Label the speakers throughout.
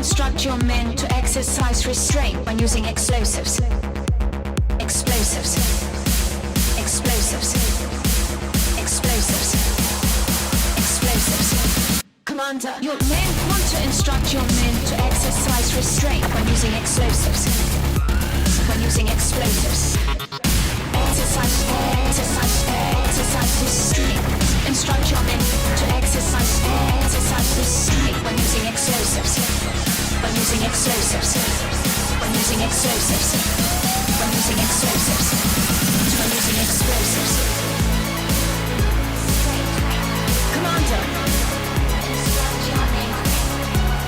Speaker 1: instruct your men to exercise restraint when using explosives. Explosives. Explosives. Explosives. Explosives. Commander, your men want to instruct your men to exercise restraint when using explosives. When using explosives. Exercise restraint. Instruct your men to exercise restraint when using explosives. When using explosives. When using explosives. When using explosives. When using explosives. Commander. Instruct your men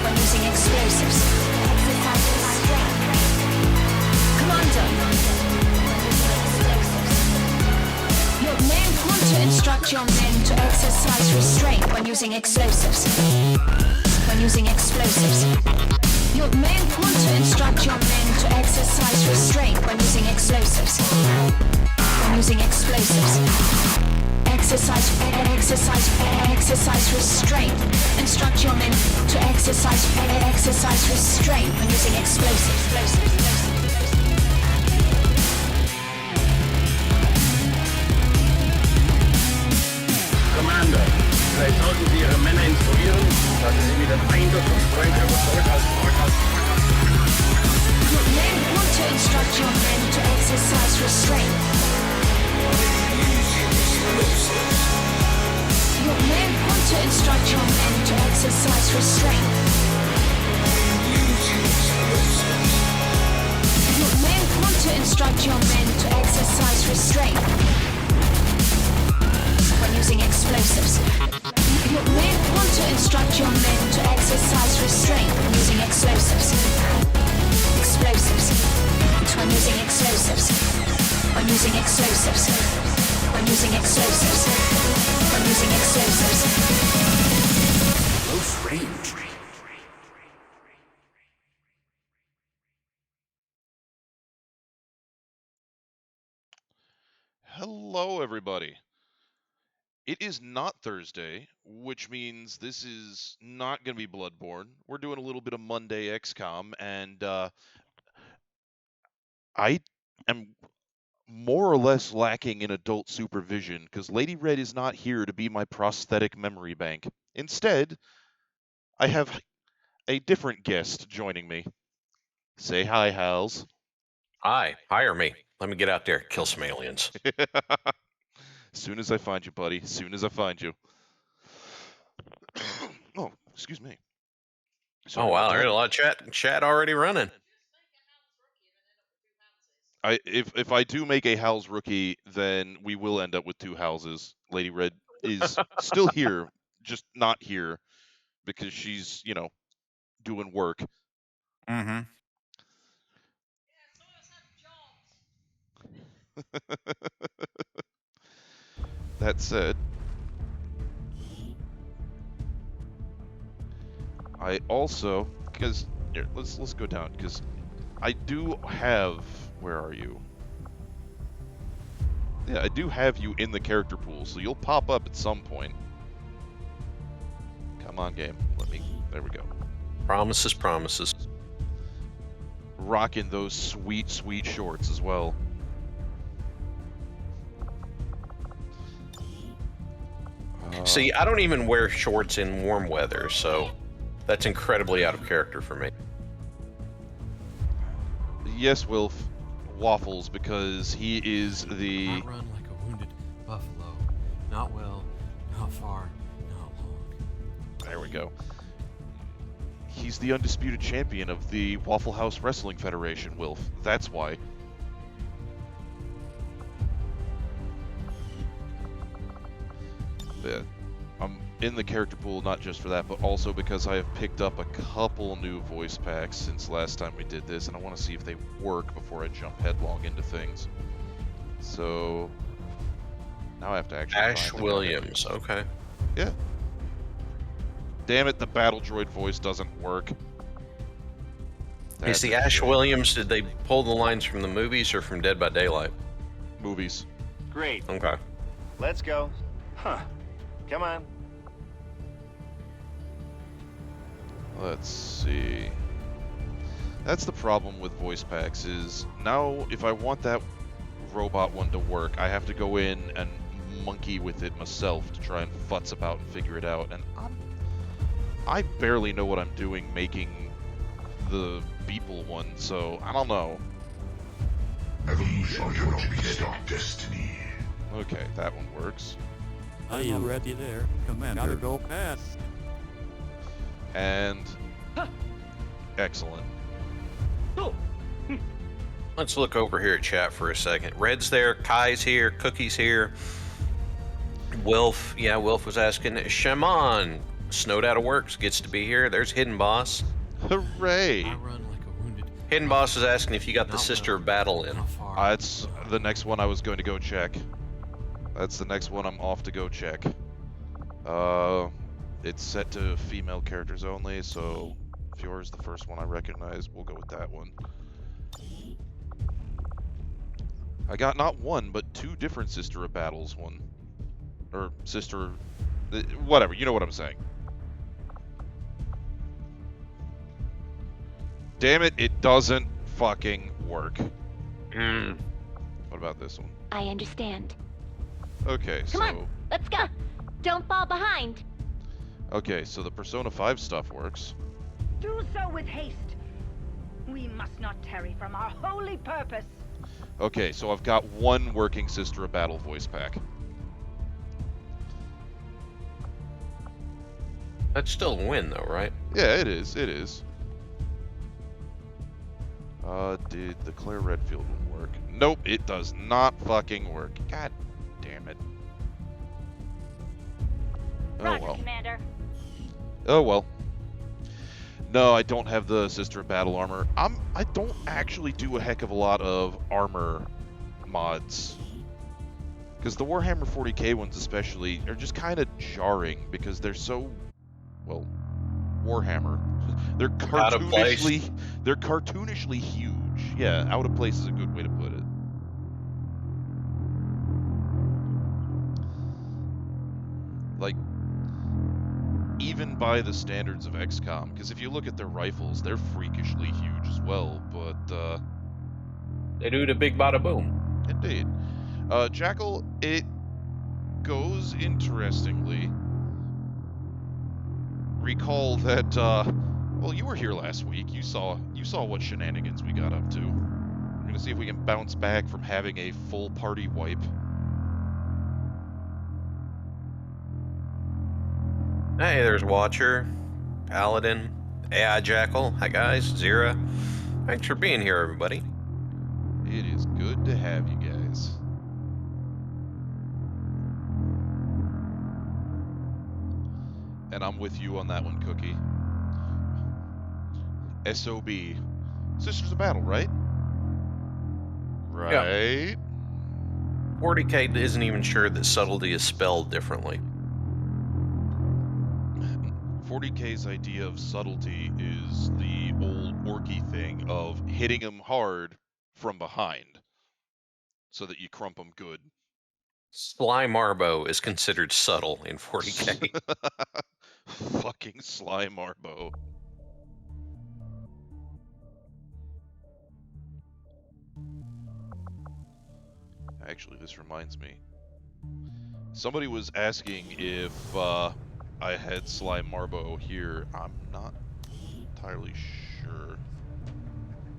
Speaker 1: when using explosives. Exercise restraint. Commander. Your men want to instruct your men to exercise restraint when using explosives. When using explosives. Your men want to instruct your men to exercise restraint when using explosives. When using explosives. Exercise restraint. Instruct your men to exercise restraint when using explosives.
Speaker 2: Commander, vielleicht sollten Sie Ihre Männer instruieren, dass Sie mit den Einsatz und Sprengkörper zurückhalten.
Speaker 1: Your men want to instruct your men to exercise restraint. Your men want to instruct your men to exercise restraint. Your men want to instruct your men to exercise restraint. When using explosives. Your men want to instruct your men to exercise restraint when using explosives. Explosives. When using explosives. When using explosives. When using explosives. When using explosives.
Speaker 2: Close range.
Speaker 3: Hello, everybody. It is not Thursday, which means this is not going to be Bloodborne. We're doing a little bit of Monday XCOM, and I am more or less lacking in adult supervision because Lady Red is not here to be my prosthetic memory bank. Instead, I have a different guest joining me. Say hi, Hals.
Speaker 4: Hi, hire me. Let me get out there, kill some aliens.
Speaker 3: Soon as I find you, buddy. Soon as I find you. Oh, excuse me. Sorry
Speaker 4: Oh wow,
Speaker 3: about
Speaker 4: there's
Speaker 3: that.
Speaker 4: a lot of chat already running.
Speaker 3: If I do make a Hal's rookie, then we will end up with two Halses. Lady Red is still here, just not here because she's, doing work.
Speaker 4: Mm-hmm.
Speaker 3: That said, I also because here, let's go down because I do have. Where are you? Yeah, I do have you in the character pool, so you'll pop up at some point. Come on, game. There we go.
Speaker 4: Promises, promises.
Speaker 3: Rocking those sweet, sweet shorts as well.
Speaker 4: See, I don't even wear shorts in warm weather, so that's incredibly out of character for me.
Speaker 3: Yes, Wilf. Waffles, because he is the...
Speaker 5: Not run like a wounded buffalo. Not well, not far, not long.
Speaker 3: There we go. He's the undisputed champion of the Waffle House Wrestling Federation, Wilf. That's why. Yeah. I'm in the character pool not just for that, but also because I have picked up a couple new voice packs since last time we did this, and I want to see if they work before I jump headlong into things. So now I have to actually
Speaker 4: Ash
Speaker 3: find them.
Speaker 4: Williams, okay.
Speaker 3: Yeah. Damn it, the Battle Droid voice doesn't work.
Speaker 4: Is
Speaker 3: That's
Speaker 4: the
Speaker 3: a
Speaker 4: Ash
Speaker 3: shame.
Speaker 4: Williams, did they pull the lines from the movies or from Dead by Daylight?
Speaker 3: Movies.
Speaker 6: Great.
Speaker 4: Okay.
Speaker 6: Let's go. Huh. Come on.
Speaker 3: Let's see. That's the problem with voice packs is now if I want that robot one to work, I have to go in and monkey with it myself to try and futz about and figure it out. And I barely know what I'm doing making the Beeple one, so I don't know.
Speaker 7: Evolution cannot be stopped, destiny.
Speaker 3: Okay, that one works.
Speaker 8: I'm already there. Commander. Gotta go fast.
Speaker 3: And excellent.
Speaker 4: Let's look over here at chat for a second. Red's there, Kai's here, Cookie's here. Wilf, yeah, Wilf was asking. Shaman, snowed out of works, gets to be here. There's Hidden Boss.
Speaker 3: Hooray!
Speaker 5: I run like a wounded.
Speaker 4: Hidden Boss is asking if you got the Sister of Battle in.
Speaker 5: How far?
Speaker 3: It's the next one I was going to go check. That's the next one I'm off to go check. It's set to female characters only, so Fior's the first one I recognize. We'll go with that one. I got not one, but two different Sister of Battles one. Or Sister... whatever, you know what I'm saying. Damn it, it doesn't fucking work. What about this one?
Speaker 9: I understand.
Speaker 3: Okay,
Speaker 9: Come on, let's go. Don't fall behind.
Speaker 3: Okay, so the Persona 5 stuff works.
Speaker 10: Do so with haste. We must not tarry from our holy purpose.
Speaker 3: Okay, so I've got one working Sister of Battle voice pack.
Speaker 4: That's still a win, though, right?
Speaker 3: Yeah, it is. It is. Did the Claire Redfield one work? Nope, it does not fucking work. God damn it. Oh
Speaker 9: Roger,
Speaker 3: well.
Speaker 9: Commander.
Speaker 3: Oh well. No, I don't have the Sister of Battle armor. I don't actually do a heck of a lot of armor mods. Because the Warhammer 40k ones especially are just kind of jarring because they're so, well, Warhammer. They're
Speaker 4: Out of place.
Speaker 3: cartoonishly huge. Yeah, out of place is a good way to put it. Like, even by the standards of XCOM, because if you look at their rifles, they're freakishly huge as well, but,
Speaker 4: They do the big bada boom.
Speaker 3: indeed. Jackal, it goes interestingly. Recall that, well, you were here last week. You saw what shenanigans we got up to. We're gonna see if we can bounce back from having a full party wipe.
Speaker 4: Hey, there's Watcher, Paladin, AI Jackal. Hi guys, Zira. Thanks for being here, everybody.
Speaker 3: It is good to have you guys. And I'm with you on that one, Cookie. SOB. Sisters of Battle, right? Right?
Speaker 4: 40k isn't even sure that subtlety is spelled differently.
Speaker 3: 40k's idea of subtlety is the old orky thing of hitting them hard from behind so that you crump them good.
Speaker 4: Sly Marbo is considered subtle in 40k.
Speaker 3: Fucking Sly Marbo. Actually, this reminds me. Somebody was asking if I had Sly Marbo here. I'm not entirely sure.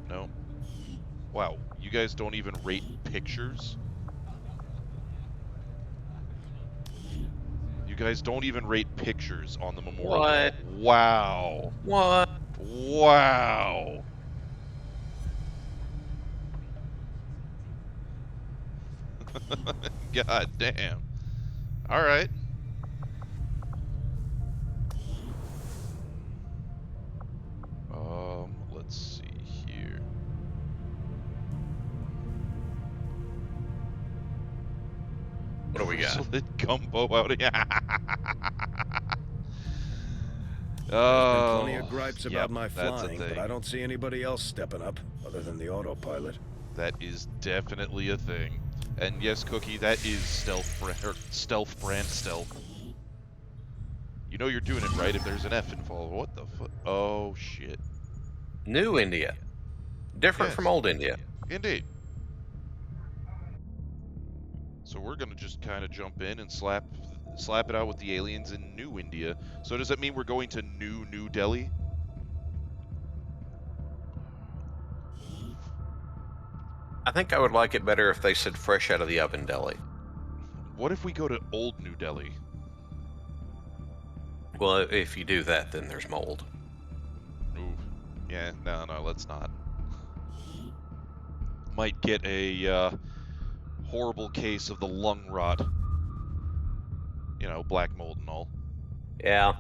Speaker 3: No. Wow, you guys don't even rate pictures? You guys don't even rate pictures on the memorial.
Speaker 4: What?
Speaker 3: Wow.
Speaker 4: What?
Speaker 3: Wow. God damn. All right. Let's see here.
Speaker 4: What do we got?
Speaker 3: Slit gumbo out of here.
Speaker 11: There's been plenty of gripes about
Speaker 3: yep,
Speaker 11: my
Speaker 3: that's a
Speaker 11: flying, but
Speaker 3: thing.
Speaker 11: I don't see anybody else stepping up other than the autopilot.
Speaker 3: That is definitely a thing. And yes, Cookie, that is stealth brand stealth. You know you're doing it right if there's an F involved. What the fuck? Oh, shit.
Speaker 4: New India. Different
Speaker 3: Yes.
Speaker 4: from old India.
Speaker 3: Indeed. So we're gonna just kind of jump in and slap it out with the aliens in New India. So does that mean we're going to New Delhi?
Speaker 4: I think I would like it better if they said fresh out of the oven Delhi.
Speaker 3: What if we go to Old New Delhi?
Speaker 4: Well, if you do that, then there's mold.
Speaker 3: Ooh. Yeah, no, let's not. Might get a horrible case of the lung rot. You know, black mold and all.
Speaker 4: Yeah.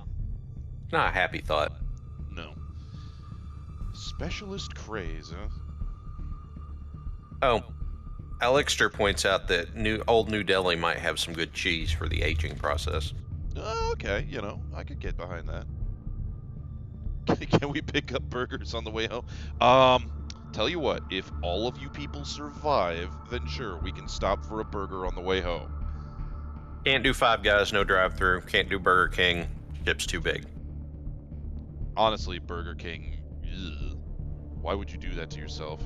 Speaker 4: Not a happy thought.
Speaker 3: No. Specialist craze, huh?
Speaker 4: Oh, Alexter points out that old New Delhi might have some good cheese for the aging process.
Speaker 3: Oh, okay, you know, I could get behind that. Can we pick up burgers on the way home? Tell you what, if all of you people survive, then sure, we can stop for a burger on the way home.
Speaker 4: Can't do Five Guys, no drive-through. Can't do Burger King. Ship's too big.
Speaker 3: Honestly, Burger King, ugh. Why would you do that to yourself?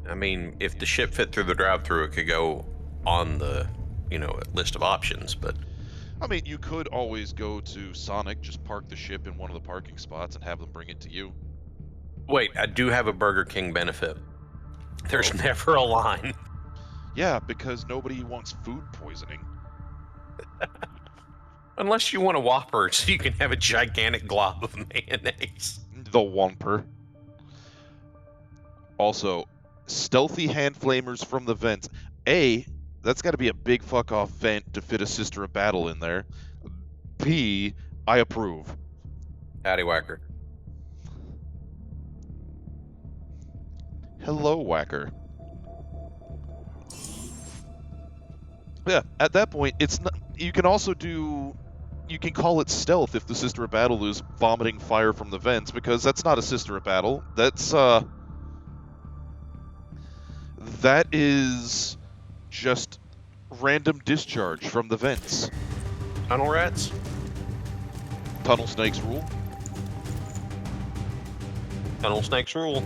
Speaker 4: I mean, if the ship fit through the drive-through, it could go on the, list of options, but...
Speaker 3: I mean, you could always go to Sonic, just park the ship in one of the parking spots and have them bring it to you.
Speaker 4: Wait, I do have a Burger King benefit. There's never a line.
Speaker 3: Yeah, because nobody wants food poisoning.
Speaker 4: Unless you want a Whopper, so you can have a gigantic glob of mayonnaise.
Speaker 3: The Whomper. Also, stealthy hand flamers from the vents. A, that's got to be a big fuck-off vent to fit a Sister of Battle in there. B, I approve.
Speaker 4: Howdy, Whacker.
Speaker 3: Hello, Whacker. Yeah, at that point, it's not. You can also do. You can call it stealth if the Sister of Battle is vomiting fire from the vents, because that's not a Sister of Battle. That's that is just random discharge from the vents.
Speaker 4: Tunnel rats?
Speaker 3: Tunnel snakes rule.
Speaker 4: Tunnel snakes rule.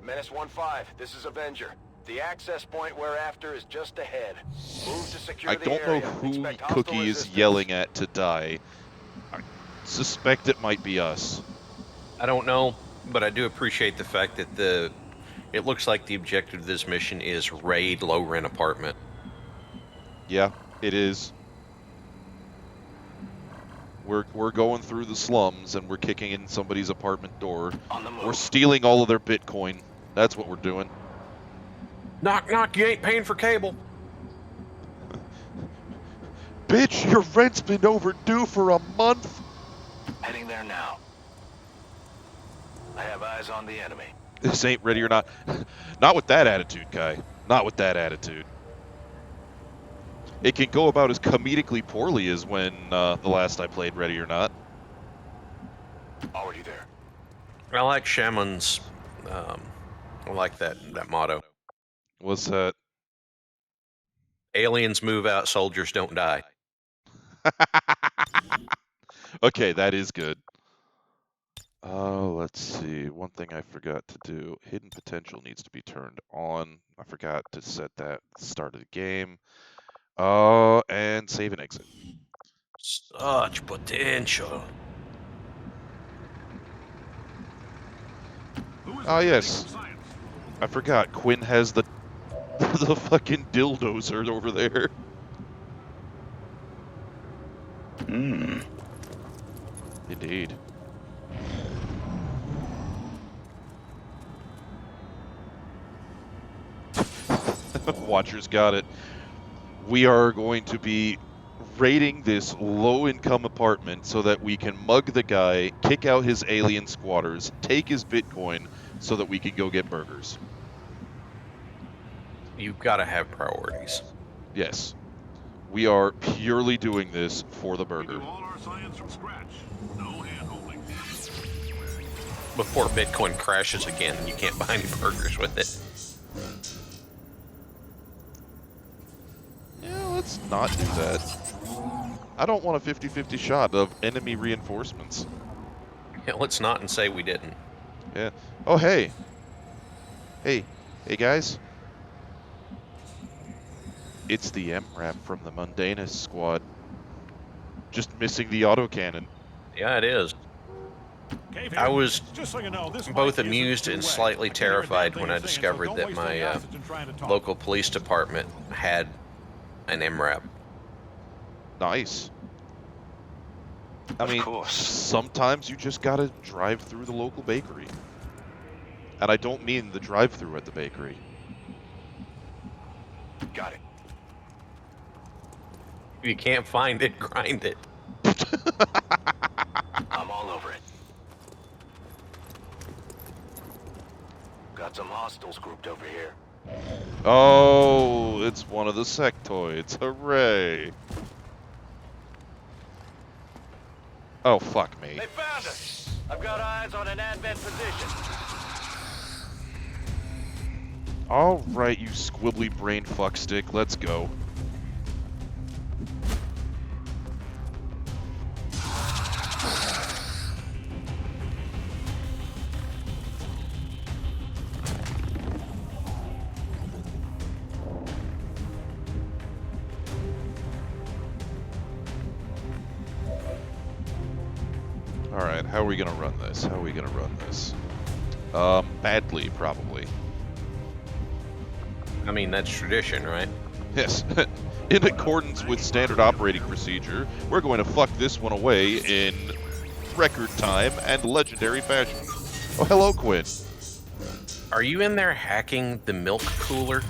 Speaker 6: Menace 1-5, this is Avenger. The access point we're after is just ahead. Move to secure
Speaker 3: I
Speaker 6: the
Speaker 3: don't know
Speaker 6: area.
Speaker 3: who
Speaker 6: Expect hostile
Speaker 3: Cookie is
Speaker 6: resistance.
Speaker 3: yelling at to die. I suspect it might be us.
Speaker 4: I don't know, but I do appreciate the fact that it looks like the objective of this mission is raid low-rent apartment.
Speaker 3: Yeah, it is. We're going through the slums and we're kicking in somebody's apartment door. We're stealing all of their Bitcoin. That's what we're doing.
Speaker 4: Knock, knock, you ain't paying for cable.
Speaker 3: Bitch, your rent's been overdue for a month.
Speaker 6: Heading there now. I have eyes on the enemy.
Speaker 3: This ain't ready or not. Not with that attitude, Kai. Not with that attitude. It can go about as comedically poorly as when the last I played Ready or Not.
Speaker 6: Already there.
Speaker 4: I like Shaman's, I like that motto.
Speaker 3: What's that?
Speaker 4: Aliens move out, soldiers don't die.
Speaker 3: Okay, that is good. Let's see. One thing I forgot to do. Hidden potential needs to be turned on. I forgot to set that at the start of the game. And save and exit.
Speaker 4: Such potential.
Speaker 3: Oh, yes. I forgot. Quinn has the fucking dildozer over there. Indeed. Watcher's got it. We are going to be raiding this low-income apartment so that we can mug the guy, kick out his alien squatters, take his Bitcoin so that we can go get burgers.
Speaker 4: You've got to have priorities.
Speaker 3: Yes. We are purely doing this for the burger.
Speaker 2: all our science from scratch. No hand-holding.
Speaker 4: Before Bitcoin crashes again and you can't buy any burgers with it.
Speaker 3: Yeah, let's not do that. I don't want a 50-50 shot of enemy reinforcements.
Speaker 4: Yeah, let's not and say we didn't.
Speaker 3: Yeah. Oh, hey. Hey guys. It's the MRAP from the Mundanus squad. Just missing the autocannon.
Speaker 4: Yeah, it is. I was both amused and slightly terrified when I discovered that my local police department had an MRAP.
Speaker 3: Nice. I mean, sometimes you just gotta drive through the local bakery. And I don't mean the drive-through at the bakery.
Speaker 6: Got it.
Speaker 4: If you can't find it, grind it.
Speaker 6: I'm all over it. Got some hostiles grouped over here.
Speaker 3: Oh, it's one of the sectoids. Hooray. Oh, fuck me.
Speaker 6: They found us. I've got eyes on an advent position.
Speaker 3: Alright, you squibbly brain fuckstick, let's go. Alright, how are we gonna run this? How are we gonna run this? Badly, probably.
Speaker 4: I mean, that's tradition, right?
Speaker 3: Yes. In accordance with standard operating procedure, we're going to fuck this one away in record time and legendary fashion. Oh, hello, Quinn.
Speaker 4: Are you in there hacking the milk cooler?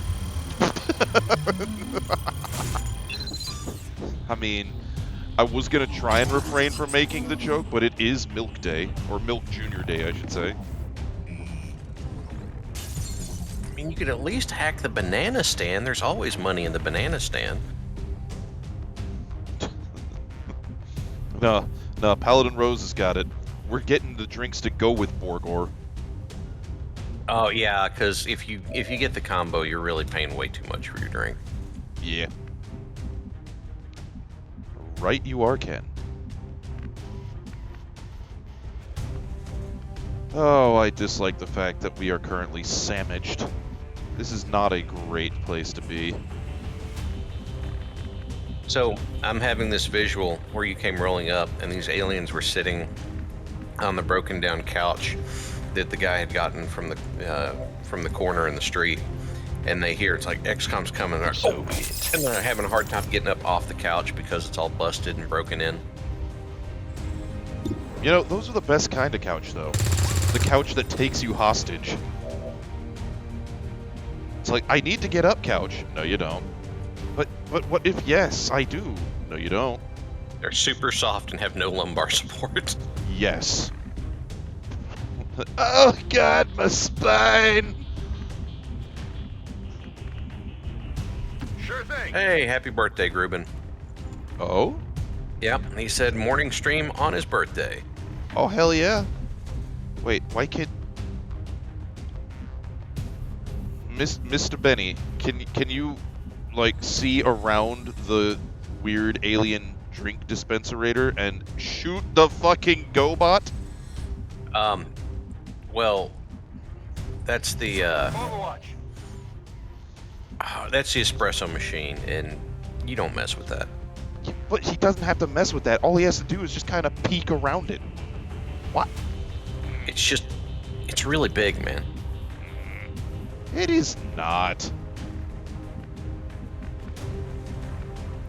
Speaker 3: I mean, I was going to try and refrain from making the joke, but it is Milk Day, or Milk Junior Day, I should say.
Speaker 4: I mean, you could at least hack the banana stand. There's always money in the banana stand.
Speaker 3: No, Paladin Rose has got it. We're getting the drinks to go with Borgor.
Speaker 4: Oh yeah, because if you get the combo, you're really paying way too much for your drink.
Speaker 3: Yeah. Right you are, Ken. Oh, I dislike the fact that we are currently sandwiched. This is not a great place to be.
Speaker 4: So, I'm having this visual where you came rolling up and these aliens were sitting on the broken down couch that the guy had gotten from the corner in the street. And they hear, it's like, XCOM's coming. And they're having a hard time getting up off the couch because it's all busted and broken in.
Speaker 3: You know, those are the best kind of couch, though. The couch that takes you hostage. It's like, I need to get up, couch. No, you don't. But what if yes, I do? No, you don't.
Speaker 4: They're super soft and have no lumbar support.
Speaker 3: Yes. Oh, God, my spine!
Speaker 6: Sure thing.
Speaker 4: Hey, happy birthday, Gruben.
Speaker 3: Oh?
Speaker 4: Yep, he said morning stream on his birthday.
Speaker 3: Oh, hell yeah. Wait, why can't... Mr. Benny, can you, like, see around the weird alien drink dispenserator and shoot the fucking GoBot?
Speaker 4: Well, that's the,
Speaker 6: Overwatch.
Speaker 4: that's the espresso machine, and you don't mess with that.
Speaker 3: But he doesn't have to mess with that. All he has to do is just kind of peek around it. What?
Speaker 4: It's really big, man.
Speaker 3: It is not.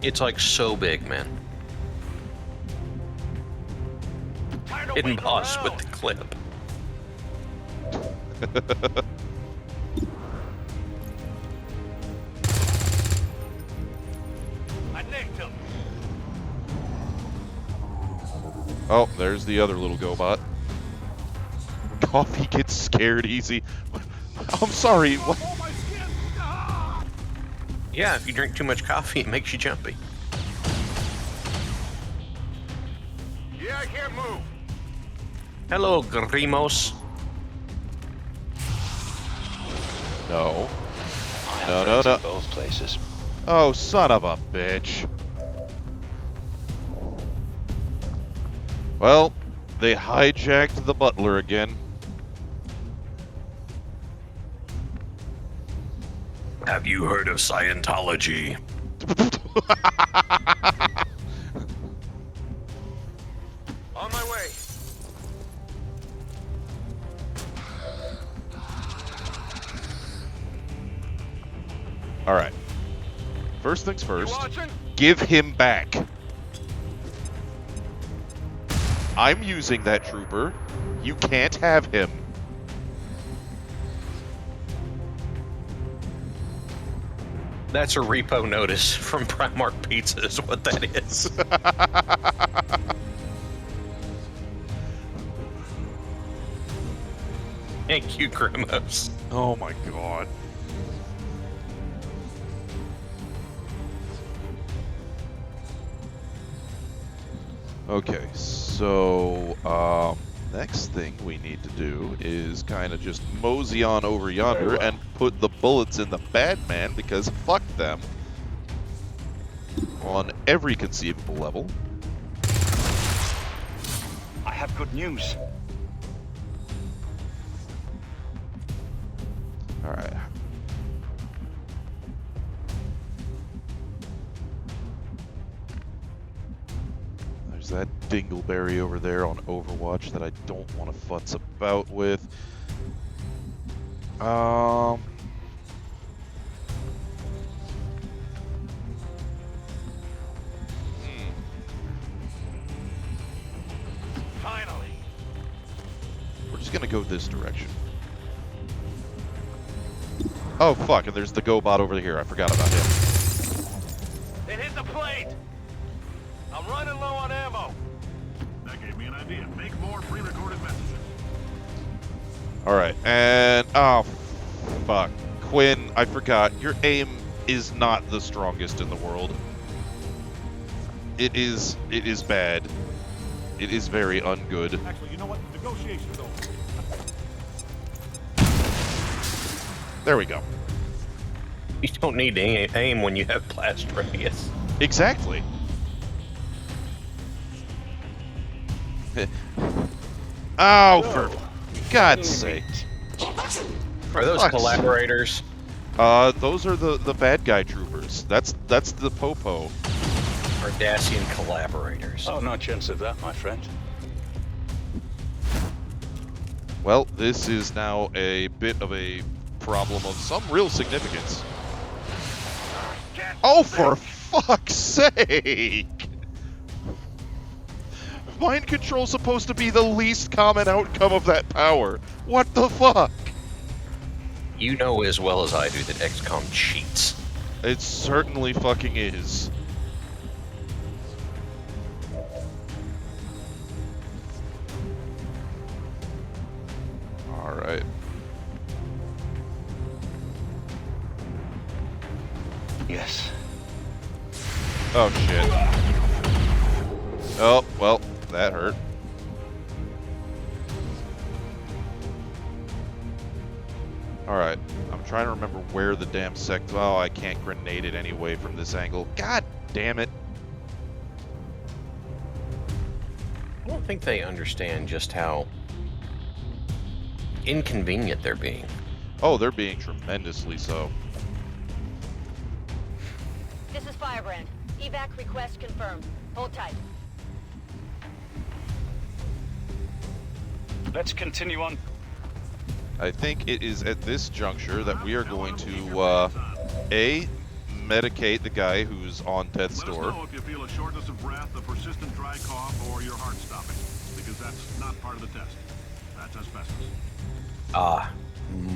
Speaker 4: It's like so big, man. Hidden boss with the clip.
Speaker 6: I nicked him.
Speaker 3: Oh, there's the other little GoBot. Coffee gets scared easy. I'm sorry. What?
Speaker 4: Yeah, if you drink too much coffee, it makes you jumpy.
Speaker 6: Yeah, I can't move.
Speaker 4: Hello, Grimos.
Speaker 3: No. No.
Speaker 6: Both places.
Speaker 3: Oh, son of a bitch. Well, They hijacked the butler again.
Speaker 4: Have you heard of Scientology?
Speaker 6: On my way.
Speaker 3: Alright. First things
Speaker 6: You
Speaker 3: first,
Speaker 6: watching?
Speaker 3: give him back. I'm using that trooper. You can't have him.
Speaker 4: That's a repo notice from Primark Pizza is what that is. Thank you, Grimos.
Speaker 3: Oh my god. Okay, so next thing we need to do is kind of just mosey on over yonder and put the bullets in the bad man, because fuck them on every conceivable level.
Speaker 12: I have good news.
Speaker 3: Alright. There's that dingleberry over there on Overwatch that I don't want to futz about with.
Speaker 6: Finally.
Speaker 3: We're just gonna go this direction. Oh fuck, and there's the GoBot over here. I forgot about him.
Speaker 6: It hit the plate. I'm running low on ammo.
Speaker 2: That gave me an idea. Make more pre-recorded messages.
Speaker 3: Alright, and oh fuck. Quinn, I forgot. Your aim is not the strongest in the world. It is bad. It is very ungood.
Speaker 2: Actually, you know what? Negotiations over.
Speaker 3: There we go.
Speaker 4: You don't need to aim when you have blast radius.
Speaker 3: Exactly. Oh, for God's sake.
Speaker 4: Are those collaborators?
Speaker 3: Those are the bad guy troopers. That's the Popo.
Speaker 4: Cardassian collaborators.
Speaker 12: Oh, no chance of that, my friend.
Speaker 3: Well, this is now a bit of a problem of some real significance. Oh, for fuck's sake! Mind control's supposed to be the least common outcome of that power. What the fuck?
Speaker 4: You know as well as I do that XCOM cheats.
Speaker 3: It certainly fucking is. Alright.
Speaker 12: Yes.
Speaker 3: Oh shit. Oh, well, that hurt. Alright, I'm trying to remember where the damn sect... Oh, I can't grenade it anyway from this angle. God damn it.
Speaker 4: I don't think they understand just how inconvenient they're being.
Speaker 3: Oh, they're being tremendously so.
Speaker 9: This is Firebrand. Evac request confirmed. Hold tight.
Speaker 12: Let's continue on.
Speaker 3: I think it is at this juncture that we are going to, A, medicate the guy who's on death's door.
Speaker 2: Let us know if you feel a shortness of breath, a persistent dry cough, or your heart stopping, because that's not part of the test. That's asbestos.
Speaker 4: Ah,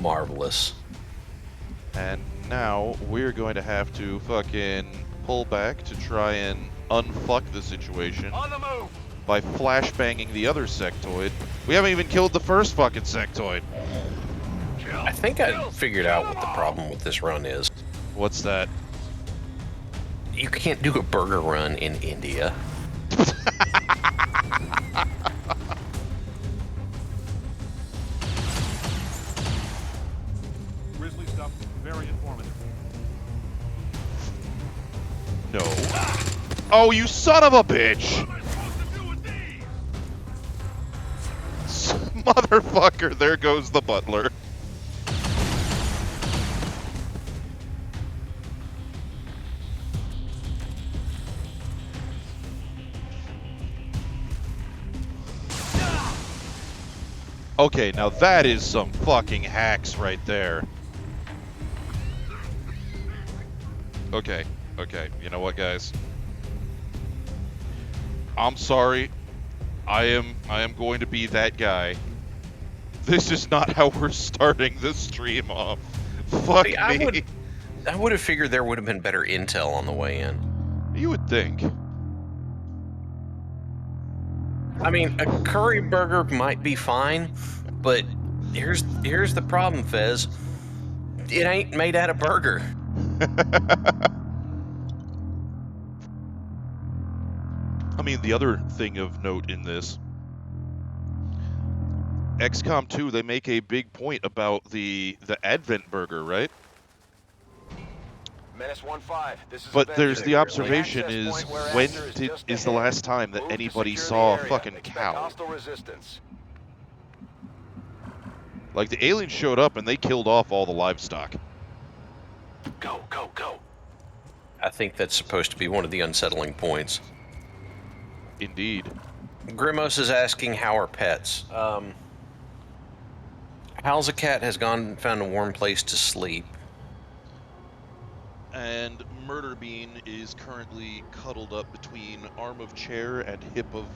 Speaker 4: marvelous.
Speaker 3: And now we're going to have to fucking pull back to try and unfuck the situation
Speaker 6: On the move.
Speaker 3: by flashbanging the other sectoid. We haven't even killed the first fucking sectoid.
Speaker 4: I think I figured out what the problem with this run is.
Speaker 3: What's that?
Speaker 4: You can't do a burger run in India.
Speaker 2: Grizzly stuff, very informative.
Speaker 3: No. Oh, you son of a bitch!
Speaker 2: What am I supposed to do with these?
Speaker 3: Motherfucker, there goes the butler. Okay, now that is some fucking hacks right there. Okay, you know what, guys? I'm sorry. I am going to be that guy. This is not how we're starting this stream off. Fuck me.
Speaker 4: I would have figured there would have been better intel on the way in.
Speaker 3: You would think.
Speaker 4: I mean, a curry burger might be fine, but here's the problem, Fez. It ain't made out of burger.
Speaker 3: I mean, the other thing of note in this, XCOM 2, they make a big point about the Advent burger, right?
Speaker 6: Menace 1-5, this is
Speaker 3: But
Speaker 6: Avenger.
Speaker 3: there's the observation
Speaker 6: Access
Speaker 3: is,
Speaker 6: point where
Speaker 3: when
Speaker 6: Astor just
Speaker 3: is the
Speaker 6: ahead.
Speaker 3: last time that
Speaker 6: Move to
Speaker 3: anybody
Speaker 6: secure
Speaker 3: saw a
Speaker 6: the area.
Speaker 3: fucking
Speaker 6: Expect
Speaker 3: cow?
Speaker 6: hostile resistance.
Speaker 3: Like, the aliens showed up and they killed off all the livestock.
Speaker 6: Go, go, go.
Speaker 4: I think that's supposed to be one of the unsettling points.
Speaker 3: Indeed.
Speaker 4: Grimos is asking how are pets. Hal's a cat has gone and found a warm place to sleep.
Speaker 3: And Murder Bean is currently cuddled up between arm of chair and hip of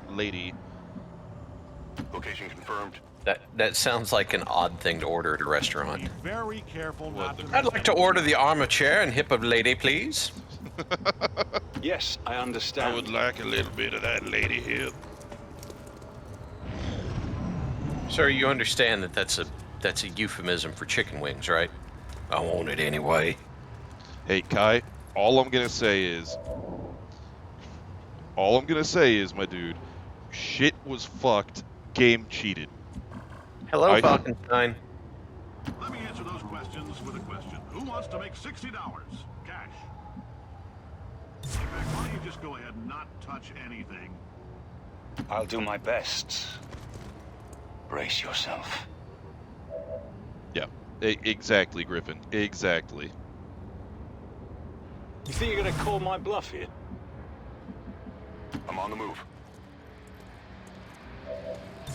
Speaker 3: lady.
Speaker 6: Location confirmed.
Speaker 4: That sounds like an odd thing to order at a restaurant.
Speaker 7: Be very careful not to...
Speaker 4: I'd like to order the arm of chair and hip of lady, please.
Speaker 12: Yes, I understand.
Speaker 2: I would like a little bit of that lady hip.
Speaker 4: Sir, you understand that that's a euphemism for chicken wings, right? I want it anyway.
Speaker 3: Hey, Kai, all I'm gonna say is, my dude, shit was fucked, game cheated.
Speaker 4: Hello, Falkenstein.
Speaker 7: Let me answer those questions with a question. Who wants to make $60? Cash. In fact, why don't you just go ahead and not touch anything?
Speaker 12: I'll do my best. Brace yourself.
Speaker 3: Yeah, exactly, Griffin, exactly.
Speaker 12: You think you're gonna call my bluff here?
Speaker 6: I'm on the move.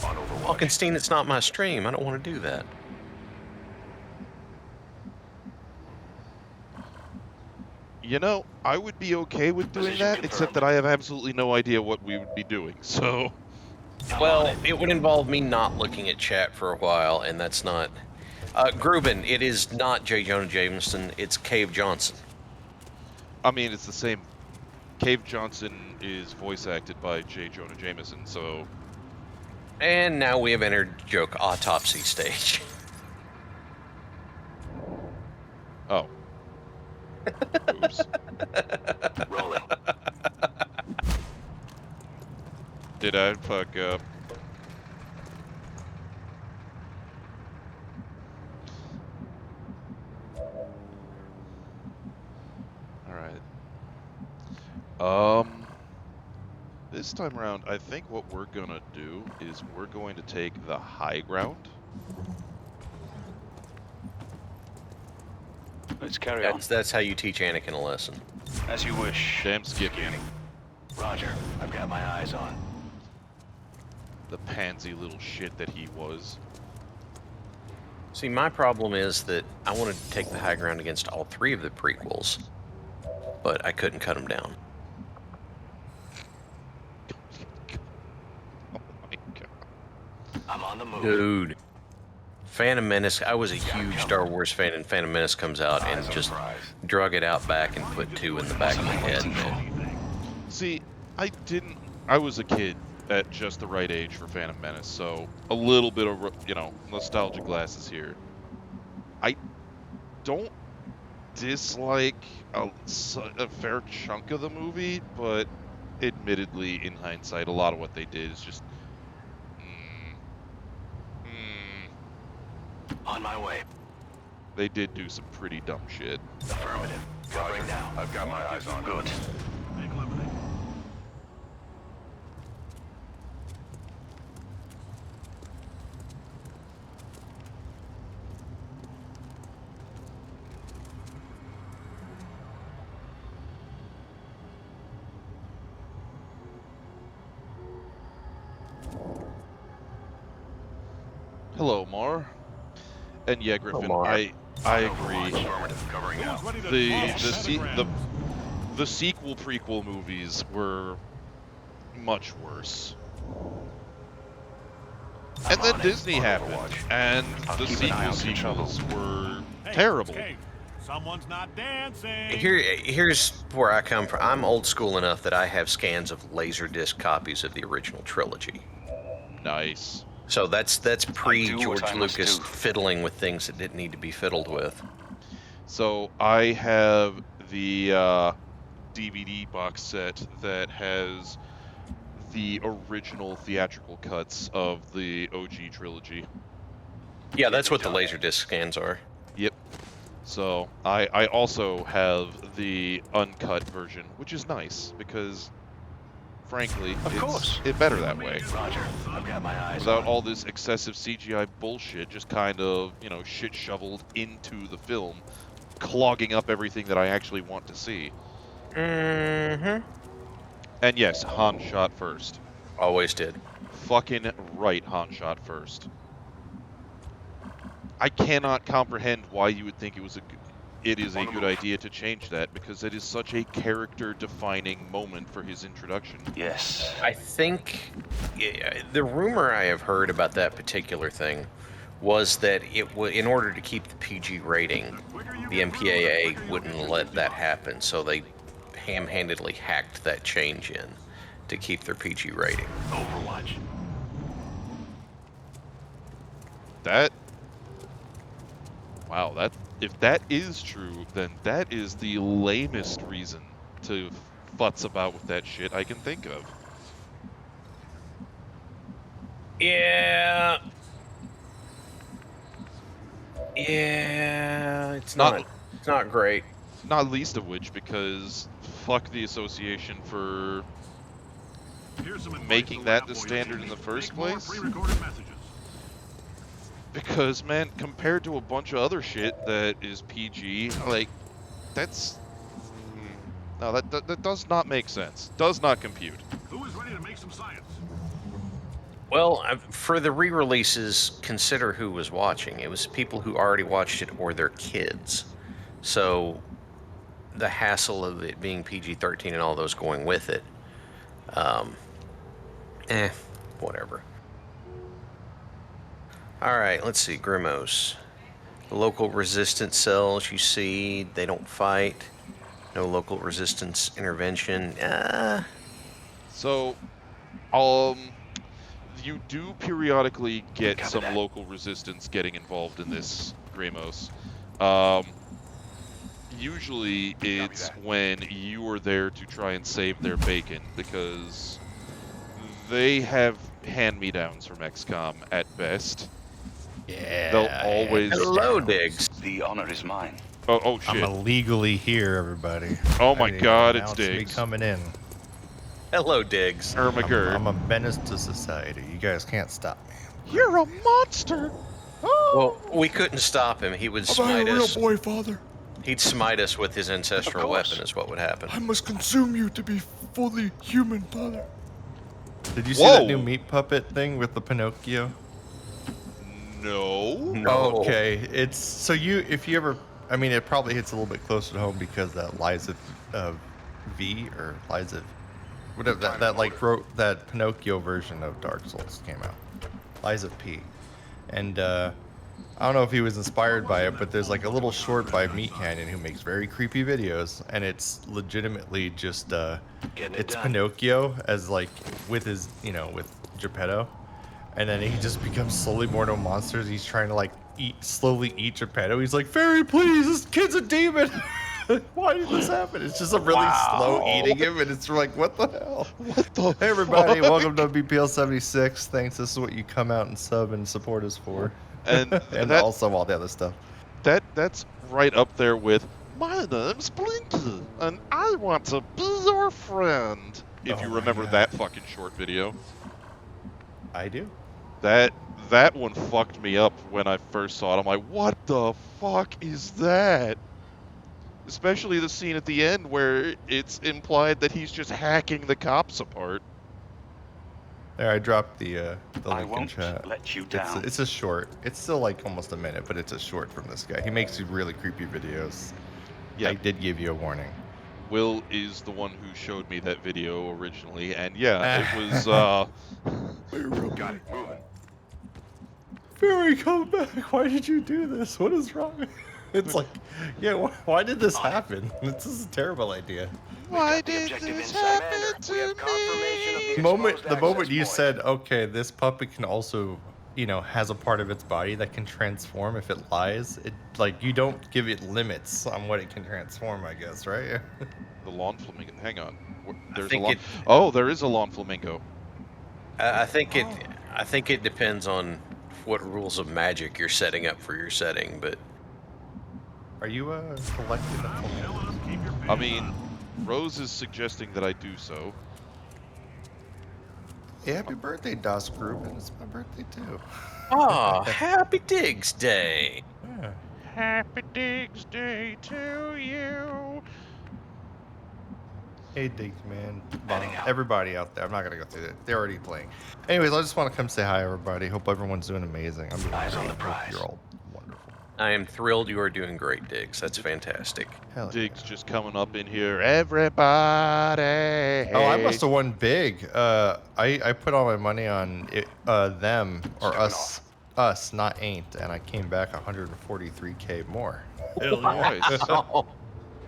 Speaker 6: On Overwatch.
Speaker 4: Falkenstein, it's not my stream. I don't want to do that.
Speaker 3: You know, I would be okay with doing that, except that I have absolutely no idea what we would be doing, so...
Speaker 4: Well, it would involve me not looking at chat for a while, and that's not... Gruben, it is not J. Jonah Jameson, it's Cave Johnson.
Speaker 3: I mean, it's the same. Cave Johnson is voice acted by J. Jonah Jameson, so...
Speaker 4: And now we have entered joke autopsy stage.
Speaker 3: Oh. Oops.
Speaker 6: Rolling.
Speaker 3: Did I fuck up? Alright. This time around, I think what we're gonna do is we're going to take the high ground.
Speaker 12: Let's carry on.
Speaker 4: That's how you teach Anakin a lesson.
Speaker 12: As you wish.
Speaker 3: Damn Skippy.
Speaker 6: Roger. I've got my eyes on.
Speaker 3: The pansy little shit that he was.
Speaker 4: See, my problem is that I wanted to take the high ground against all three of the prequels, but I couldn't cut them down.
Speaker 3: Oh my god.
Speaker 6: I'm on the move.
Speaker 4: Dude. Phantom Menace, I was a huge Star Wars fan, and Phantom Menace comes out and just drug it out back and put 2 in the back of my head, man.
Speaker 3: See, I was a kid at just the right age for Phantom Menace, so a little bit of, you know, nostalgia glasses here. I don't dislike a fair chunk of the movie, but admittedly, in hindsight, a lot of what they did is just...
Speaker 6: On my way.
Speaker 3: They did do some pretty dumb shit.
Speaker 6: Affirmative. Covering now. I've got my eyes on. Good.
Speaker 7: Make lemonade.
Speaker 3: Hello, Mar. And yeah, Griffin,
Speaker 4: Mar.
Speaker 3: I agree. The sequel prequel movies were much worse. And then Disney happened, and the sequels were terrible.
Speaker 7: Someone's not dancing.
Speaker 4: Here's where I come from. I'm old school enough that I have scans of Laserdisc copies of the original trilogy.
Speaker 3: Nice.
Speaker 4: So that's pre-George Lucas fiddling with things that didn't need to be fiddled with.
Speaker 3: So I have the DVD box set that has the original theatrical cuts of the OG trilogy.
Speaker 4: Yeah, that's what the Laserdisc scans are.
Speaker 3: Yep. So I also have the uncut version, which is nice because, frankly, it's better that way.
Speaker 12: Roger. I've got my eyes
Speaker 3: Without
Speaker 12: on.
Speaker 3: all this excessive CGI bullshit just kind of, shit shoveled into the film, clogging up everything that I actually want to see.
Speaker 4: Mm-hmm.
Speaker 3: And yes, Han shot first.
Speaker 4: Always did.
Speaker 3: Fucking right, Han shot first. I cannot comprehend why you would think it is a good idea to change that, because it is such a character-defining moment for his introduction.
Speaker 12: Yes.
Speaker 4: I think the rumor I have heard about that particular thing was that in order to keep the PG rating, the MPAA wouldn't let that happen, so they ham-handedly hacked that change in to keep their PG rating.
Speaker 12: Overwatch.
Speaker 3: Wow, if that is true, then that is the lamest reason to futz about with that shit I can think of.
Speaker 4: Yeah. Yeah, it's not great.
Speaker 3: Not least of which because fuck the association for making that the standard in the first place. Because, man, compared to a bunch of other shit that is PG, like, that's... No, that does not make sense. Does not compute.
Speaker 7: Who is ready to make some science?
Speaker 4: Well, for the re-releases, consider who was watching. It was people who already watched it or their kids. So, the hassle of it being PG-13 and all those going with it, whatever. Alright, let's see, Grimos. The local resistance cells, you see, they don't fight. No local resistance intervention.
Speaker 3: So, you do periodically get some local resistance getting involved in this, Gramos. Usually it's when you are there to try and save their bacon, because they have hand-me-downs from XCOM at best.
Speaker 13: Yeah.
Speaker 3: They'll always...
Speaker 4: Hello, Diggs.
Speaker 12: The honor is mine.
Speaker 3: Oh shit.
Speaker 13: I'm illegally here, everybody.
Speaker 3: Oh my god, it's Diggs.
Speaker 13: Me coming in.
Speaker 4: Hello, Diggs.
Speaker 3: Ermagerd.
Speaker 13: I'm a menace to society. You guys can't stop me.
Speaker 3: You're a monster!
Speaker 4: Well, we couldn't stop him. He would smite us.
Speaker 8: I'm a real boy, father.
Speaker 4: He'd smite us with his ancestral weapon is what would happen.
Speaker 8: I must consume you to be fully human, father.
Speaker 13: Did you see that new meat puppet thing with the Pinocchio?
Speaker 3: No.
Speaker 4: No.
Speaker 13: Okay, it's so if you ever, I mean, it probably hits a little bit closer to home because that Liza V or Liza, whatever that Pinocchio version of Dark Souls came out, Liza P, and I don't know if he was inspired by it, but there's like a little short by Meat Canyon who makes very creepy videos, and it's legitimately just it's Pinocchio as like with his with Geppetto. And then he just becomes slowly more no monsters. He's trying to slowly eat Geppetto. He's like, "Fairy, please, this kid's a demon." Why did this happen? It's just a really slow eating him, and it's like, what the hell?
Speaker 3: What the
Speaker 13: Hey everybody, welcome to BPL 76. Thanks. This is what you come out and sub and support us for,
Speaker 3: and
Speaker 13: also all the other stuff.
Speaker 3: That's right up there with my name's Blinky, and I want to be your friend. If you remember that fucking short video.
Speaker 13: I do.
Speaker 3: That one fucked me up when I first saw it. I'm like, what the fuck is that? Especially the scene at the end where it's implied that he's just hacking the cops apart.
Speaker 13: There, I dropped the
Speaker 12: I
Speaker 13: link in
Speaker 12: won't
Speaker 13: chat.
Speaker 12: let you down.
Speaker 13: It's a short. It's still like almost a minute, but it's a short from this guy. He makes these really creepy videos.
Speaker 3: Yeah.
Speaker 13: I did give you a warning.
Speaker 3: Will is the one who showed me that video originally, and yeah, it was
Speaker 6: Got it. Moving.
Speaker 13: Barry, come back. Why did you do this? What is wrong? It's like, yeah, why did this happen? This is a terrible idea.
Speaker 3: Why did this happen to me?
Speaker 13: The moment you said, okay, this puppet can also, you know, has a part of its body that can transform if it lies, it like you don't give it limits on what it can transform, I guess, right?
Speaker 3: The lawn flamingo. Hang on. There's a
Speaker 4: think
Speaker 3: lawn.
Speaker 4: it-
Speaker 3: Oh, there is a lawn flamingo.
Speaker 4: I think it depends on what rules of magic you're setting up for your setting, but
Speaker 13: Are you collecting the flamingo?
Speaker 3: I mean, Rose is suggesting that I do so.
Speaker 13: Hey, happy birthday, Das Group, and it's my birthday too.
Speaker 4: oh, happy Digs Day.
Speaker 13: Yeah.
Speaker 3: Happy Digs Day to you.
Speaker 13: Hey, Diggs, man. Everybody out there. I'm not going to go through it. They're already playing. Anyways, I just want to come say hi, everybody. Hope everyone's doing amazing. I'm doing
Speaker 12: Eyes on
Speaker 13: great.
Speaker 12: the
Speaker 13: Hope
Speaker 12: prize.
Speaker 13: you're all wonderful.
Speaker 4: I am thrilled you are doing great, Diggs. That's fantastic.
Speaker 13: Hell yeah.
Speaker 3: Diggs just coming up in here. Everybody.
Speaker 13: Oh, I must have won big. I put all my money on it, them or us, not ain't, and I came back 143K more.
Speaker 7: Hell yeah.
Speaker 3: Nice.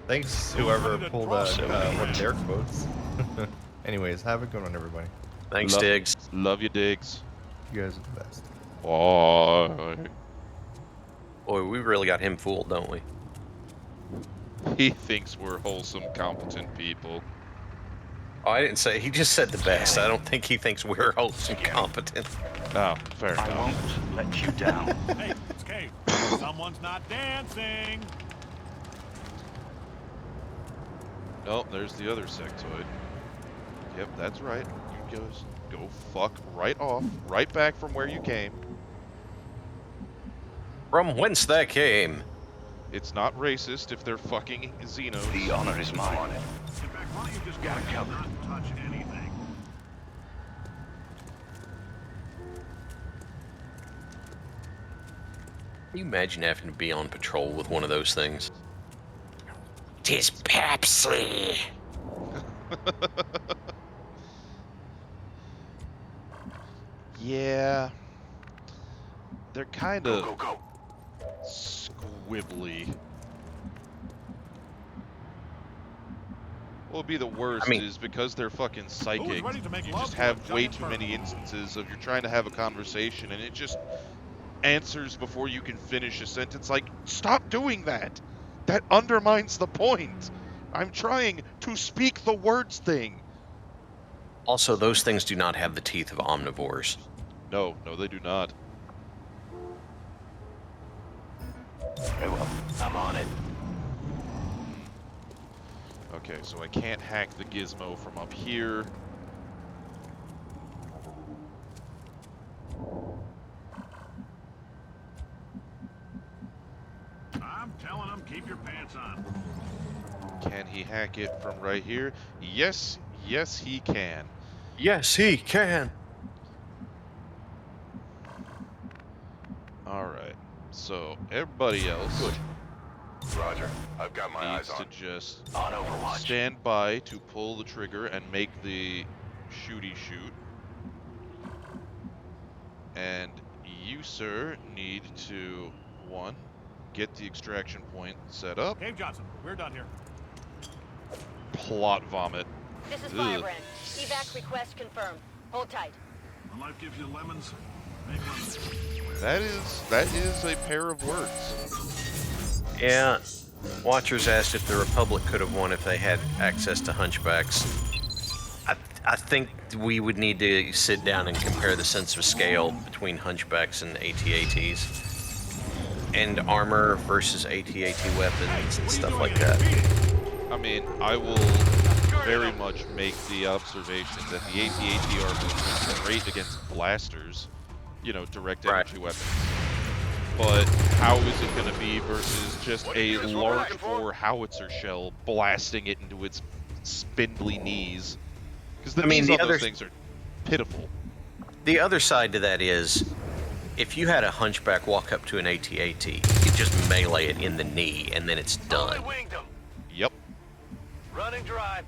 Speaker 13: Thanks, whoever pulled one of their quotes. Anyways, have a good one, everybody.
Speaker 4: Thanks,
Speaker 3: Love-
Speaker 4: Diggs.
Speaker 3: Love you, Diggs.
Speaker 13: You guys are the best.
Speaker 3: Bye.
Speaker 4: Boy, we really got him fooled, don't we?
Speaker 3: He thinks we're wholesome, competent people.
Speaker 4: Oh, I didn't say. He just said the best. I don't think he thinks we're wholesome competent.
Speaker 3: Oh, fair
Speaker 12: I
Speaker 3: enough.
Speaker 12: won't let you down.
Speaker 7: Hey, it's Cave. Someone's not dancing.
Speaker 3: Oh, there's the other sectoid. Yep, that's right. You guys go fuck right off, right back from where you came.
Speaker 4: From whence that came.
Speaker 3: It's not racist if they're fucking Xenos.
Speaker 12: The honor is mine.
Speaker 7: In fact, why don't you just
Speaker 12: Got it covered.
Speaker 7: not touch anything?
Speaker 4: Can you imagine having to be on patrol with one of those things? 'Tis Pepsi.
Speaker 3: Yeah. They're kind
Speaker 12: Go,
Speaker 3: of
Speaker 12: go, go.
Speaker 3: squibbly. What would be the worst
Speaker 4: I mean-
Speaker 3: is because they're fucking psychic,
Speaker 7: ready to make
Speaker 3: you
Speaker 7: love
Speaker 3: just
Speaker 7: to a
Speaker 3: have way
Speaker 7: giant
Speaker 3: too
Speaker 7: bird?
Speaker 3: many instances of you're trying to have a conversation and it just answers before you can finish a sentence. Like, stop doing that! That undermines the point! I'm trying to speak the words thing!
Speaker 4: Also, those things do not have the teeth of omnivores.
Speaker 3: No, they do not.
Speaker 12: Very well. I'm on it.
Speaker 3: Okay, so I can't hack the gizmo from up here.
Speaker 7: I'm telling them, keep your pants on.
Speaker 3: Can he hack it from right here? Yes, he can.
Speaker 4: Yes, he can.
Speaker 3: Alright, so everybody else
Speaker 6: Roger. I've got my eyes
Speaker 3: needs to
Speaker 6: on.
Speaker 3: just
Speaker 6: On Overwatch.
Speaker 3: stand by to pull the trigger and make the shooty shoot. And you, sir, need to, one, get the extraction point set up.
Speaker 7: Cave Johnson, we're done here.
Speaker 3: Plot vomit.
Speaker 9: This is
Speaker 3: Ugh.
Speaker 9: Firebrand. Evac request confirmed. Hold tight.
Speaker 7: When life gives you lemons, make lemonade.
Speaker 3: That is a pair of words.
Speaker 4: Yeah. Watchers asked if the Republic could have won if they had access to hunchbacks. I think we would need to sit down and compare the sense of scale between hunchbacks and AT-ATs. And armor versus AT-AT weapons and stuff like that.
Speaker 3: I mean, I will very much make the observation that the AT-AT armor is great against blasters, you know, direct energy weapons. But how is it going to be versus just a large bore howitzer shell blasting it into its spindly knees? Because the knees on those things are pitiful.
Speaker 4: The other side to that is, if you had a hunchback walk up to an AT-AT, you could just melee it in the knee, and then it's done.
Speaker 3: Yep.
Speaker 6: Running drive.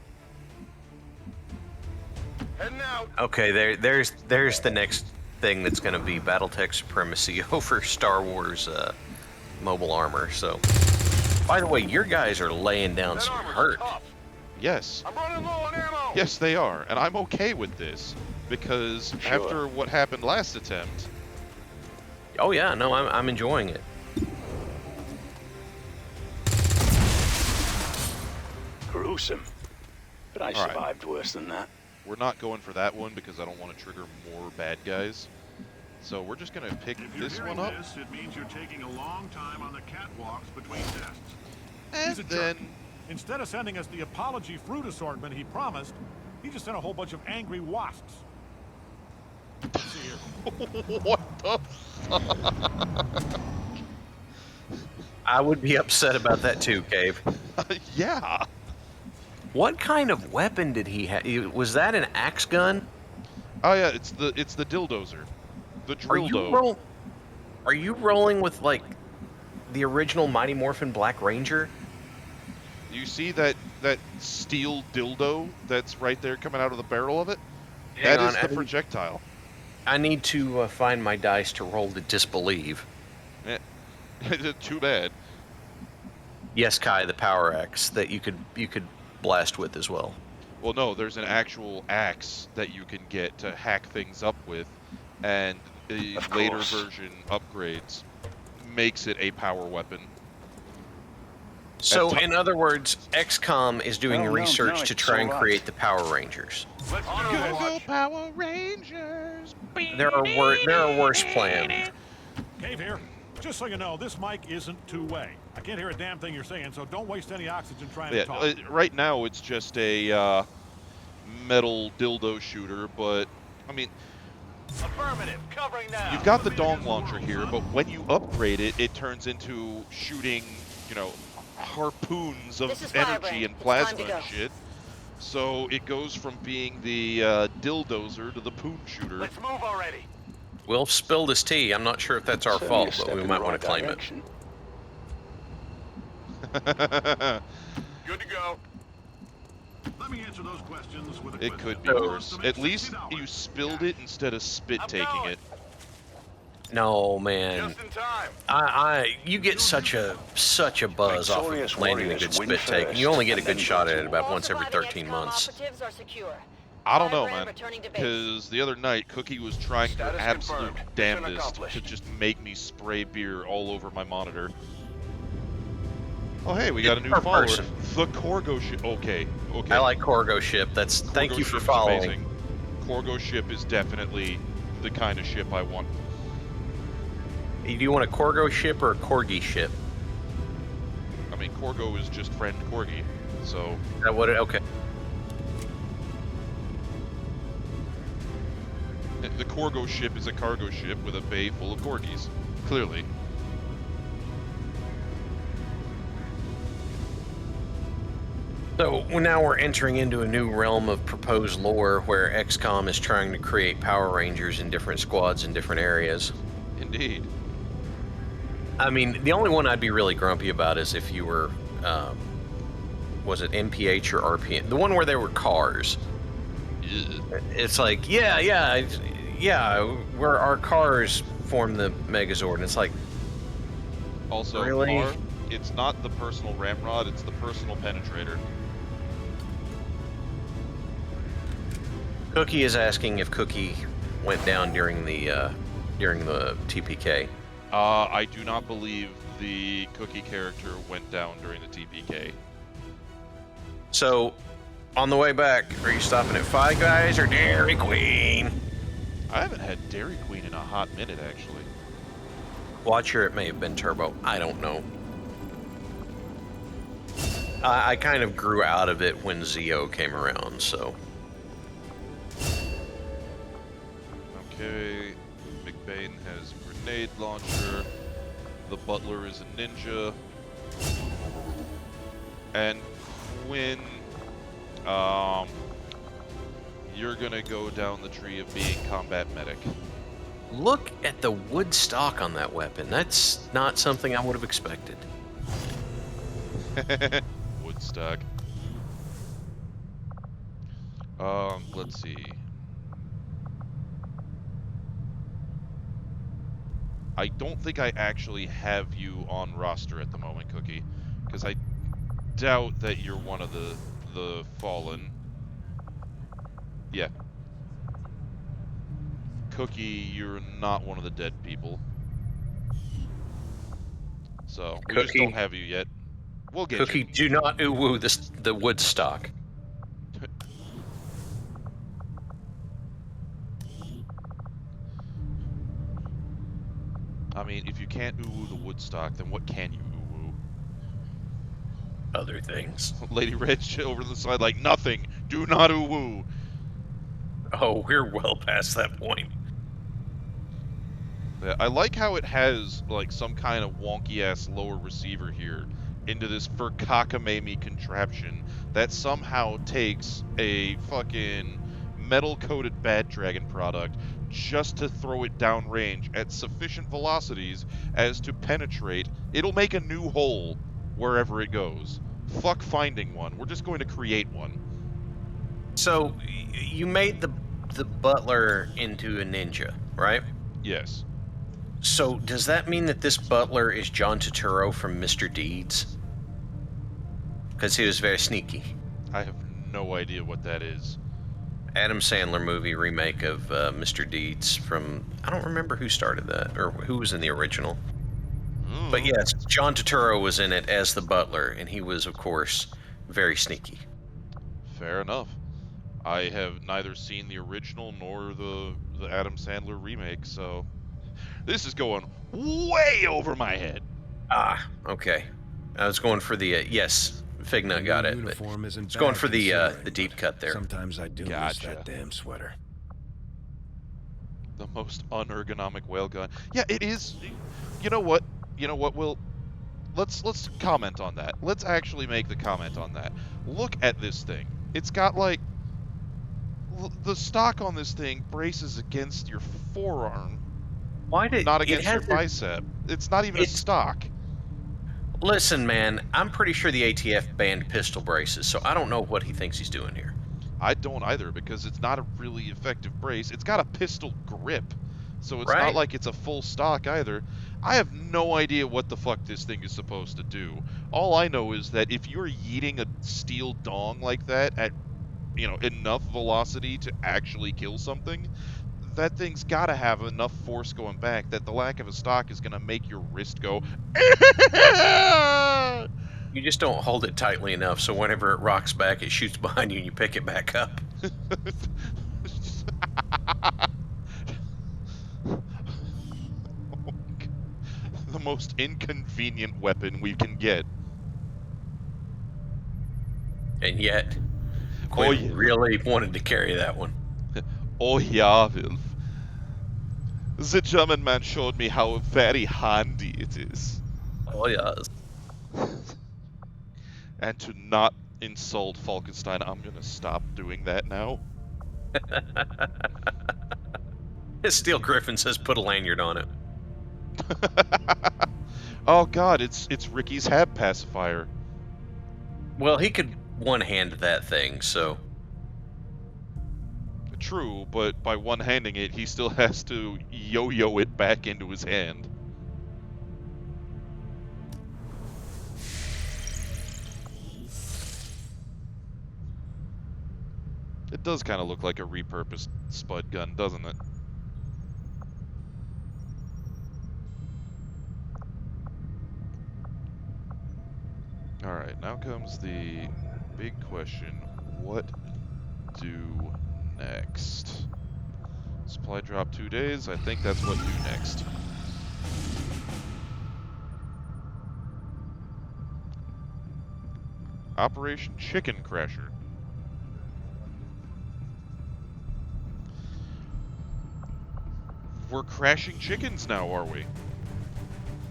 Speaker 6: Heading out.
Speaker 4: Okay, there's the next thing that's going to be BattleTech supremacy over Star Wars mobile armor. So, by the way, your guys are laying down some hurt.
Speaker 3: Yes.
Speaker 6: I'm running low on ammo.
Speaker 3: Yes, they are, and I'm okay with this because after what happened last attempt.
Speaker 4: Oh yeah, no, I'm enjoying it.
Speaker 12: Gruesome. But I survived worse than that.
Speaker 3: We're not going for that one because I don't want to trigger more bad guys. So we're just gonna pick this one up.
Speaker 7: This, it means you're taking a long time on the catwalks between tests.
Speaker 3: And then,
Speaker 7: instead of sending us the apology fruit assortment he promised, he just sent a whole bunch of angry wasps. Let's see here.
Speaker 3: What the fuck?
Speaker 4: I would be upset about that too, Cave.
Speaker 3: Yeah.
Speaker 4: What kind of weapon did he have? Was that an axe gun?
Speaker 3: Oh yeah, it's the dildozer, the drill
Speaker 4: Are you rolling with like the original Mighty Morphin Black Ranger?
Speaker 3: You see that steel dildo that's right there coming out of the barrel of it?
Speaker 4: Hang
Speaker 3: That
Speaker 4: on,
Speaker 3: is the projectile.
Speaker 4: I need to find my dice to roll to disbelieve.
Speaker 3: Too bad.
Speaker 4: Yes, Kai, the power axe that you could blast with as well.
Speaker 3: Well, no, there's an actual axe that you can get to hack things up with, and the later version upgrades makes it a power weapon.
Speaker 4: So, in other words, XCOM is doing research to try and create the Power Rangers.
Speaker 3: Let's go Power Rangers!
Speaker 4: There are worse plans.
Speaker 7: Cave here. Just so you know, this mic isn't two-way. I can't hear a damn thing you're saying, so don't waste any oxygen trying to talk.
Speaker 3: Right now, it's just a metal dildo shooter, but I mean,
Speaker 6: Affirmative. Covering now.
Speaker 3: you've got the dong launcher here, but when you upgrade it, it turns into shooting, harpoons of energy and plasma and shit. So it goes from being the dildozer to the poon shooter.
Speaker 6: Let's move already.
Speaker 4: Will spilled his tea. I'm not sure if that's our fault, but we might want to claim it.
Speaker 6: Good to go.
Speaker 7: Let me answer those questions with a
Speaker 3: It
Speaker 7: question.
Speaker 3: could be worse. At least you spilled it instead of spit taking it.
Speaker 4: No, man.
Speaker 6: Just in time.
Speaker 4: You get such a buzz off of landing a good spit take. You only get a good shot at it about once every 13 months.
Speaker 3: I don't know, man. Because the other night, Cookie was trying her absolute damnedest to just make me spray beer all over my monitor. Oh, hey, we got a new follower. The Corgo ship. Okay.
Speaker 4: I like Corgo ship. Thank you for following.
Speaker 3: Amazing. Corgo ship is definitely the kind of ship I want.
Speaker 4: Do you want a Corgo ship or a Corgi ship?
Speaker 3: I mean, Corgo is just friend Corgi, so.
Speaker 4: Okay.
Speaker 3: The Corgo ship is a cargo ship with a bay full of corgis, clearly.
Speaker 4: So now we're entering into a new realm of proposed lore where XCOM is trying to create Power Rangers in different squads in different areas.
Speaker 3: Indeed.
Speaker 4: I mean, the only one I'd be really grumpy about is if you were, was it MPH or RPM? The one where there were cars. It's like, yeah, where our cars form the Megazord, and it's like,
Speaker 3: also,
Speaker 4: really?
Speaker 3: It's not the personal ramrod, it's the personal penetrator.
Speaker 4: Cookie is asking if Cookie went down during the TPK.
Speaker 3: I do not believe the Cookie character went down during the TPK.
Speaker 4: So, on the way back, are you stopping at Five Guys or Dairy Queen?
Speaker 3: I haven't had Dairy Queen in a hot minute, actually.
Speaker 4: Watch her, it may have been Turbo. I don't know. I kind of grew out of it when Zeo came around, so.
Speaker 3: Okay, McBain has a grenade launcher. The Butler is a ninja. And Quinn, You're gonna go down the tree of being combat medic.
Speaker 4: Look at the wood stock on that weapon. That's not something I would have expected.
Speaker 3: Woodstock. Let's see. I don't think I actually have you on roster at the moment, Cookie, because I doubt that you're one of the fallen. Yeah. Cookie, you're not one of the dead people. So, we just don't have you yet. We'll get
Speaker 4: Cookie,
Speaker 3: you.
Speaker 4: do not ooh-woo the wood stock.
Speaker 3: I mean, if you can't ooh-woo the Woodstock, then what can you ooh-woo?
Speaker 4: Other things.
Speaker 3: Lady Red over the side like, nothing! Do not ooh-woo!
Speaker 4: Oh, we're well past that point.
Speaker 3: Yeah, I like how it has, like, some kind of wonky-ass lower receiver here into this cockamamie contraption that somehow takes a fucking metal-coated Bat Dragon product just to throw it downrange at sufficient velocities as to penetrate. It'll make a new hole wherever it goes. Fuck finding one. We're just going to create one.
Speaker 4: So, you made the butler into a ninja, right?
Speaker 3: Yes.
Speaker 4: So, does that mean that this butler is John Turturro from Mr. Deeds? Because he was very sneaky.
Speaker 3: I have no idea what that is.
Speaker 4: Adam Sandler movie remake of Mr. Deeds from... I don't remember who started that, or who was in the original. But yes, John Turturro was in it as the butler, and he was, of course, very sneaky.
Speaker 3: Fair enough. I have neither seen the original nor the Adam Sandler remake, so... This is going way over my head.
Speaker 4: Ah, okay. I was going for the... yes, Fignut got it.
Speaker 11: Uniform isn't
Speaker 4: it's going
Speaker 11: bad
Speaker 4: for the
Speaker 11: considering,
Speaker 4: deep cut there.
Speaker 11: Sometimes I do miss that damn sweater.
Speaker 3: The most unergonomic whale gun. Yeah, it is. You know what? You know what, Will? Let's comment on that. Let's actually make the comment on that. Look at this thing. It's got, like... the stock on this thing braces against your forearm.
Speaker 4: Why did...
Speaker 3: Not against your bicep. It's not even a stock.
Speaker 4: Listen, man, I'm pretty sure the ATF banned pistol braces, so I don't know what he thinks he's doing here.
Speaker 3: I don't either, because it's not a really effective brace. It's got a pistol grip, so it's not like it's a full stock either. I have no idea what the fuck this thing is supposed to do. All I know is that if you're yeeting a steel dong like that at, you know, enough velocity to actually kill something, that thing's got to have enough force going back that the lack of a stock is going to make your wrist go...
Speaker 4: You just don't hold it tightly enough, so whenever it rocks back, it shoots behind you and you pick it back up.
Speaker 3: The most inconvenient weapon we can get.
Speaker 4: And yet, Quinn really wanted to carry that one.
Speaker 3: Oh yeah, Wilf. The German man showed me how very handy it is.
Speaker 4: Oh yes.
Speaker 3: And to not insult Falkenstein, I'm gonna stop doing that now.
Speaker 4: His Steel Griffin says put a lanyard on it.
Speaker 3: Oh god, it's Ricky's Hab pacifier.
Speaker 4: Well, he could one-hand that thing, so...
Speaker 3: True, but by one-handing it, he still has to yo-yo it back into his hand. It does kind of look like a repurposed spud gun, doesn't it? Alright, now comes the big question. What do next? Supply drop 2 days. I think that's what do next. Operation Chicken Crasher. We're crashing chickens now, are we?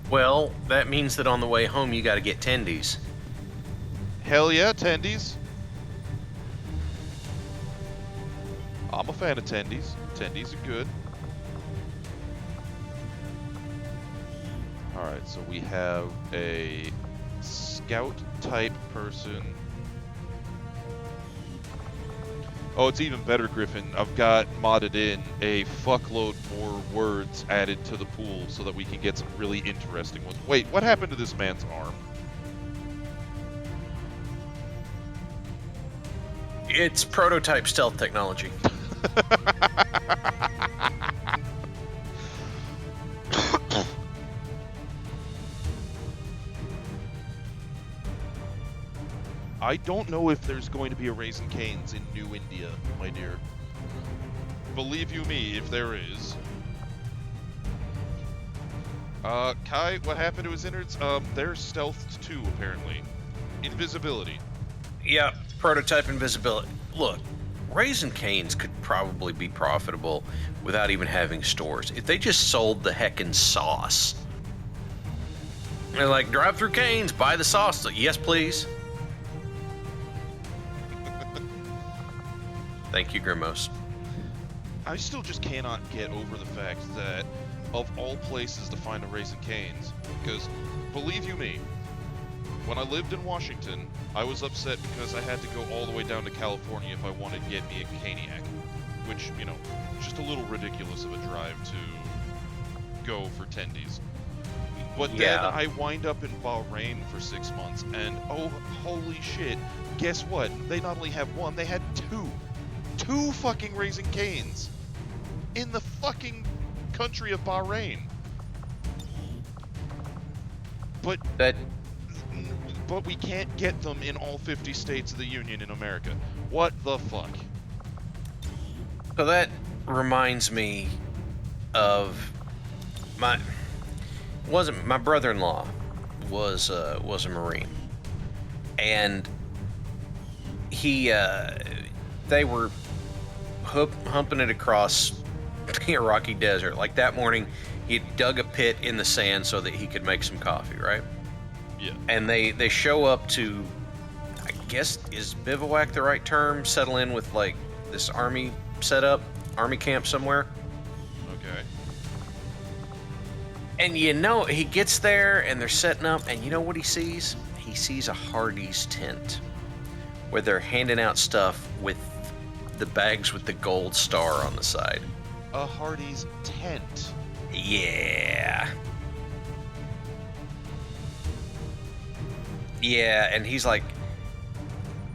Speaker 4: Well, that means that on the way home you gotta get tendies.
Speaker 3: Hell yeah, tendies. I'm a fan of tendies. Tendies are good. Alright, so we have a scout type person. Oh, it's even better, Griffin. I've got modded in a fuckload more words added to the pool so that we can get some really interesting ones. Wait, what happened to this man's arm?
Speaker 4: It's prototype stealth technology.
Speaker 3: I don't know if there's going to be a Raising Cane's in New India, my dear. Believe you me, if there is. Kai, what happened to his innards? They're stealthed too, apparently. Invisibility.
Speaker 4: Yeah, prototype invisibility. Look, Raising Cane's could probably be profitable without even having stores. If they just sold the heckin' sauce. They're like, drive through Cane's, buy the sauce. Like, yes, please. Thank you, Grimos.
Speaker 3: I still just cannot get over the fact that of all places to find a Raising Cane's, because believe you me, when I lived in Washington, I was upset because I had to go all the way down to California if I wanted to get me a Caniac, which, you know, just a little ridiculous of a drive to go for tendies. But then I wind up in Bahrain for 6 months, and oh, holy shit, guess what? They not only have one, they had two. Two fucking Raising Cane's in the fucking country of Bahrain. But we can't get them in all 50 states of the Union in America. What the fuck?
Speaker 4: So that reminds me of my brother-in-law was a Marine, and they were humping it across the Iraqi desert. Like that morning, he dug a pit in the sand so that he could make some coffee, right?
Speaker 3: Yeah.
Speaker 4: And they show up to, I guess, is bivouac the right term? Settle in with like this army setup, army camp somewhere.
Speaker 3: Okay.
Speaker 4: And you know, he gets there and they're setting up, and you know what he sees? He sees a Hardee's tent where they're handing out stuff with the bags with the gold star on the side.
Speaker 3: A Hardee's tent.
Speaker 4: Yeah. Yeah, and he's like,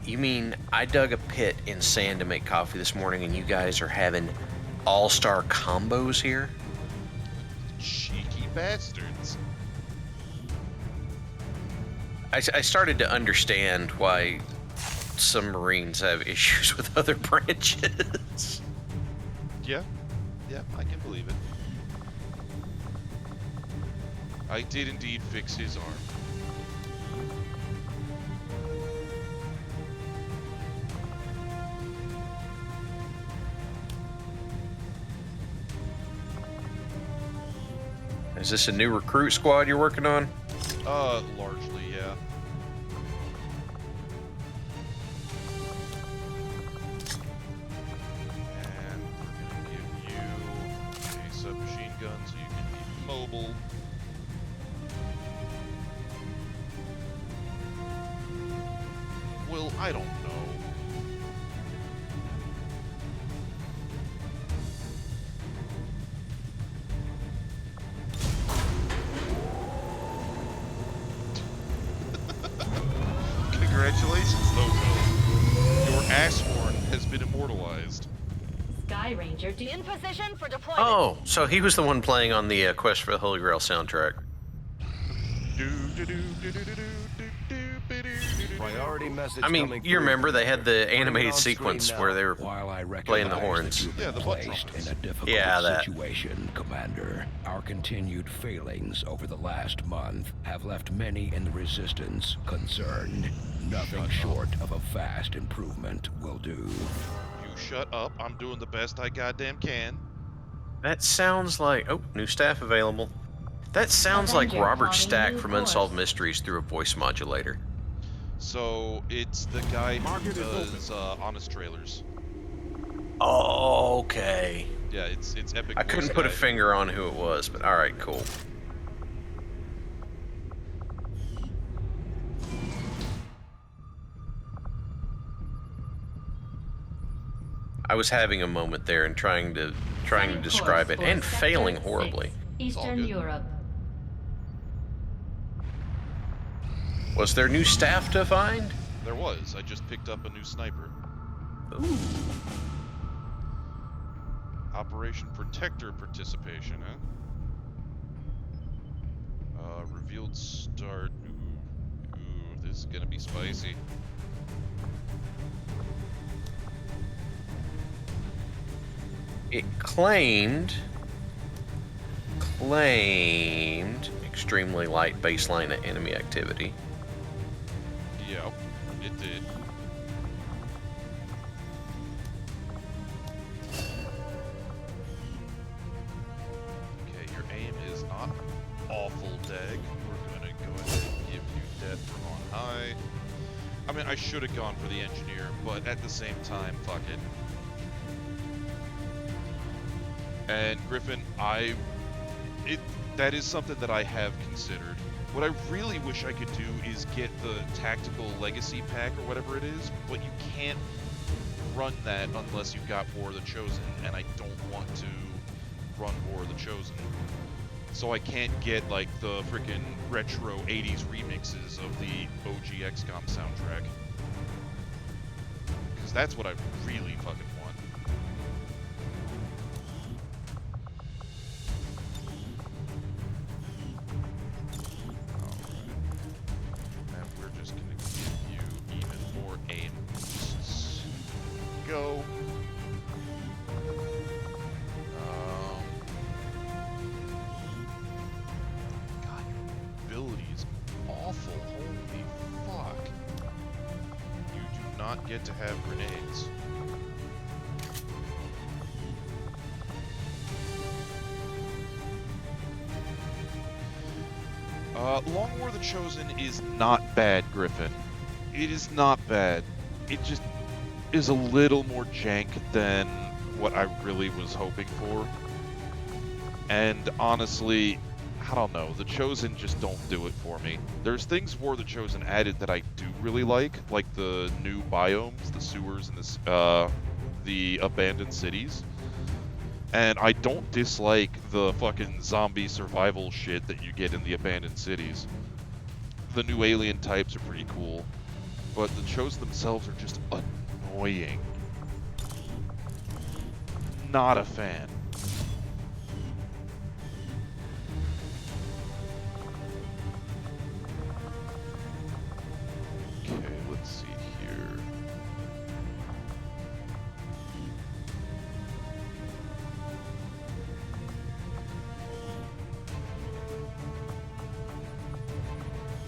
Speaker 4: you mean I dug a pit in sand to make coffee this morning and you guys are having all-star combos here?
Speaker 3: Cheeky bastards.
Speaker 4: I started to understand why some Marines have issues with other branches.
Speaker 3: Yeah, I can believe it. I did indeed fix his arm.
Speaker 4: Is this a new recruit squad you're working on?
Speaker 3: Largely, yeah. And we're gonna give you a submachine gun so you can be mobile. Well, I don't know. Congratulations, though, Phil. Your ass horn has been immortalized.
Speaker 9: Sky Ranger, in position for deployment.
Speaker 4: Oh, so he was the one playing on the Quest for the Holy Grail soundtrack.
Speaker 6: Priority message.
Speaker 4: I mean, you remember they had the animated sequence where they were playing the horns.
Speaker 3: Yeah, the butt
Speaker 11: Placed
Speaker 3: trumpets.
Speaker 11: in a difficult
Speaker 4: Yeah, that.
Speaker 11: situation, Commander. Our continued failings over the last month have left many in the Resistance concerned. Nothing short of a fast improvement will do.
Speaker 3: You shut up. I'm doing the best I goddamn can.
Speaker 4: That sounds like... Oh, new staff available. That sounds like
Speaker 9: Avenger
Speaker 4: Robert
Speaker 9: plotting
Speaker 4: Stack
Speaker 9: new
Speaker 4: from
Speaker 9: course.
Speaker 4: Unsolved Mysteries through a voice modulator.
Speaker 3: So, it's the guy who does Honest Trailers.
Speaker 4: Oh, okay.
Speaker 3: Yeah, it's epic.
Speaker 4: I couldn't put a finger on who it was, but all right, cool. I was having a moment there and trying to describe it and failing horribly.
Speaker 14: Eastern Europe.
Speaker 4: Was there new staff to find?
Speaker 3: There was. I just picked up a new sniper.
Speaker 4: Ooh.
Speaker 3: Operation Protector participation, huh? Revealed start. Ooh, this is gonna be spicy.
Speaker 4: It claimed extremely light baseline enemy activity.
Speaker 3: Yep, it did. Okay, your aim is not awful, Dag. We're gonna go ahead and give you death from on high. I mean, I should have gone for the engineer, but at the same time, fuck it. And Griffin, that is something that I have considered. What I really wish I could do is get the tactical legacy pack or whatever it is, but you can't run that unless you've got War of the Chosen, and I don't want to run War of the Chosen. So I can't get like the freaking retro 80s remixes of the OG XCOM soundtrack. Because that's what I really fucking want. Go. God, your ability is awful. Holy fuck. You do not get to have grenades. Long War of the Chosen is not bad, Griffin. It is not bad. It just is a little more jank than what I really was hoping for. And honestly, I don't know, the Chosen just don't do it for me. There's things War of the Chosen added that I do really like the new biomes, the sewers, and the abandoned cities. And I don't dislike the fucking zombie survival shit that you get in the abandoned cities. The new alien types are pretty cool, but the Chosen themselves are just annoying. Not a fan. Okay, let's see here.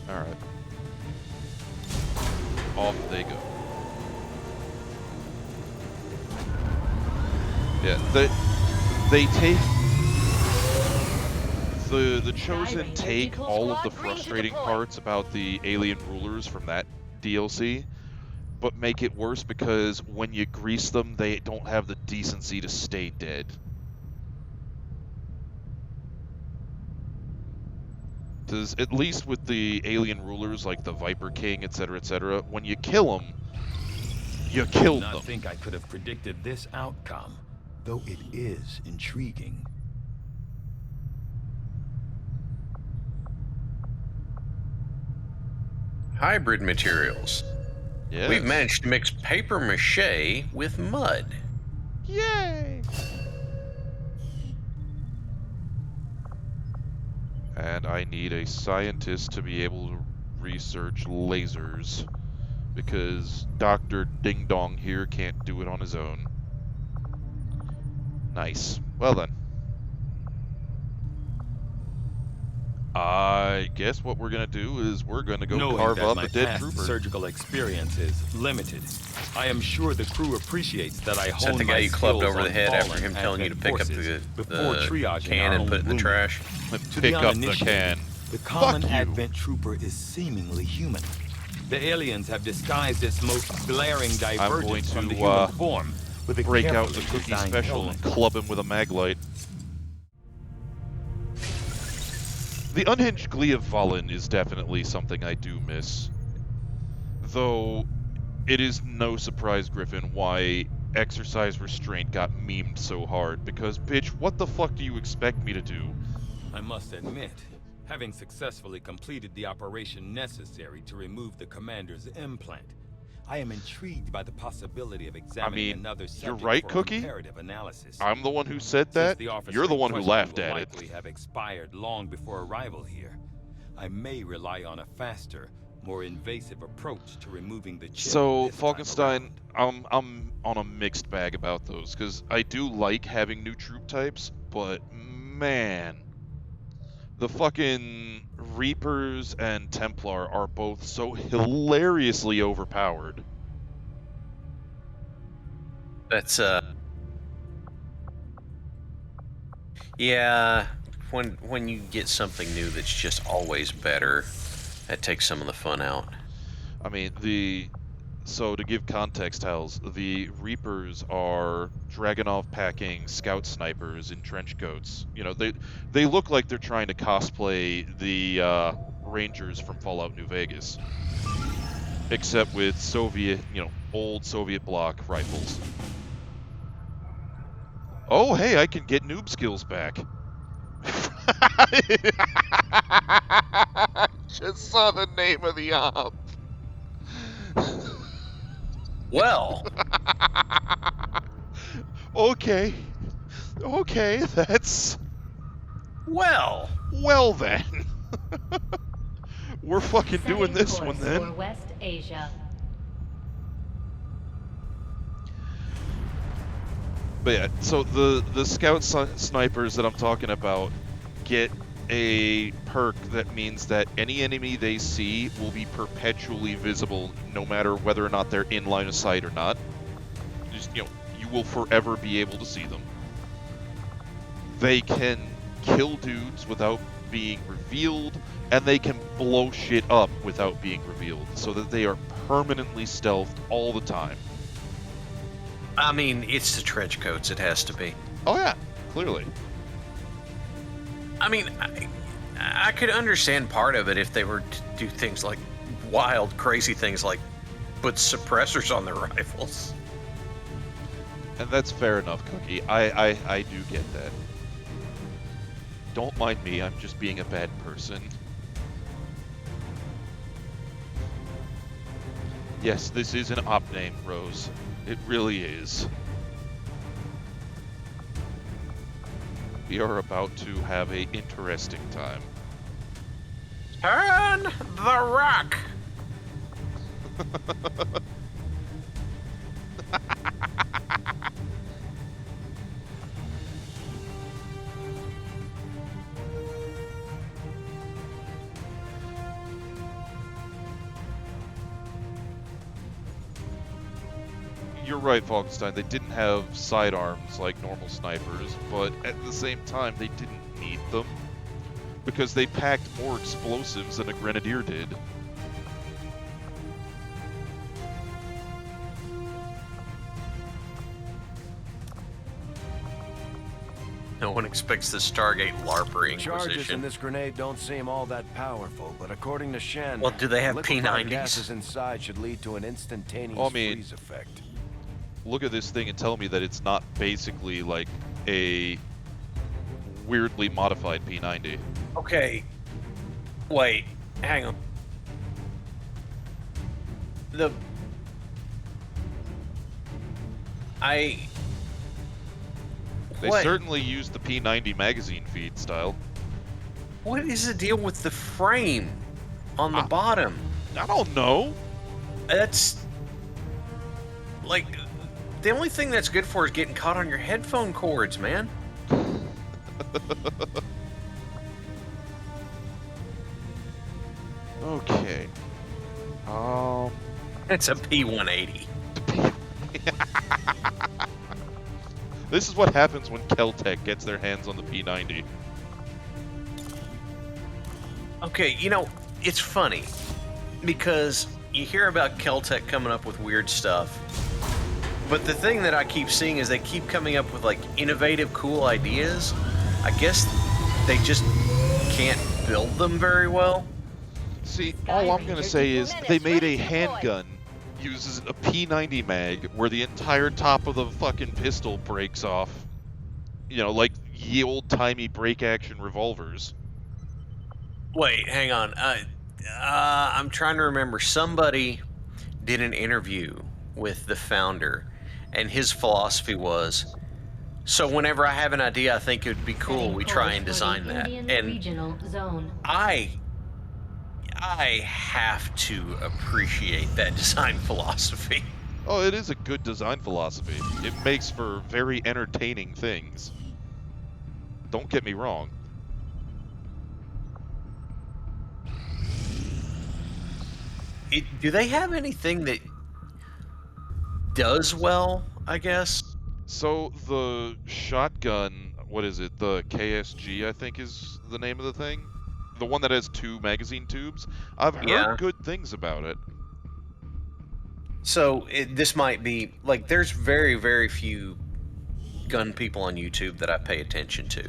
Speaker 3: Alright. Off they go. Yeah, they take the Chosen take all of the frustrating parts about the alien rulers from that DLC, but make it worse because when you grease them, they don't have the decency to stay dead. Because at least with the alien rulers like the Viper King, etc., when you kill them, you killed them.
Speaker 15: I think I could have predicted this outcome, though it is intriguing.
Speaker 4: Hybrid materials.
Speaker 3: Yes.
Speaker 4: We've managed to mix paper mache with mud.
Speaker 3: Yay! And I need a scientist to be able to research lasers, because Dr. Ding Dong here can't do it on his own. Nice. Well then. I guess what we're gonna do is we're gonna go carve up a dead trooper.
Speaker 15: Surgical experience is limited. I am sure the crew appreciates that I hold
Speaker 4: the guy
Speaker 15: my
Speaker 4: you clubbed
Speaker 15: skills
Speaker 4: over the
Speaker 15: on
Speaker 4: head after
Speaker 15: fallen
Speaker 4: him telling you to pick up
Speaker 15: Advent
Speaker 4: the
Speaker 15: before triaging
Speaker 4: can
Speaker 15: our
Speaker 4: and put it in the
Speaker 15: own
Speaker 4: trash.
Speaker 3: Pick up the can.
Speaker 15: The common
Speaker 3: Fuck you.
Speaker 15: Advent trooper is seemingly human. The aliens have disguised its most glaring divergence from the human form with a
Speaker 3: break out the
Speaker 15: carefully
Speaker 3: cookie
Speaker 15: designed
Speaker 3: special
Speaker 15: helmet.
Speaker 3: and club him with a mag light. The unhinged glee of Fallen is definitely something I do miss. Though, it is no surprise, Griffin, why exercise restraint got memed so hard, because, bitch, what the fuck do you expect me to do?
Speaker 15: I must admit, having successfully completed the operation necessary to remove the commander's implant, I am intrigued by the possibility of examining another subject
Speaker 3: you're right,
Speaker 15: for
Speaker 3: Cookie.
Speaker 15: comparative analysis.
Speaker 3: I'm the one who said that. You're the one who laughed at it.
Speaker 15: Likely have expired long before arrival here. I may rely on a faster, more invasive approach to removing the chip.
Speaker 3: So, Falkenstein, I'm on a mixed bag about those, because I do like having new troop types, but man, the fucking Reapers and Templar are both so hilariously overpowered.
Speaker 4: That's yeah, when you get something new that's just always better, that takes some of the fun out.
Speaker 3: I mean, so to give context, Hells, the Reapers are Dragunov packing scout snipers in trench coats. You know, they look like they're trying to cosplay the Rangers from Fallout New Vegas, except with Soviet, old Soviet bloc rifles. Oh, hey, I can get noob skills back. Just saw the name of the op.
Speaker 4: Well.
Speaker 3: Okay, that's... Well then. We're fucking doing this one then.
Speaker 14: For West Asia.
Speaker 3: But yeah, so the scout snipers that I'm talking about get a perk that means that any enemy they see will be perpetually visible, no matter whether or not they're in line of sight or not. Just, you will forever be able to see them. They can kill dudes without being revealed, and they can blow shit up without being revealed, so that they are permanently stealthed all the time.
Speaker 4: I mean, it's the trench coats, it has to be.
Speaker 3: Oh yeah, clearly.
Speaker 4: I mean, I could understand part of it if they were to do things like wild, crazy things like put suppressors on their rifles.
Speaker 3: And that's fair enough, Cookie. I do get that. Don't mind me, I'm just being a bad person. Yes, this is an op name, Rose. It really is. We are about to have an interesting time.
Speaker 4: Turn the rock!
Speaker 3: You're right, Falkenstein. They didn't have sidearms like normal snipers, but at the same time, they didn't need them because they packed more explosives than a grenadier did.
Speaker 4: No one expects the Stargate LARPer Inquisition.
Speaker 6: Charges in this grenade don't seem all that powerful, but according to Shen,
Speaker 4: well, do they have
Speaker 6: liquefied
Speaker 4: P90s?
Speaker 6: gases inside should lead to an instantaneous freeze effect.
Speaker 3: Look at this thing and tell me that it's not basically like a weirdly modified P90.
Speaker 4: Okay. Wait, hang on.
Speaker 3: They certainly used the P90 magazine feed style.
Speaker 4: What is the deal with the frame on the bottom?
Speaker 3: I don't know.
Speaker 4: That's like the only thing that's good for is getting caught on your headphone cords, man.
Speaker 3: Okay.
Speaker 4: It's a P180.
Speaker 3: This is what happens when Keltec gets their hands on the P90.
Speaker 4: Okay, it's funny because you hear about Keltec coming up with weird stuff, But the thing that I keep seeing is they keep coming up with like innovative, cool ideas. I guess they just can't build them very well.
Speaker 3: See, all I'm gonna say is they made a handgun uses a P90 mag where the entire top of the fucking pistol breaks off. You know, like ye old-timey break-action revolvers.
Speaker 4: Wait, hang on. I'm trying to remember. Somebody did an interview with the founder, and his philosophy was, so whenever I have an idea I think it would be cool, we try and design that. And I have to appreciate that design philosophy.
Speaker 3: Oh, it is a good design philosophy. It makes for very entertaining things. Don't get me wrong.
Speaker 4: Do they have anything that does well, I guess?
Speaker 3: So the shotgun, what is it? The KSG, I think is the name of the thing. The one that has 2 magazine tubes. I've heard good things about it.
Speaker 4: So this might be like, there's very, very few gun people on YouTube that I pay attention to,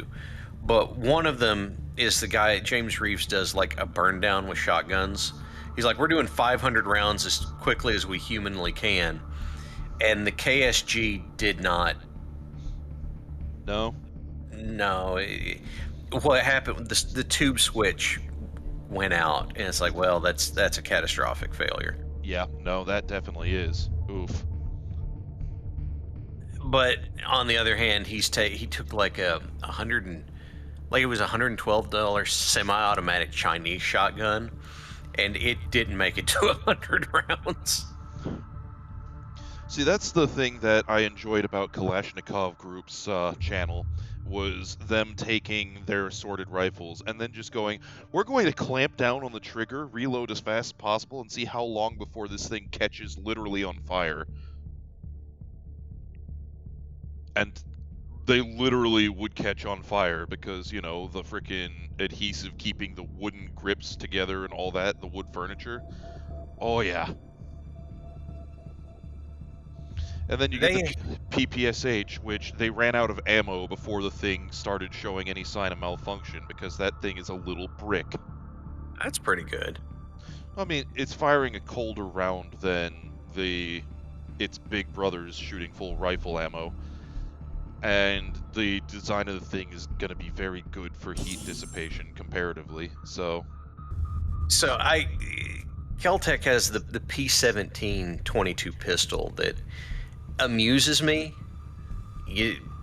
Speaker 4: but one of them is the guy James Reeves does like a burn down with shotguns. He's like, we're doing 500 rounds as quickly as we humanly can, and the KSG did not.
Speaker 3: No.
Speaker 4: What happened? The tube switch went out, and it's like, well, that's a catastrophic failure.
Speaker 3: Yeah, no, that definitely is. Oof.
Speaker 4: But on the other hand, he took like it was $112 semi-automatic Chinese shotgun, and it didn't make it to 100 rounds.
Speaker 3: See, that's the thing that I enjoyed about Kalashnikov Group's channel, was them taking their assorted rifles and then just going, we're going to clamp down on the trigger, reload as fast as possible, and see how long before this thing catches literally on fire. And they literally would catch on fire because, you know, the frickin' adhesive keeping the wooden grips together and all that, the wood furniture. Oh, yeah. And then you get the PPSH, which they ran out of ammo before the thing started showing any sign of malfunction, because that thing is a little brick.
Speaker 4: That's pretty good.
Speaker 3: I mean, it's firing a colder round than its big brothers shooting full rifle ammo. And the design of the thing is going to be very good for heat dissipation comparatively, so...
Speaker 4: Keltec has the P17 22 pistol that amuses me,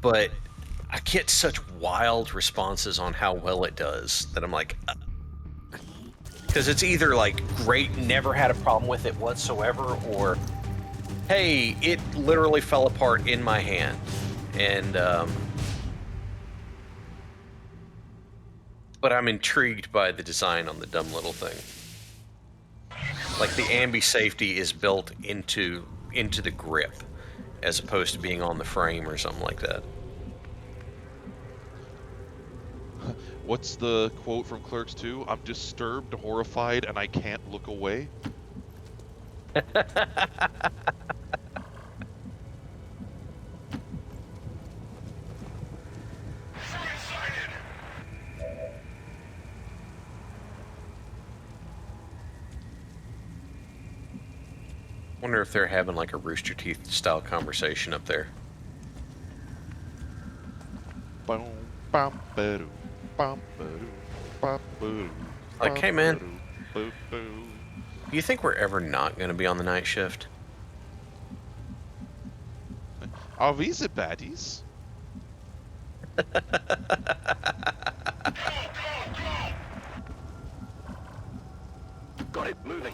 Speaker 4: but I get such wild responses on how well it does that I'm like, because it's either like great, never had a problem with it whatsoever, or hey, it literally fell apart in my hand. And but I'm intrigued by the design on the dumb little thing. Like the ambi safety is built into the grip, as opposed to being on the frame or something like that.
Speaker 3: What's the quote from Clerks 2? I'm disturbed, horrified, and I can't look away.
Speaker 4: Wonder if they're having like a Rooster Teeth style conversation up there. Like, hey man, do you think we're ever not going to be on the night shift?
Speaker 3: Are we the baddies?
Speaker 6: Got it, moving.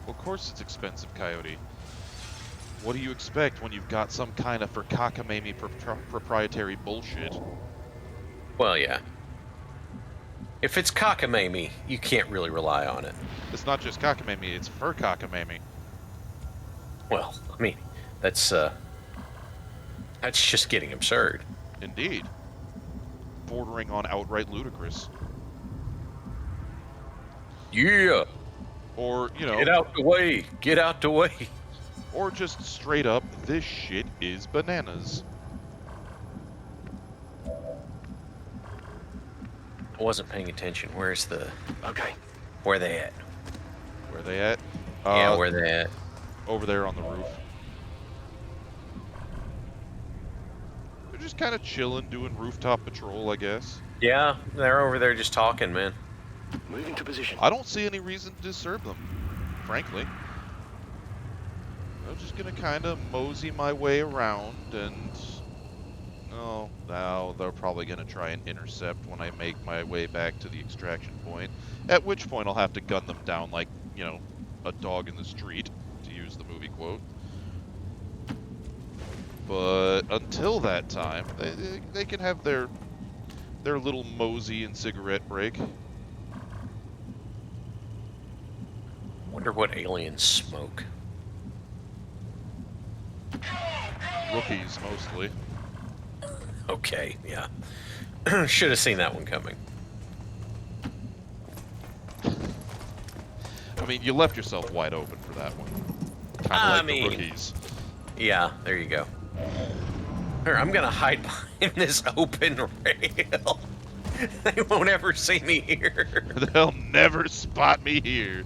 Speaker 3: Of course it's expensive, Coyote. What do you expect when you've got some kind of for cockamamie proprietary bullshit?
Speaker 4: Well, yeah. If it's cockamamie, you can't really rely on it.
Speaker 3: It's not just cockamamie, it's for cockamamie.
Speaker 4: Well, I mean, that's just getting absurd.
Speaker 3: Indeed. Bordering on outright ludicrous.
Speaker 4: Yeah.
Speaker 3: Or, you know...
Speaker 4: Get out the way! Get out the way!
Speaker 3: Or just straight up, this shit is bananas.
Speaker 4: I wasn't paying attention. Where's the...
Speaker 6: Okay.
Speaker 4: Where they at?
Speaker 3: Where they at?
Speaker 4: Yeah, where they at?
Speaker 3: Over there on the roof. They're just kind of chilling, doing rooftop patrol, I guess.
Speaker 4: Yeah, they're over there just talking, man.
Speaker 6: Moving to position.
Speaker 3: I don't see any reason to disturb them, frankly. I'm just gonna kind of mosey my way around and... Oh, now they're probably gonna try and intercept when I make my way back to the extraction point. At which point I'll have to gun them down like, you know, a dog in the street, to use the movie quote. But until that time, they can have their little mosey and cigarette break.
Speaker 4: Wonder what aliens smoke.
Speaker 3: Rookies, mostly.
Speaker 4: Okay, yeah. Should have seen that one coming.
Speaker 3: I mean, you left yourself wide open for that one. Kind of like the rookies.
Speaker 4: Yeah, there you go. Here, I'm gonna hide behind this open rail. They won't ever see me here.
Speaker 3: They'll never spot me here.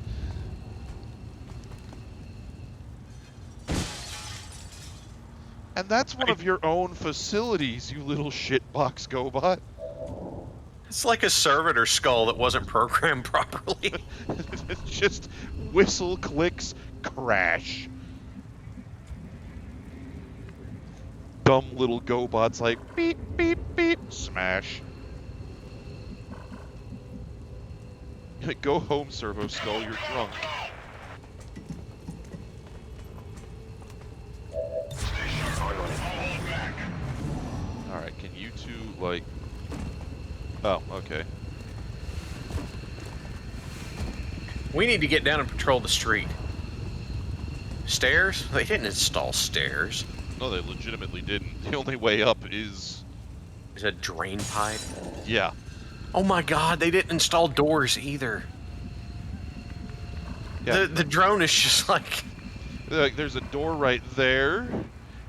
Speaker 3: And that's one of your own facilities, you little shitbox GoBot.
Speaker 4: It's like a servitor skull that wasn't programmed properly.
Speaker 3: It's just whistle, clicks, crash. Dumb little GoBots like beep, beep, beep, smash. Go home, Servo Skull, you're drunk. Alright, can you two, like... Oh, okay.
Speaker 4: We need to get down and patrol the street. Stairs? They didn't install stairs.
Speaker 3: No, they legitimately didn't. The only way up is...
Speaker 4: Is a drain pipe?
Speaker 3: Yeah.
Speaker 4: Oh my god, they didn't install doors either.
Speaker 3: Yeah.
Speaker 4: The drone is just like...
Speaker 3: There's a door right there.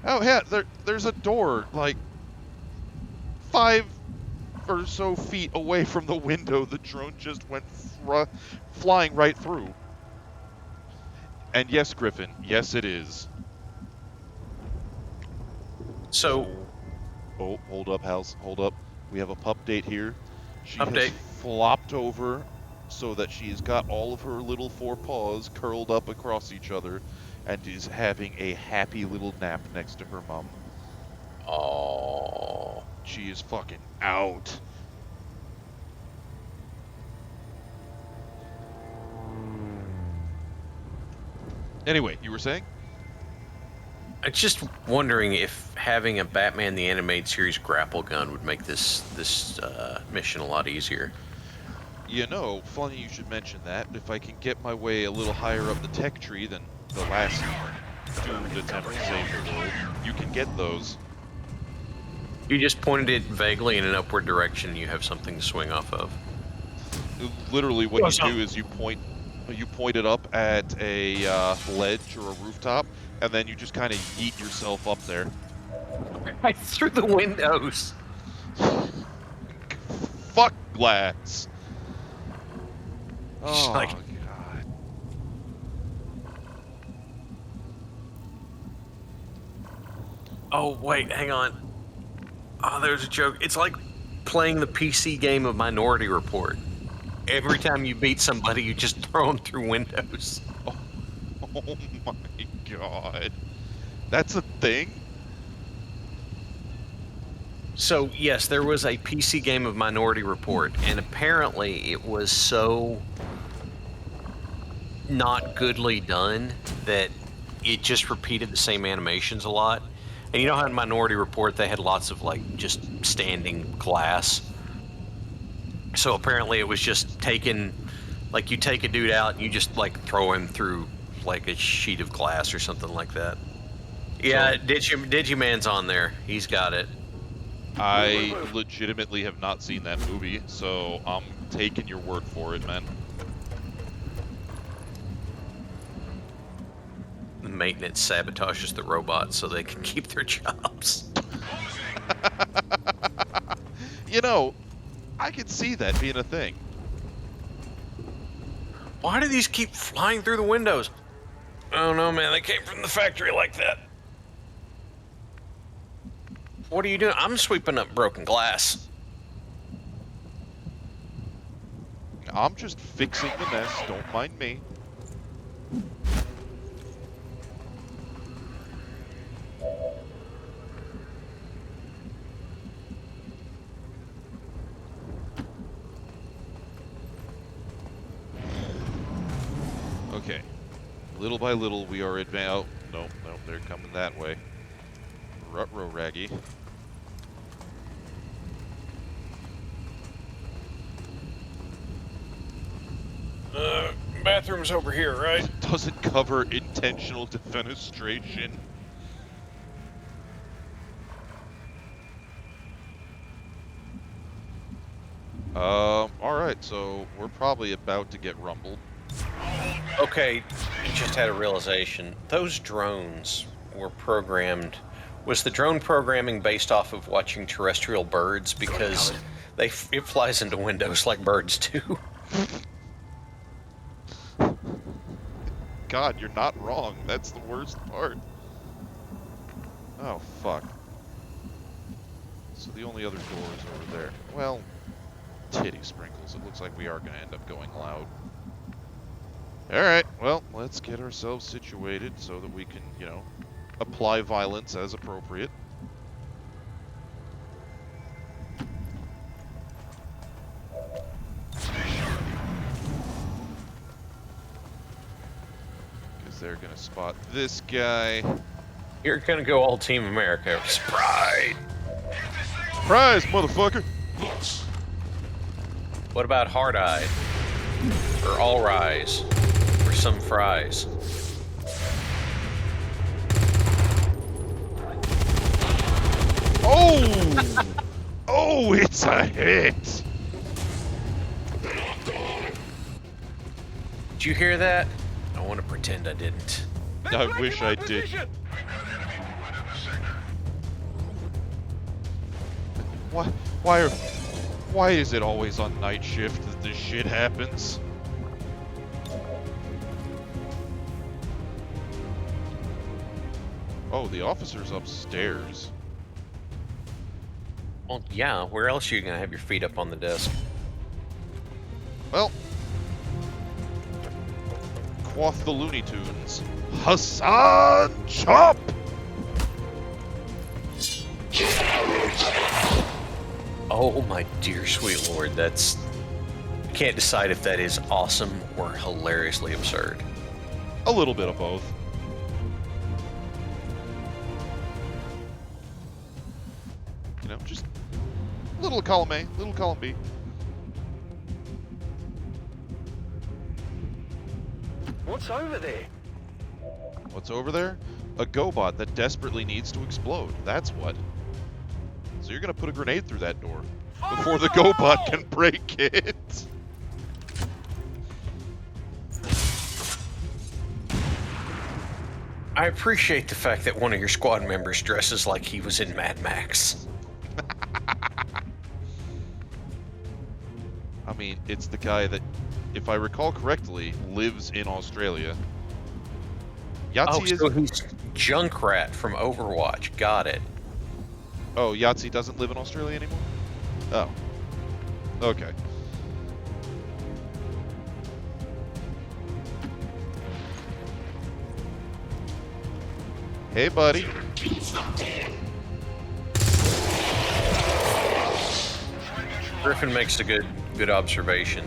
Speaker 3: Oh, yeah, there's a door, like, 5 or so feet away from the window. The drone just went flying right through. And yes, Griffin, yes it is.
Speaker 4: So...
Speaker 3: Oh, hold up, House, hold up. We have a pup date here. She
Speaker 4: Update.
Speaker 3: has flopped over so that she's got all of her little 4 paws curled up across each other and is having a happy little nap next to her mom.
Speaker 4: Oh.
Speaker 3: She is fucking out. Anyway, you were saying?
Speaker 4: I'm just wondering if having a Batman the Animated Series grapple gun would make this mission a lot easier.
Speaker 3: You know, funny you should mention that. If I can get my way a little higher up the tech tree than the last doomed attempt to save the world, you can get those.
Speaker 4: You just pointed it vaguely in an upward direction, you have something to swing off of.
Speaker 3: Literally what you do is you point it up at a ledge or a rooftop, and then you just kind of yeet yourself up there.
Speaker 4: Right through the windows.
Speaker 3: Fuck glass. Oh,
Speaker 4: like,
Speaker 3: God.
Speaker 4: oh, wait, hang on. Oh, there's a joke. It's like playing the PC game of Minority Report. Every time you beat somebody, you just throw them through windows.
Speaker 3: Oh my God. That's a thing?
Speaker 4: So, yes, there was a PC game of Minority Report, and apparently it was so not goodly done that it just repeated the same animations a lot. And you know how in Minority Report they had lots of, like, just standing glass? So apparently it was just taking, like, you take a dude out and you just, like, throw him through like a sheet of glass or something like that. Yeah, so, Digiman's on there. He's got it.
Speaker 3: I legitimately have not seen that movie, so I'm taking your word for it, man.
Speaker 4: The maintenance sabotages the robots so they can keep their jobs.
Speaker 3: You know, I could see that being a thing.
Speaker 4: Why do these keep flying through the windows? I don't know, man. They came from the factory like that. What are you doing? I'm sweeping up broken glass.
Speaker 3: I'm just fixing the mess. Don't mind me. Okay. Little by little, we are advancing. Oh, no, they're coming that way. Rutro Raggy.
Speaker 4: Bathroom's over here, right?
Speaker 3: Doesn't cover intentional defenestration. Alright, so we're probably about to get rumbled.
Speaker 4: Okay, I just had a realization. Those drones were programmed. Was the drone programming based off of watching terrestrial birds? Because it flies into windows like birds do.
Speaker 3: God, you're not wrong. That's the worst part. Oh, fuck. So the only other door is over there. Well, titty sprinkles. It looks like we are going to end up going loud. Alright, well, let's get ourselves situated so that we can, you know, apply violence as appropriate. They're gonna spot this guy.
Speaker 4: You're gonna go all Team America. Surprise!
Speaker 3: Surprise, motherfucker!
Speaker 4: What about Hard Eye? Or All Rise? Or some fries?
Speaker 3: Oh! Oh, it's a hit!
Speaker 4: Did you hear that? I want to pretend I didn't.
Speaker 3: I wish I did. Why is it always on night shift that this shit happens? Oh, the officer's upstairs.
Speaker 4: Well, yeah, where else are you gonna have your feet up on the desk?
Speaker 3: Well, quaff the Looney Tunes. Hassan Chop!
Speaker 4: Oh my dear sweet lord, that's... I can't decide if that is awesome or hilariously absurd.
Speaker 3: A little bit of both. You know, just little column A, little column B.
Speaker 6: What's over there?
Speaker 3: What's over there? A GoBot that desperately needs to explode. That's what. So you're gonna put a grenade through that door before the GoBot can break it.
Speaker 4: I appreciate the fact that one of your squad members dresses like he was in Mad Max.
Speaker 3: I mean, it's the guy that, if I recall correctly, lives in Australia. Yahtzee
Speaker 4: so he's Junkrat from Overwatch. Got it.
Speaker 3: Oh, Yahtzee doesn't live in Australia anymore? Oh. Okay. Hey, buddy.
Speaker 4: Griffin makes a good observation.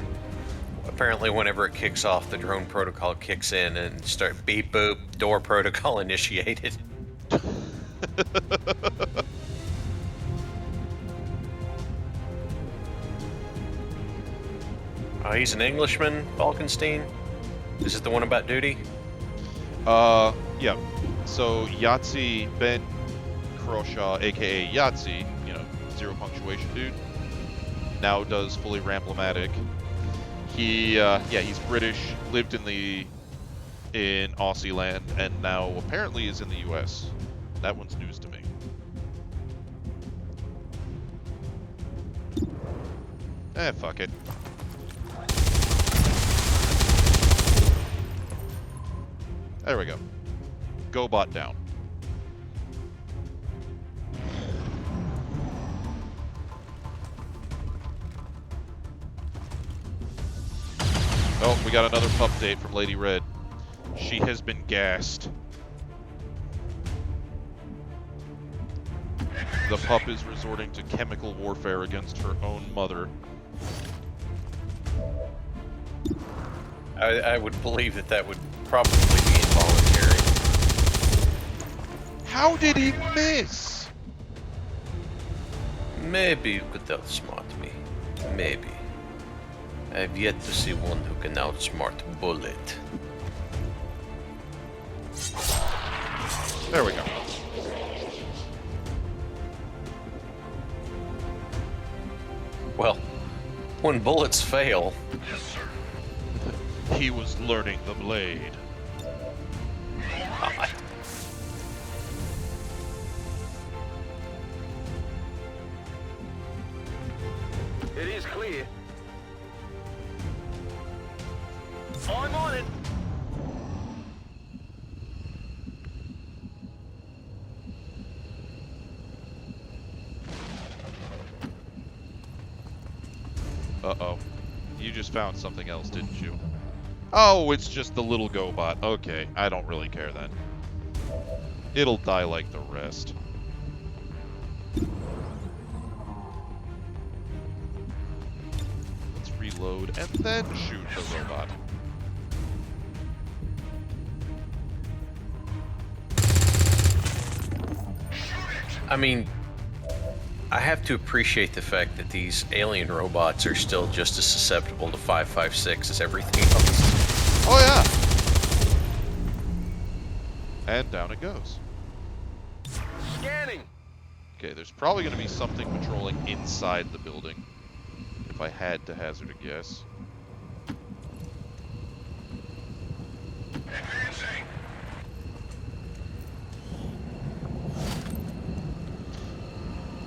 Speaker 4: Apparently, whenever it kicks off, the drone protocol kicks in and start beep boop, door protocol initiated. Oh, he's an Englishman, Falkenstein? Is it the one about duty?
Speaker 3: Yeah. So Yahtzee Ben Croshaw, aka Yahtzee, you know, zero punctuation dude, now does fully Ramblematic. He, yeah, he's British, lived in Aussie land, and now apparently is in the U.S. That one's news to me. Fuck it. There we go. GoBot down. Oh, we got another update from Lady Red. She has been gassed. The pup is resorting to chemical warfare against her own mother.
Speaker 4: I would believe that would probably be involuntary.
Speaker 3: How did he miss?
Speaker 4: Maybe you could outsmart me. Maybe. I've yet to see one who can outsmart Bullet.
Speaker 3: There we go.
Speaker 4: Well, when bullets fail...
Speaker 3: He was learning the blade.
Speaker 6: It is clear. I'm on it.
Speaker 3: Uh-oh. You just found something else, didn't you? Oh, it's just the little GoBot. Okay, I don't really care then. It'll die like the rest. Let's reload and then shoot the robot.
Speaker 4: I mean, I have to appreciate the fact that these alien robots are still just as susceptible to 5.56 as everything else.
Speaker 3: Oh yeah! And down it goes.
Speaker 6: Scanning!
Speaker 3: Okay, there's probably going to be something patrolling inside the building, if I had to hazard a guess.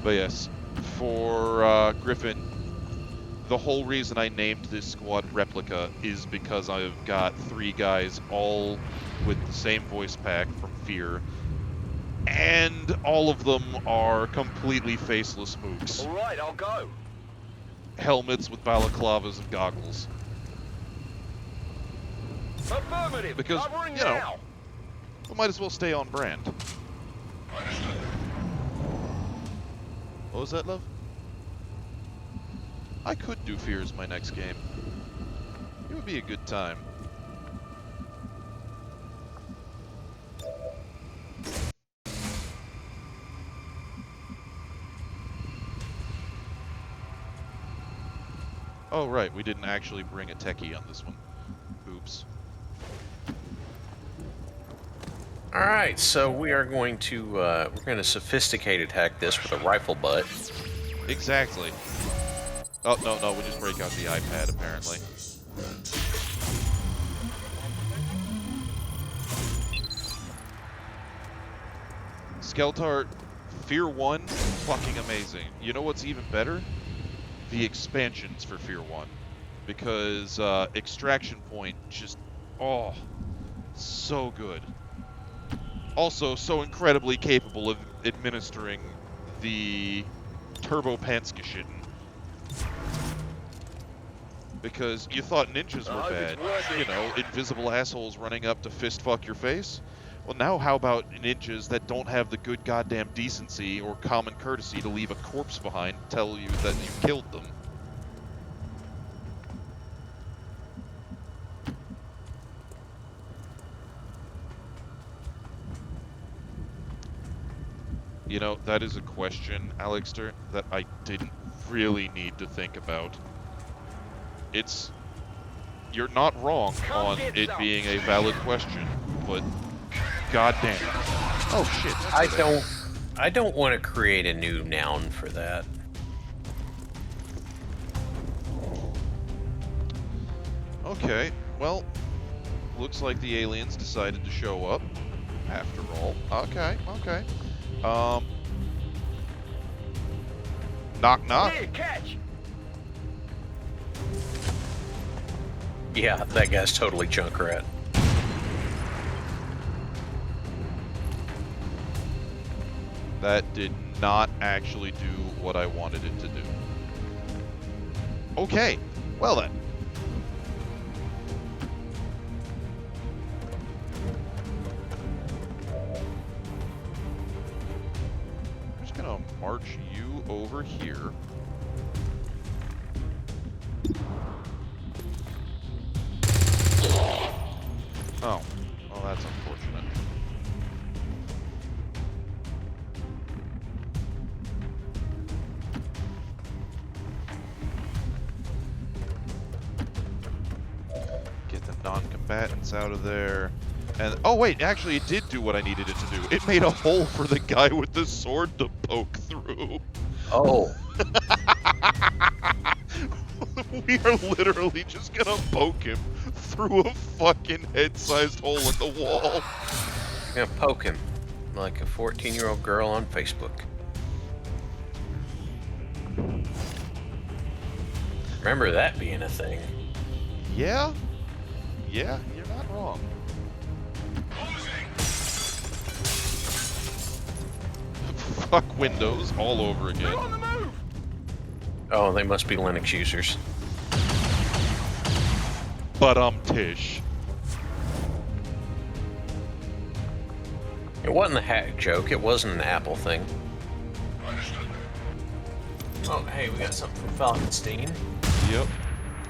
Speaker 3: But yes, for Griffin, the whole reason I named this squad Replica is because I've got 3 guys all with the same voice pack from Fear, and all of them are completely faceless mooks.
Speaker 6: Alright, I'll go.
Speaker 3: Helmets with balaclavas and goggles.
Speaker 6: Affirmative.
Speaker 3: Because,
Speaker 6: Covering
Speaker 3: you know,
Speaker 6: now.
Speaker 3: we might as well stay on brand. What was that, love? I could do Fear as my next game. It would be a good time. Oh, right, we didn't actually bring a techie on this one. Oops.
Speaker 4: Alright, so we are going to, we're going to sophisticated hack this with a rifle butt.
Speaker 3: Exactly. Oh, no, we just break out the iPad, apparently. Skeltar, Fear 1, fucking amazing. You know what's even better? The expansions for Fear 1. Because, Extraction Point just, oh, so good. Also, so incredibly capable of administering the Turbo Panskashitten. Because you thought ninjas were bad. You know, invisible assholes running up to fist fuck your face. Well, now how about ninjas that don't have the good goddamn decency or common courtesy to leave a corpse behind to tell you that you killed them? You know, that is a question, Alexter, that I didn't really need to think about. You're not wrong on it being a valid question, but goddamn. Oh shit.
Speaker 4: I don't want to create a new noun for that.
Speaker 3: Okay, well, looks like the aliens decided to show up, after all. Okay. Knock, knock.
Speaker 6: Hey, catch!
Speaker 4: Yeah, that guy's totally Junkrat.
Speaker 3: That did not actually do what I wanted it to do. Okay, well then. I'm just gonna march you over here. Oh, well that's unfortunate. Get the non-combatants out of there. And oh wait, actually it did do what I needed it to do. It made a hole for the guy with the sword to poke through.
Speaker 4: Oh.
Speaker 3: We are literally just gonna poke him through a fucking head-sized hole in the wall.
Speaker 4: Gonna poke him like a 14-year-old girl on Facebook. Remember that being a thing.
Speaker 3: Yeah, you're not wrong. Fuck Windows all over again.
Speaker 4: Oh, they must be Linux users.
Speaker 3: But Tish.
Speaker 4: It wasn't a hack joke. It wasn't an Apple thing. Oh, hey, we got something from Falkenstein.
Speaker 3: Yep.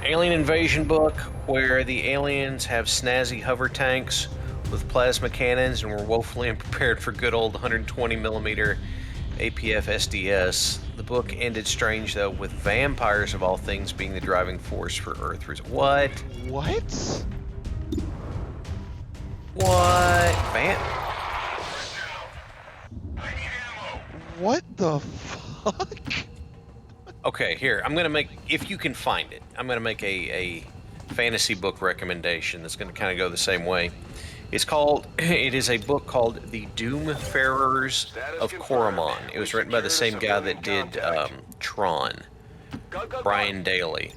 Speaker 4: Alien invasion book where the aliens have snazzy hover tanks with plasma cannons and were woefully unprepared for good old 120mm APF SDS. The book ended strange though, with vampires of all things being the driving force for Earth. What?
Speaker 3: What? What the fuck?
Speaker 4: Okay, here, I'm gonna make, if you can find it, I'm gonna make a fantasy book recommendation that's gonna kind of go the same way. It is a book called The Doomfarers of Coromon. It was written by the same guy that did Tron, Brian Daly.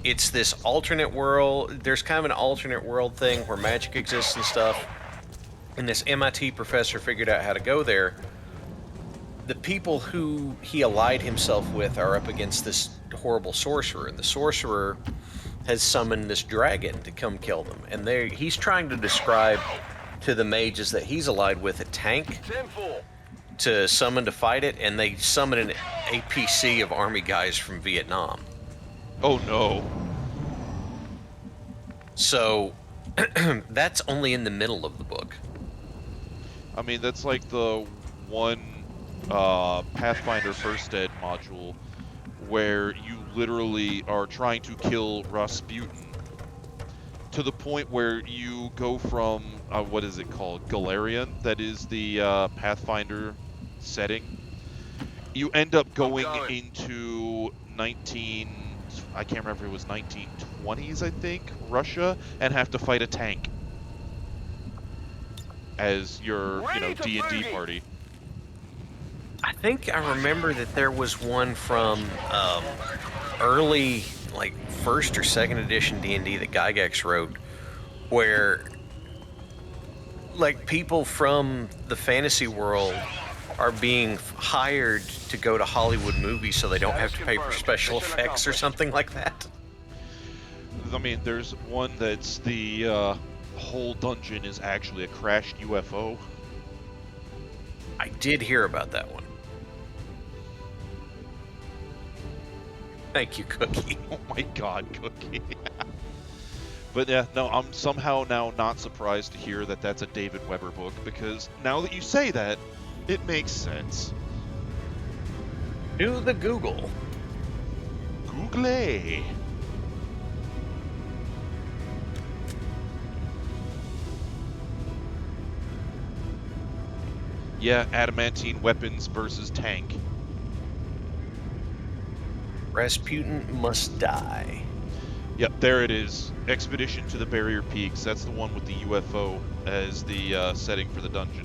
Speaker 4: It's this alternate world. There's kind of an alternate world thing where magic exists and stuff. And this MIT professor figured out how to go there. The people who he allied himself with are up against this horrible sorcerer. And the sorcerer has summoned this dragon to come kill them. And he's trying to describe to the mages that he's allied with a tank to summon to fight it. And they summon an APC of army guys from Vietnam.
Speaker 3: Oh no.
Speaker 4: So that's only in the middle of the book.
Speaker 3: I mean, that's like the one Pathfinder First Ed module where you literally are trying to kill Rasputin to the point where you go from, what is it called? Galarian, that is the Pathfinder setting. You end up going into I can't remember if it was 1920s, I think, Russia, and have to fight a tank as your, D&D party.
Speaker 4: I think I remember that there was one from early, like, 1st or 2nd edition D&D that Gygax wrote, where, like, people from the fantasy world are being hired to go to Hollywood movies so they don't have to pay for special effects or something like that.
Speaker 3: I mean, there's one that's the whole dungeon is actually a crashed UFO.
Speaker 4: I did hear about that one. Thank you, Cookie.
Speaker 3: Oh my god, Cookie. But yeah, no, I'm somehow now not surprised to hear that that's a David Weber book, because now that you say that, it makes sense.
Speaker 4: Do the Google.
Speaker 3: Google. Yeah, adamantine weapons versus tank.
Speaker 4: Rasputin must die.
Speaker 3: Yep, there it is. Expedition to the Barrier Peaks. That's the one with the UFO as the setting for the dungeon.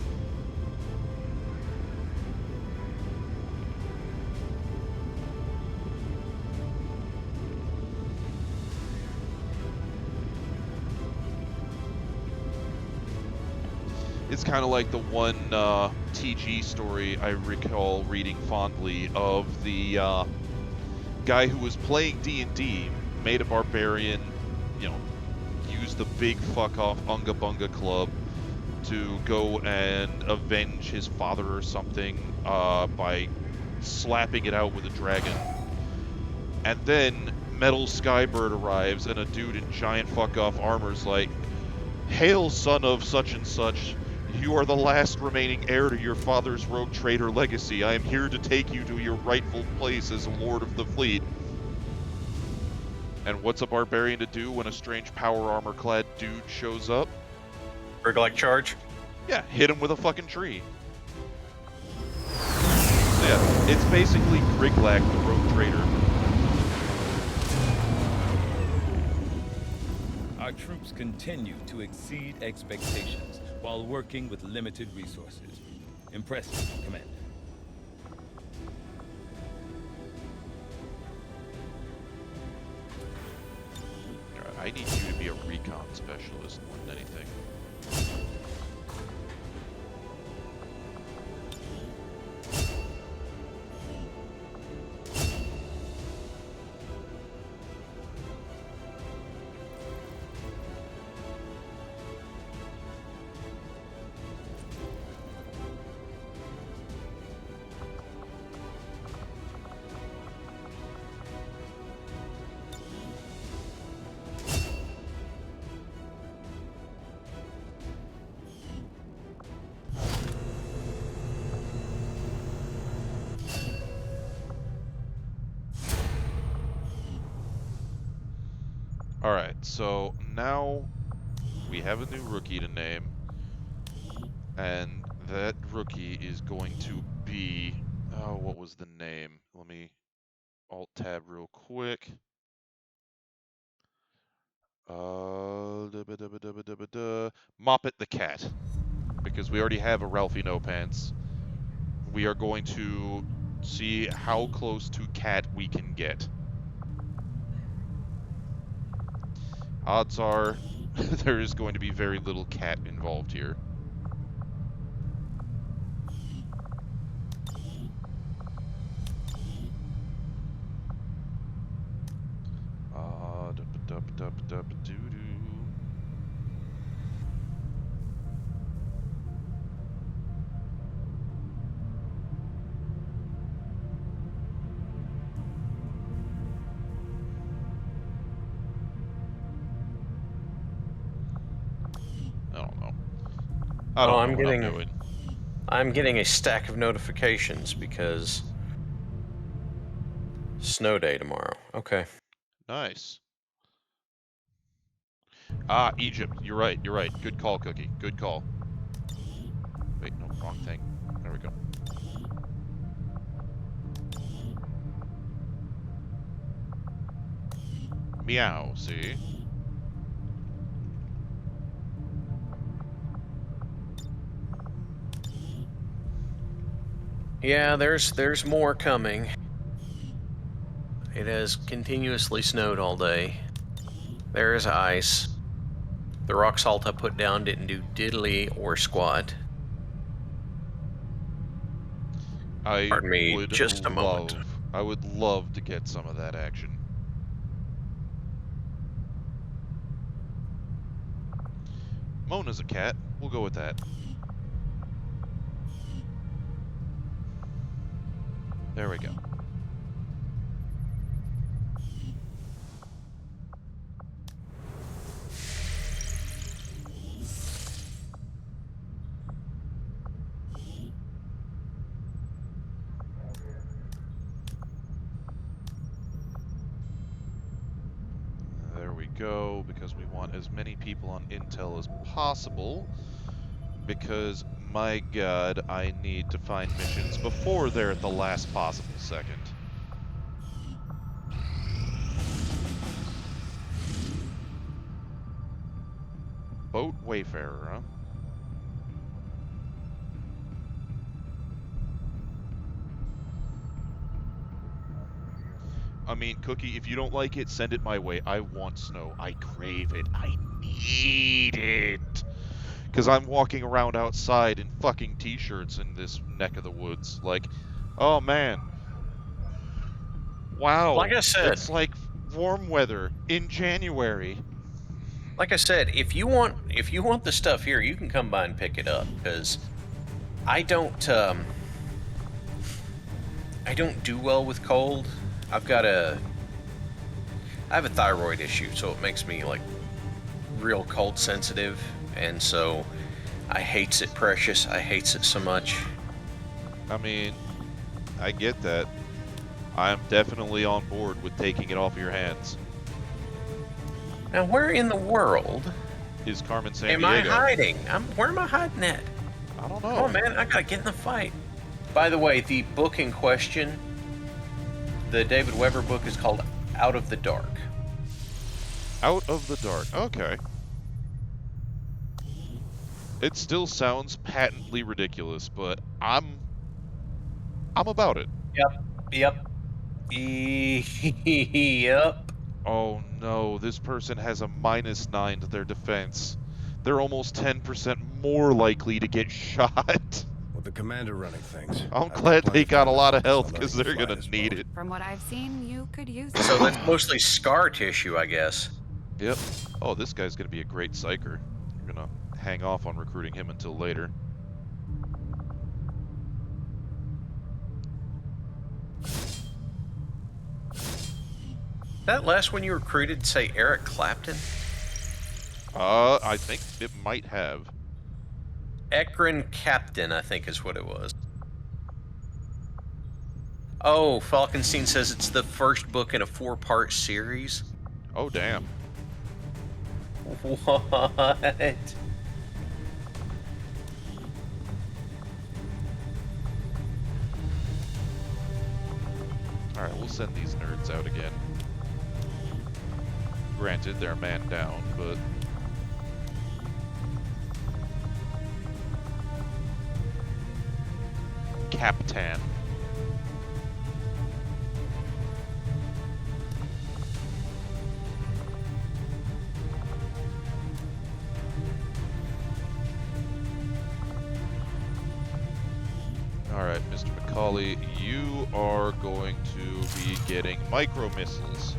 Speaker 3: It's kind of like the one TG story I recall reading fondly of the guy who was playing D&D, made a barbarian, you know, used the big fuck-off Unga Bunga Club to go and avenge his father or something by slapping it out with a dragon. And then Metal Skybird arrives and a dude in giant fuck-off armor's like, "Hail, son of such and such. You are the last remaining heir to your father's rogue trader legacy. I am here to take you to your rightful place as Lord of the Fleet." And what's a barbarian to do when a strange power armor-clad dude shows up?
Speaker 4: Rig-like charge?
Speaker 3: Yeah, hit him with a fucking tree. So yeah, it's basically Griglac, the rogue trader.
Speaker 15: Our troops continue to exceed expectations while working with limited resources. Impressive, Commander.
Speaker 3: I need you to be a recon specialist more than anything. Alright, so now we have a new rookie to name, and that rookie is going to be, oh, what was the name? Let me Alt-tab real quick. Moppet the Cat, because we already have a Ralphie No Pants. We are going to see how close to cat we can get. Odds are there is going to be very little cat involved here. I don't know. I don't know what I'm doing.
Speaker 4: I'm getting a stack of notifications because snow day tomorrow. Okay.
Speaker 3: Nice. Ah, Egypt. You're right. You're right. Good call, Cookie. Good call. Wait, no, wrong thing. There we go. Meow, see?
Speaker 4: Yeah, there's more coming. It has continuously snowed all day. There is ice. The rock salt I put down didn't do diddly or squat. Pardon me, just a moment.
Speaker 3: I would love to get some of that action. Mona's a cat. We'll go with that. There we go. There we go, because we want as many people on Intel as possible. Because, my god, I need to find missions before they're at the last possible second. Boat Wayfarer, huh? I mean, Cookie, if you don't like it, send it my way. I want snow. I crave it. I need it. Because I'm walking around outside in fucking t-shirts in this neck of the woods. Like, oh man. Wow.
Speaker 4: Like I said,
Speaker 3: it's like warm weather in January.
Speaker 4: Like I said, if you want the stuff here, you can come by and pick it up. Because I don't do well with cold. I have a thyroid issue, so it makes me like real cold sensitive, and so I hates it precious. I hates it so much.
Speaker 3: I mean, I get that. I'm definitely on board with taking it off your hands.
Speaker 4: Now, where in the world
Speaker 3: is Carmen San
Speaker 4: am
Speaker 3: Diego?
Speaker 4: I hiding? Where am I hiding at?
Speaker 3: I don't know.
Speaker 4: Oh man, I gotta get in the fight. By the way, the book in question, the David Weber book, is called Out of the Dark.
Speaker 3: Out of the Dark. Okay. It still sounds patently ridiculous, but I'm about it.
Speaker 4: Yep. Yep.
Speaker 3: Oh no, this person has a -9 to their defense. They're almost 10% more likely to get shot.
Speaker 14: With the commander running things.
Speaker 3: I'm glad they got a lot of health because they're gonna need it.
Speaker 16: From what I've seen, you could use it.
Speaker 4: So that's mostly scar tissue, I guess.
Speaker 3: Yep. Oh, this guy's gonna be a great psyker. You're gonna hang off on recruiting him until later.
Speaker 4: That last one you recruited say Eric Clapton?
Speaker 3: I think it might have.
Speaker 4: Ekron Captain, I think is what it was. Oh, Falkenstein says it's the first book in a 4-part series.
Speaker 3: Oh, damn.
Speaker 4: What?
Speaker 3: Alright, we'll send these nerds out again. Granted, they're man down, but... Captain. Alright, Mr. McCauley, you are going to be getting micro missiles.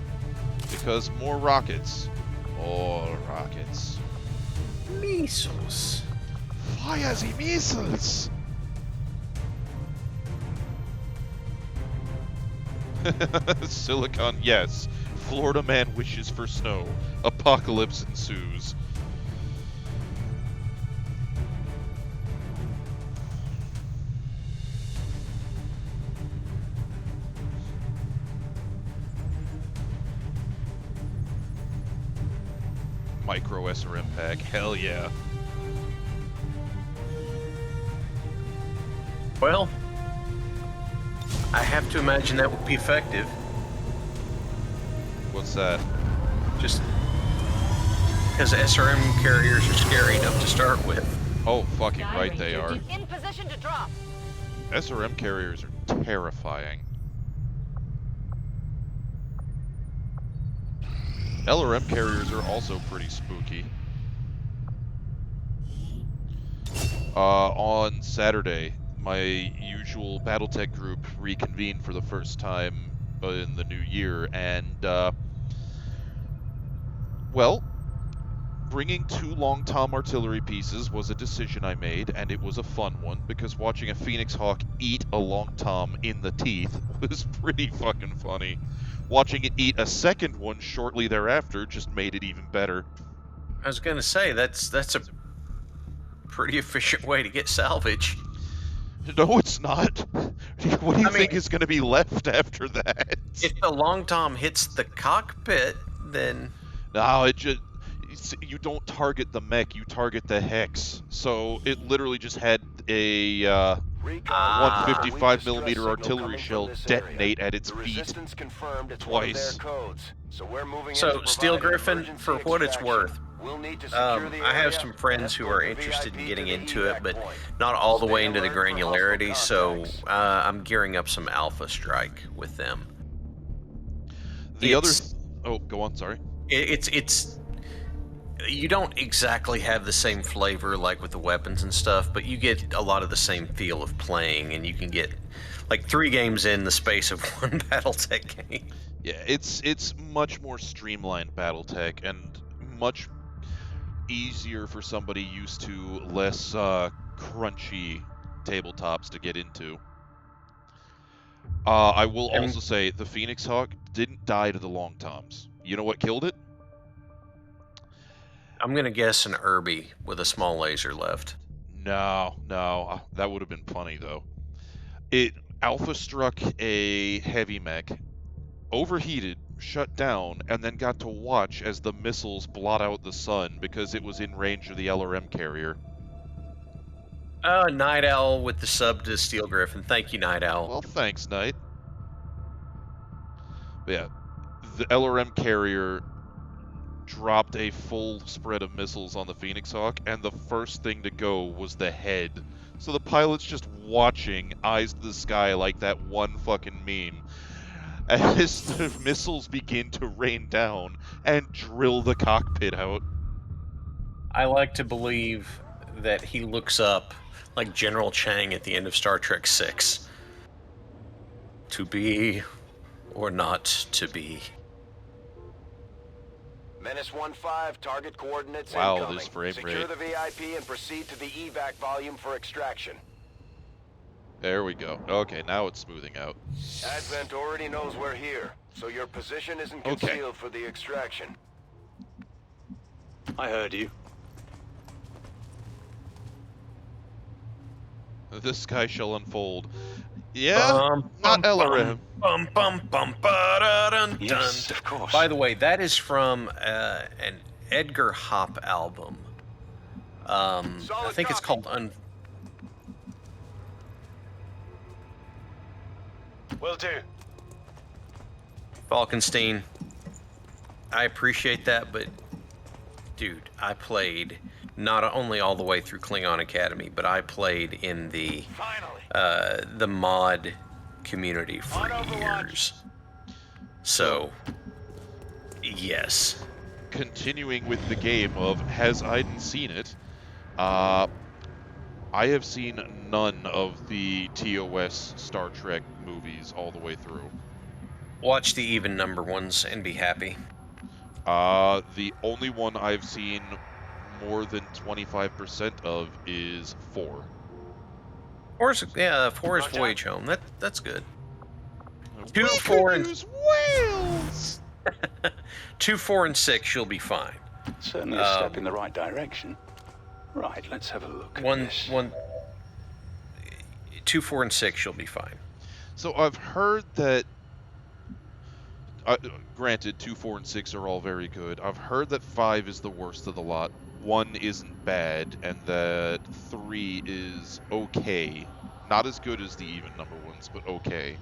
Speaker 3: Because more rockets. More rockets.
Speaker 4: Missiles.
Speaker 3: Fire the missiles! Silicon, yes. Florida man wishes for snow. Apocalypse ensues. Micro SRM pack, hell yeah.
Speaker 4: Well, I have to imagine that would be effective.
Speaker 3: What's that?
Speaker 4: Just because SRM carriers are scary enough to start with.
Speaker 3: Oh, fucking right they are.
Speaker 9: In position to drop.
Speaker 3: SRM carriers are terrifying. LRM carriers are also pretty spooky. On Saturday, my usual Battletech group reconvened for the first time in the new year, and, well, bringing 2 Long Tom artillery pieces was a decision I made, and it was a fun one, because watching a Phoenix Hawk eat a Long Tom in the teeth was pretty fucking funny. Watching it eat a second one shortly thereafter just made it even better.
Speaker 4: I was gonna say, that's a pretty efficient way to get salvage.
Speaker 3: No, it's not. What do you think is going to be left after that?
Speaker 4: If the Long Tom hits the cockpit, then...
Speaker 3: No, it just... you don't target the mech, you target the hex. So it literally just had a 155mm artillery shell detonate at its feet twice.
Speaker 4: So, Steel Griffin, for what it's worth, I have some friends who are interested in getting into it, but not all the way into the granularity, so I'm gearing up some Alpha Strike with them.
Speaker 3: Oh, go on, sorry.
Speaker 4: It's you don't exactly have the same flavor like with the weapons and stuff, but you get a lot of the same feel of playing, and you can get like 3 games in the space of 1 BattleTech game.
Speaker 3: Yeah, it's much more streamlined BattleTech and much easier for somebody used to less crunchy tabletops to get into. I will also say the Phoenix Hawk didn't die to the long toms. You know what killed it?
Speaker 4: I'm gonna guess an Irby with a small laser left.
Speaker 3: No, that would have been funny though. It alpha struck a heavy mech, overheated, shut down, and then got to watch as the missiles blot out the sun because it was in range of the LRM carrier.
Speaker 4: Night Owl with the sub to Steel Griffin. Thank you, Night Owl.
Speaker 3: Well, thanks, Knight. But yeah, the LRM carrier dropped a full spread of missiles on the Phoenix Hawk, and the first thing to go was the head. So the pilot's just watching, eyes to the sky like that one fucking meme, as the missiles begin to rain down and drill the cockpit out.
Speaker 4: I like to believe that he looks up like General Chang at the end of Star Trek VI. To be or not to be.
Speaker 6: Menace 1-5, target coordinates
Speaker 3: wow,
Speaker 6: incoming.
Speaker 3: This frame
Speaker 6: Secure
Speaker 3: rate.
Speaker 6: the VIP and proceed to the evac volume for extraction.
Speaker 3: There we go. Okay, now it's smoothing out.
Speaker 6: Advent already knows we're here, so your position isn't concealed for the extraction.
Speaker 12: I heard you.
Speaker 3: The sky shall unfold. Yeah, not LRM.
Speaker 12: Yes, of course.
Speaker 4: By the way, that is from an Edgar Hop album. I think it's called
Speaker 6: Will do.
Speaker 4: Falkenstein. I appreciate that, but dude, I played not only all the way through Klingon Academy, but I played in the mod community for years. So, yes.
Speaker 3: Continuing with the game of has Iden seen it? I have seen none of the TOS Star Trek movies all the way through.
Speaker 4: Watch the even number ones and be happy.
Speaker 3: The only one I've seen more than 25% of is 4.
Speaker 4: 4 is Voyage Home. That's good. 2, 4, and
Speaker 3: whales.
Speaker 4: 2, 4, and 6 you'll be fine.
Speaker 12: Certainly a step in the right direction. Right, let's have a look.
Speaker 4: 2, 4, and 6 you'll be fine.
Speaker 3: So I've heard that. Granted, 2, 4, and 6 are all very good. I've heard that 5 is the worst of the lot. 1 isn't bad, and that 3 is okay. Not as good as the even number ones, but okay.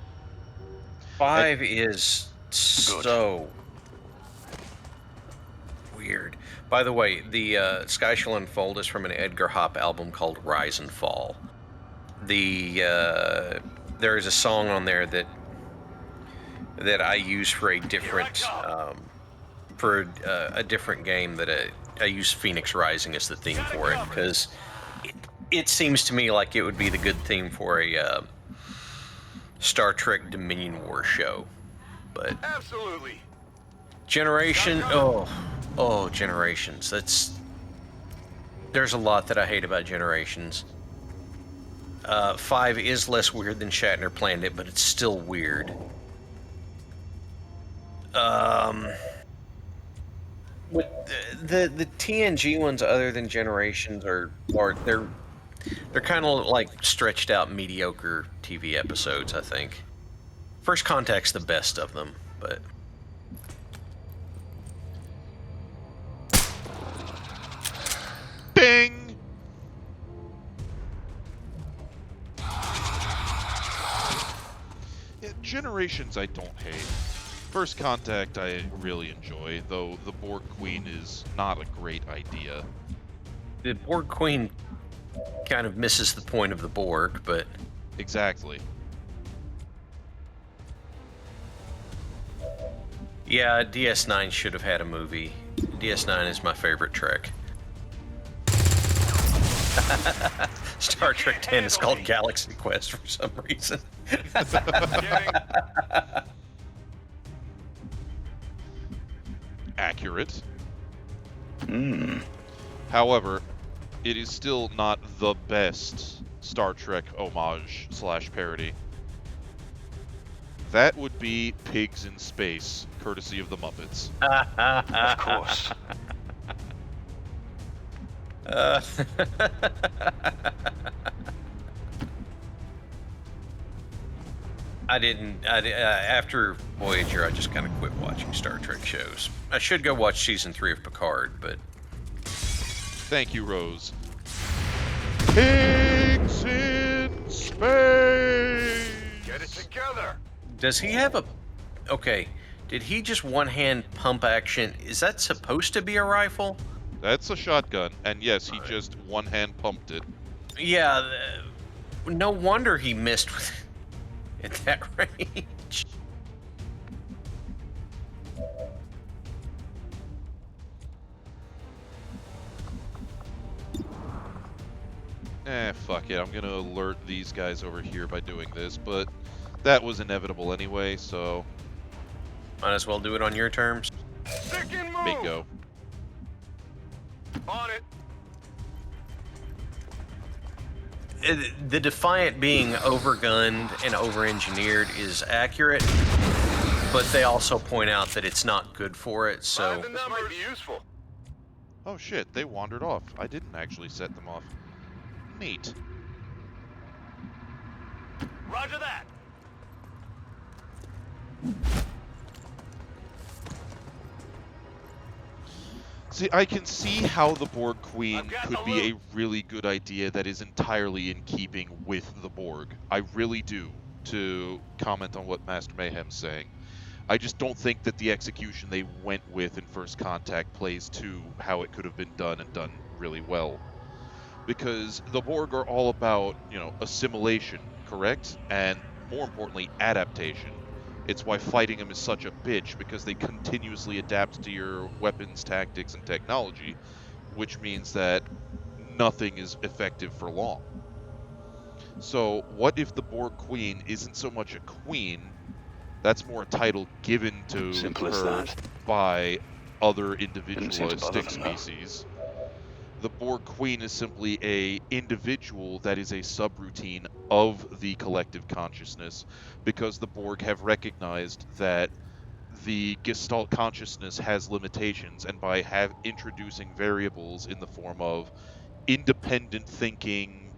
Speaker 4: 5 is so weird. By the way, the Sky Shall Unfold is from an Edgar Hop album called Rise and Fall. There is a song on there that I use for a different different game that I use Phoenix Rising as the theme for it, because it seems to me like it would be the good theme for a Star Trek Dominion War show. But
Speaker 6: absolutely.
Speaker 4: Generation, Generations. There's a lot that I hate about Generations. 5 is less weird than Shatner planned it, but it's still weird. With the TNG ones, other than Generations, are they're kind of like stretched out mediocre TV episodes. I think First Contact's the best of them, but
Speaker 3: Generations I don't hate. First Contact I really enjoy, though the Borg Queen is not a great idea.
Speaker 4: The Borg Queen kind of misses the point of the Borg, but...
Speaker 3: Exactly.
Speaker 4: Yeah, DS9 should have had a movie. DS9 is my favorite Trek. Star Trek 10 is called Galaxy Quest for some reason.
Speaker 3: Accurate. However, it is still not the best Star Trek homage / parody. That would be Pigs in Space, courtesy of the Muppets.
Speaker 12: Of course.
Speaker 4: After Voyager, I just kind of quit watching Star Trek shows. I should go watch season 3 of Picard, but...
Speaker 3: Thank you, Rose. Pigs in Space!
Speaker 6: Get it together!
Speaker 4: Does he have a... Okay, did he just one-hand pump action? Is that supposed to be a rifle?
Speaker 3: That's a shotgun, and yes, he just one-hand pumped it.
Speaker 4: Yeah, no wonder he missed with at that range.
Speaker 3: Fuck it, I'm gonna alert these guys over here by doing this, but that was inevitable anyway, so...
Speaker 4: Might as well do it on your terms.
Speaker 6: Stick and move!
Speaker 3: Bingo.
Speaker 6: On it!
Speaker 4: The Defiant being overgunned and over-engineered is accurate, but they also point out that it's not good for it, so...
Speaker 6: This might be useful.
Speaker 3: Oh shit, they wandered off. I didn't actually set them off. Neat.
Speaker 6: Roger that!
Speaker 3: See, I can see how the Borg Queen could be a really good idea that is entirely in keeping with the Borg. I really do, to comment on what Master Mayhem's saying. I just don't think that the execution they went with in First Contact plays to how it could have been done and done really well. Because the Borg are all about, assimilation, correct? And more importantly, adaptation. It's why fighting them is such a bitch, because they continuously adapt to your weapons, tactics, and technology, which means that nothing is effective for long. So what if the Borg Queen isn't so much a queen, that's more a title given to her by other individualistic species. The Borg Queen is simply a individual that is a subroutine of the collective consciousness, because the Borg have recognized that the Gestalt consciousness has limitations, and by introducing variables in the form of independent thinking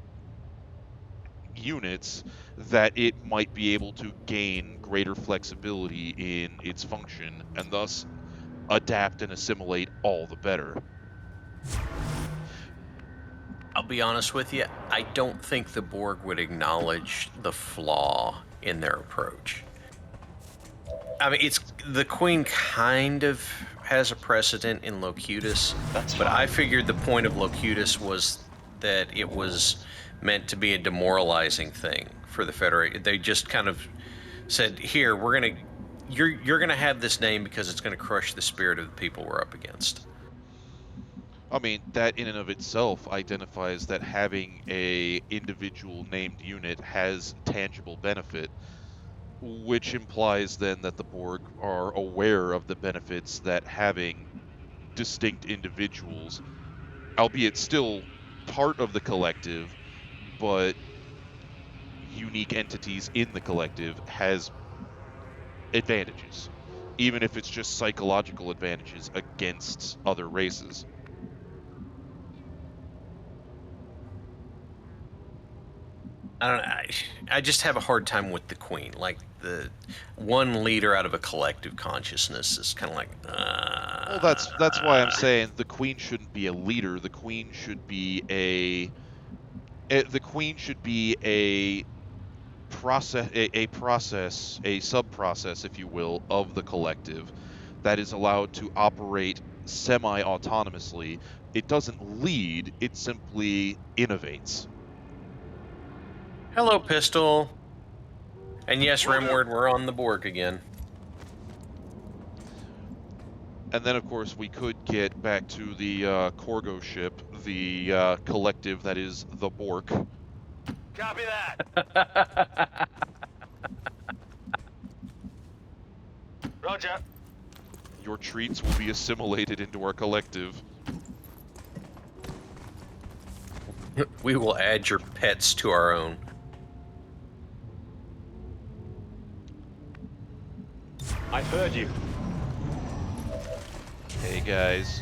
Speaker 3: units, that it might be able to gain greater flexibility in its function, and thus adapt and assimilate all the better.
Speaker 4: I'll be honest with you, I don't think the Borg would acknowledge the flaw in their approach. I mean, the Queen kind of has a precedent in Locutus, but I figured the point of Locutus was that it was meant to be a demoralizing thing for the Federation. They just kind of said, "Here, you're gonna have this name because it's gonna crush the spirit of the people we're up against."
Speaker 3: I mean, that in and of itself identifies that having a individual named unit has tangible benefit, which implies then that the Borg are aware of the benefits that having distinct individuals, albeit still part of the collective, but unique entities in the collective, has advantages, even if it's just psychological advantages against other races.
Speaker 4: I don't know. I just have a hard time with the Queen. Like, the one leader out of a collective consciousness is kind of like.
Speaker 3: Well, that's why I'm saying the Queen shouldn't be a leader. The Queen should be a sub-process, if you will, of the collective that is allowed to operate semi-autonomously. It doesn't lead, it simply innovates.
Speaker 4: Hello, Pistol. And yes, Rimward, we're on the Borg again.
Speaker 3: And then, of course, we could get back to the Corgo ship, the collective that is the Bork.
Speaker 6: Copy that. Roger.
Speaker 3: Your treats will be assimilated into our collective.
Speaker 4: We will add your pets to our own.
Speaker 6: I heard you.
Speaker 3: Hey, guys.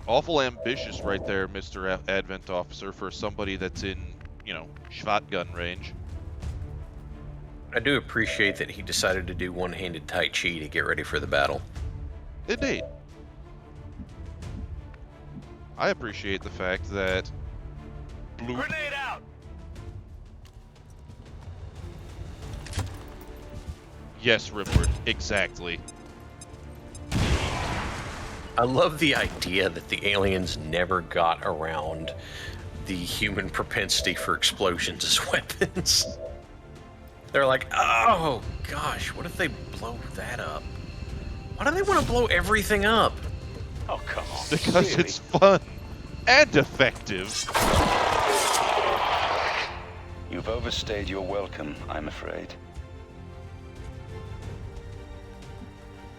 Speaker 3: Awful ambitious right there, Mr. Advent Officer, for somebody that's in, you know, shotgun range.
Speaker 4: I do appreciate that he decided to do one-handed Tai Chi to get ready for the battle.
Speaker 3: Indeed. I appreciate the fact that blue...
Speaker 6: Grenade out!
Speaker 3: Yes, Rimward, exactly.
Speaker 4: I love the idea that the aliens never got around the human propensity for explosions as weapons. They're like, oh gosh, what if they blow that up? Why do they want to blow everything up?
Speaker 6: Oh, come on.
Speaker 3: Because
Speaker 6: really?
Speaker 3: it's fun and effective.
Speaker 12: You've overstayed your welcome, I'm afraid.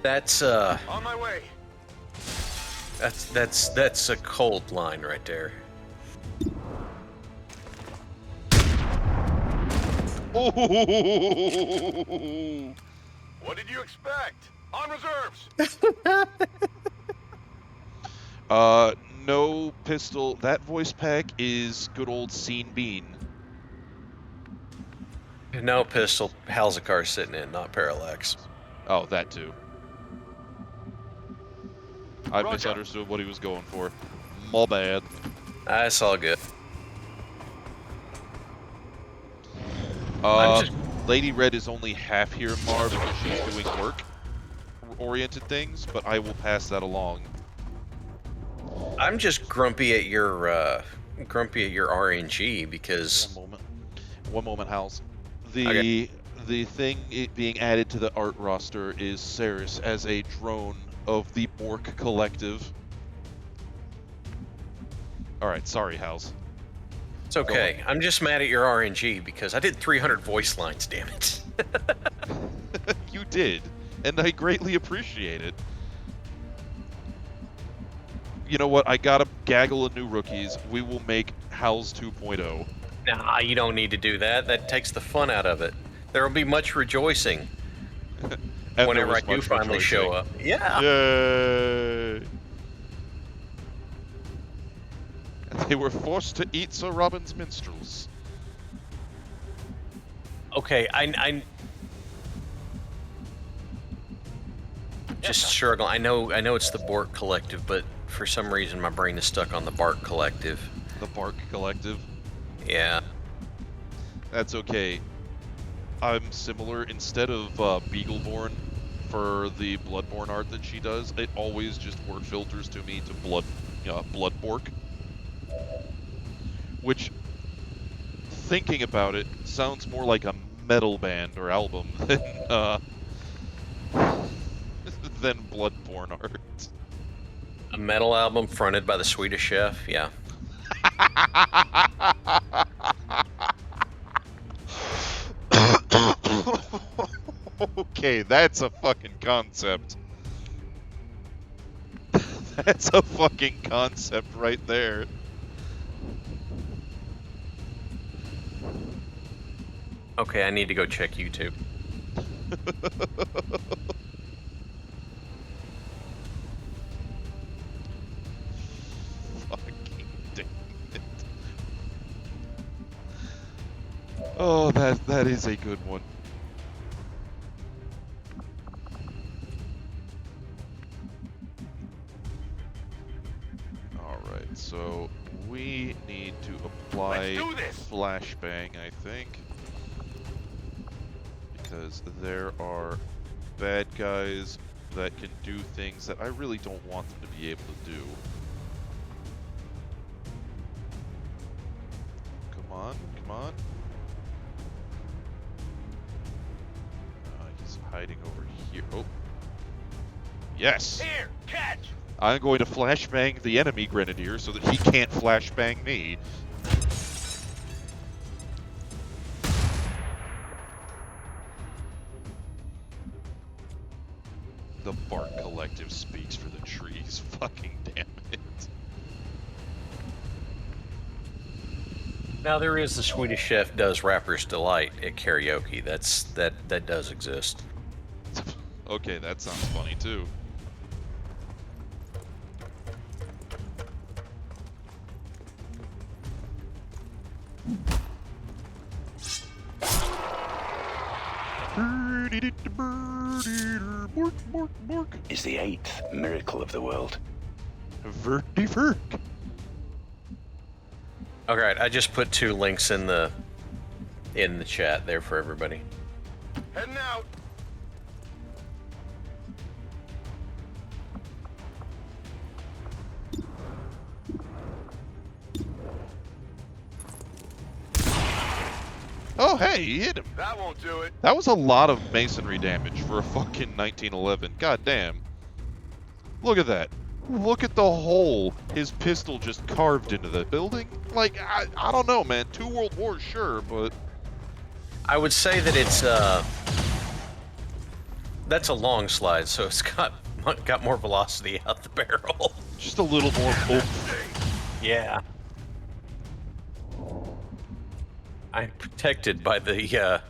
Speaker 4: That's
Speaker 6: On my way.
Speaker 4: That's a cold line right there.
Speaker 3: Oh!
Speaker 6: What did you expect? On reserves.
Speaker 3: No, Pistol. That voice pack is good old Scene Bean.
Speaker 4: No, Pistol. Halzakar's sitting in, not Parallax.
Speaker 3: Oh, that too. I
Speaker 6: Roger.
Speaker 3: misunderstood what he was going for. My bad.
Speaker 4: That's all good.
Speaker 3: Lady Red is only half here, Mar, because she's doing work-oriented things, but I will pass that along.
Speaker 4: I'm just grumpy at your RNG because.
Speaker 3: One moment, Hals.
Speaker 4: Okay.
Speaker 3: The thing being added to the art roster is Ceres as a drone of the Bork Collective. Alright, sorry, Hals.
Speaker 4: It's okay. I'm just mad at your RNG because I did 300 voice lines, damn it.
Speaker 3: You did, and I greatly appreciate it. You know what? I got a gaggle of new rookies. We will make Hals 2.0.
Speaker 4: Nah, you don't need to do that. That takes the fun out of it. There will be much rejoicing whenever I do finally show up. Yeah.
Speaker 3: Yay! They were forced to eat Sir Robin's minstrels.
Speaker 4: Okay, I just struggle. I know it's the Bork Collective, but for some reason my brain is stuck on the Bark Collective.
Speaker 3: The Bark Collective?
Speaker 4: Yeah.
Speaker 3: That's okay. I'm similar. Instead of Beagleborn for the Bloodborne art that she does, it always just word filters to me to Bloodbork. Which, thinking about it, sounds more like a metal band or album than Bloodborne art.
Speaker 4: A metal album fronted by the Swedish Chef? Yeah.
Speaker 3: Okay, that's a fucking concept. That's a fucking concept right there.
Speaker 4: Okay, I need to go check YouTube.
Speaker 3: Fucking damn it. Oh, that is a good one. Alright, so flashbang, I think. Because there are bad guys that can do things that I really don't want them to be able to do. Come on, come on. He's hiding over here. Oh. Yes!
Speaker 6: Here, catch!
Speaker 3: I'm going to flashbang the enemy grenadier so that he can't flashbang me. The Bark Collective speaks for the trees. Fucking damn it.
Speaker 4: Now there is the Swedish Chef does Rapper's Delight at karaoke. That does exist.
Speaker 3: Okay, that sounds funny too.
Speaker 12: Is the 8th miracle of the world.
Speaker 3: Vertiferk.
Speaker 4: Alright, I just put 2 links in the chat there for everybody.
Speaker 6: Heading out.
Speaker 3: Oh, hey, he hit him.
Speaker 6: That won't do it.
Speaker 3: That was a lot of masonry damage for a fucking 1911. God damn. Look at that. Look at the hole his pistol just carved into the building. Like, I don't know, man. 2 world wars, sure, but...
Speaker 4: I would say that it's, that's a long slide, so it's got more velocity out the barrel.
Speaker 3: Just a little more oomph.
Speaker 4: Yeah. I'm protected by the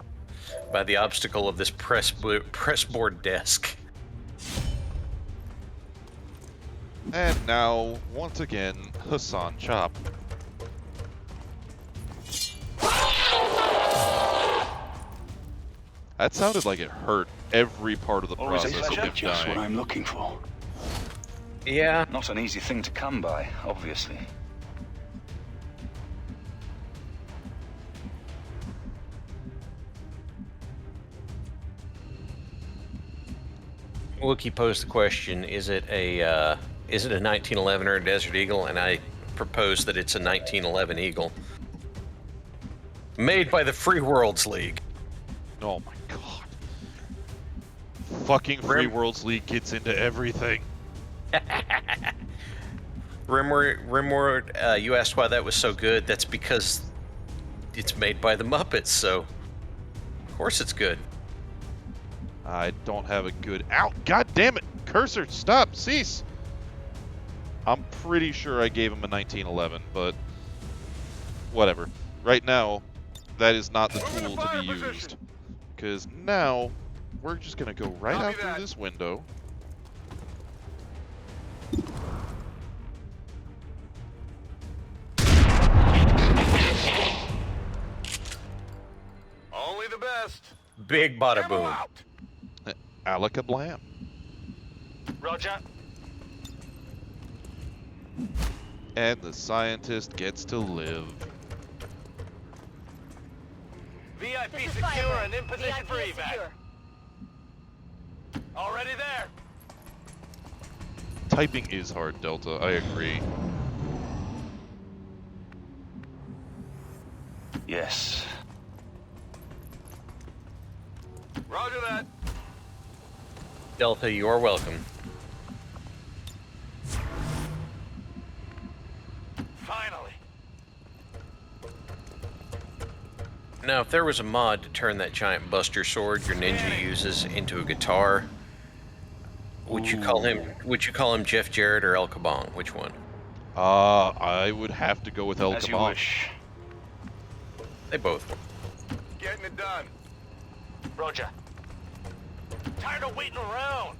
Speaker 4: obstacle of this pressboard desk.
Speaker 3: And now, once again, Hassan Chop. That sounded like it hurt every part of the process of him
Speaker 12: Just
Speaker 3: dying.
Speaker 12: what I'm looking for.
Speaker 4: Yeah.
Speaker 12: Not an easy thing to come by, obviously.
Speaker 4: Wookie posed the question, is it a 1911 or a Desert Eagle? And I propose that it's a 1911 Eagle. Made by the Free Worlds League.
Speaker 3: Oh my god. Fucking Free Worlds League gets into everything.
Speaker 4: Rimward, you asked why that was so good. That's because it's made by the Muppets, so of course it's good.
Speaker 3: I don't have a good... Ow! God damn it! Cursor, stop! Cease! I'm pretty sure I gave him a 1911, but... whatever. Right now, that is not the tool to be used. Because now, we're just gonna go right out through this window.
Speaker 6: Only the best.
Speaker 4: Big bada boom.
Speaker 3: Alakablam.
Speaker 6: Roger.
Speaker 3: And the scientist gets to live.
Speaker 6: VIP secure and in position for evac. Already there.
Speaker 3: Typing is hard, Delta. I agree.
Speaker 12: Yes.
Speaker 6: Roger that.
Speaker 4: Delta, you are welcome.
Speaker 6: Finally.
Speaker 4: Now, if there was a mod to turn that giant buster sword your ninja uses into a guitar, would you call him Jeff Jarrett or El Kabong? Which one?
Speaker 3: I would have to go with El
Speaker 12: As you
Speaker 3: Kabong.
Speaker 12: wish.
Speaker 4: They both.
Speaker 6: Getting it done. Roger. Tired of waiting around.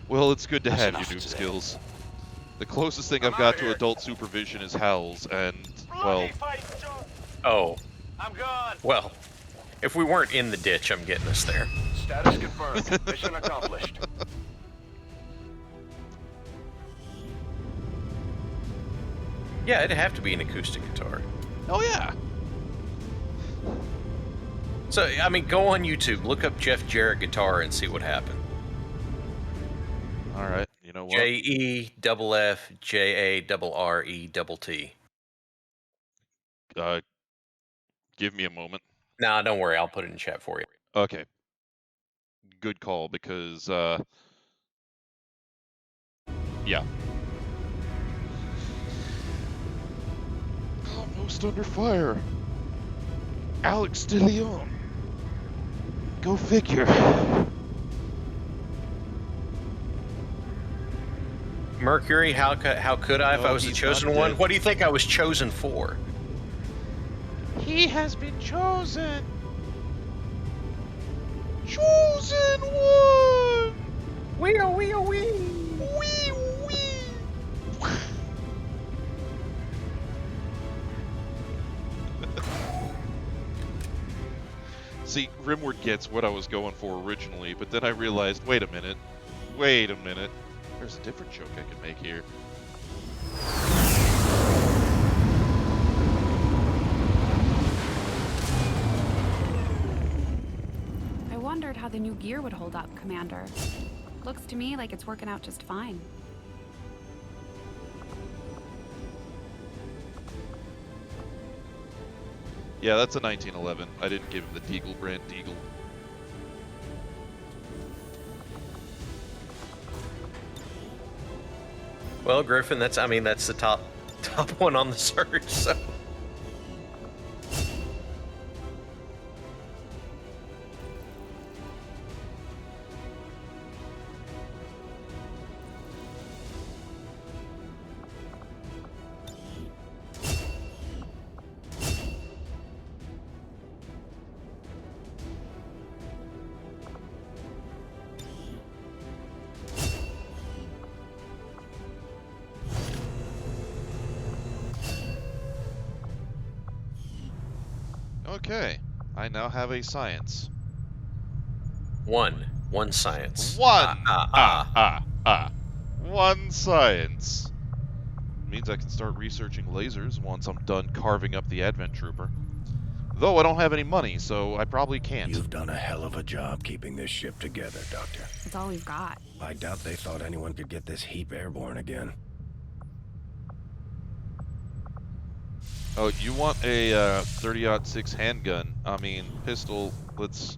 Speaker 3: Well, it's good to
Speaker 12: That's
Speaker 3: have your
Speaker 12: enough
Speaker 3: new
Speaker 12: today.
Speaker 3: skills. The closest thing I've
Speaker 6: I'm
Speaker 3: got
Speaker 6: outta
Speaker 3: to
Speaker 6: here.
Speaker 3: adult supervision is Howl's, and, well,
Speaker 4: Oh,
Speaker 6: I'm gone.
Speaker 4: well. If we weren't in the ditch, I'm getting us there.
Speaker 6: Status confirmed. Mission accomplished.
Speaker 4: Yeah, it'd have to be an acoustic guitar.
Speaker 3: Oh yeah.
Speaker 4: So, I mean, go on YouTube, look up Jeff Jarrett guitar and see what happened.
Speaker 3: All right, you know what?
Speaker 4: JEFFJARRETT.
Speaker 3: Give me a moment.
Speaker 4: Nah, don't worry, I'll put it in chat for you.
Speaker 3: Okay. Good call, because yeah. Almost under fire. Alex de Leon. Go figure.
Speaker 4: Mercury, how could I if I was the
Speaker 3: he's
Speaker 4: chosen
Speaker 3: not
Speaker 4: one?
Speaker 3: dead.
Speaker 4: What do you think I was chosen for?
Speaker 3: He has been chosen. Chosen one.
Speaker 4: Wee.
Speaker 3: Wee. See, Rimward gets what I was going for originally, but then I realized, wait a minute. There's a different joke I can make here.
Speaker 16: I wondered how the new gear would hold up, Commander. Looks to me like it's working out just fine.
Speaker 3: Yeah, that's a 1911. I didn't give him the Deagle brand Deagle.
Speaker 4: Well, Griffin, that's the top one on the search, so.
Speaker 3: Okay, I now have a science.
Speaker 4: One science.
Speaker 3: One science. Means I can start researching lasers once I'm done carving up the Advent Trooper. Though I don't have any money, so I probably can't.
Speaker 14: You've done a hell of a job keeping this ship together, Doctor.
Speaker 16: It's all we've got.
Speaker 14: I doubt they thought anyone could get this heap airborne again.
Speaker 3: Oh, you want a 30-06 handgun? I mean, pistol. Let's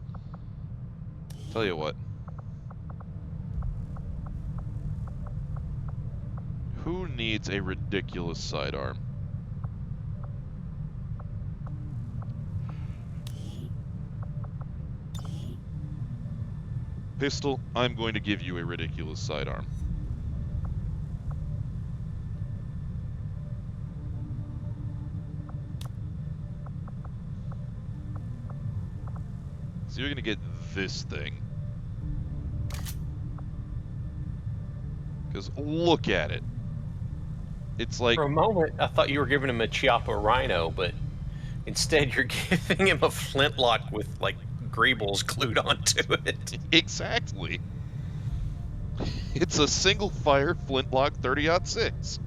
Speaker 3: tell you what. Who needs a ridiculous sidearm? Pistol, I'm going to give you a ridiculous sidearm. So you're gonna get this thing. Because look at it. It's like...
Speaker 4: For a moment, I thought you were giving him a Chiappa Rhino, but instead you're giving him a flintlock with, like, greebles glued onto it.
Speaker 3: Exactly. It's a single-fire flintlock 30-06.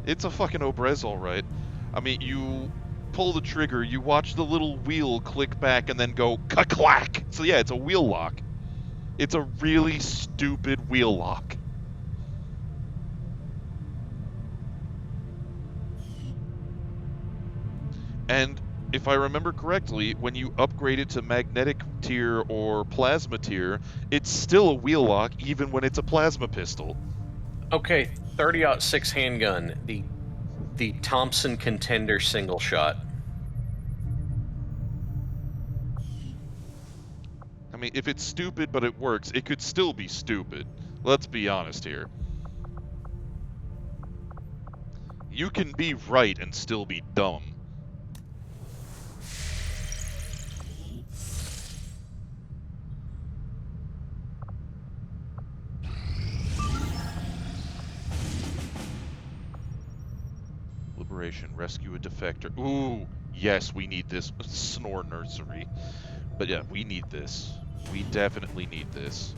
Speaker 3: It's a fucking Obrez, alright. I mean, you pull the trigger, you watch the little wheel click back and then go ka-clack. So yeah, it's a wheel lock. It's a really stupid wheel lock. And if I remember correctly, when you upgrade it to magnetic tier or plasma tier, it's still a wheel lock even when it's a plasma pistol.
Speaker 4: Okay, 30-06 handgun, the Thompson Contender single shot.
Speaker 3: I mean, if it's stupid but it works, it could still be stupid. Let's be honest here. You can be right and still be dumb. Liberation, rescue a defector. Ooh, yes, we need this. Snore nursery. But yeah, we need this. We definitely need this.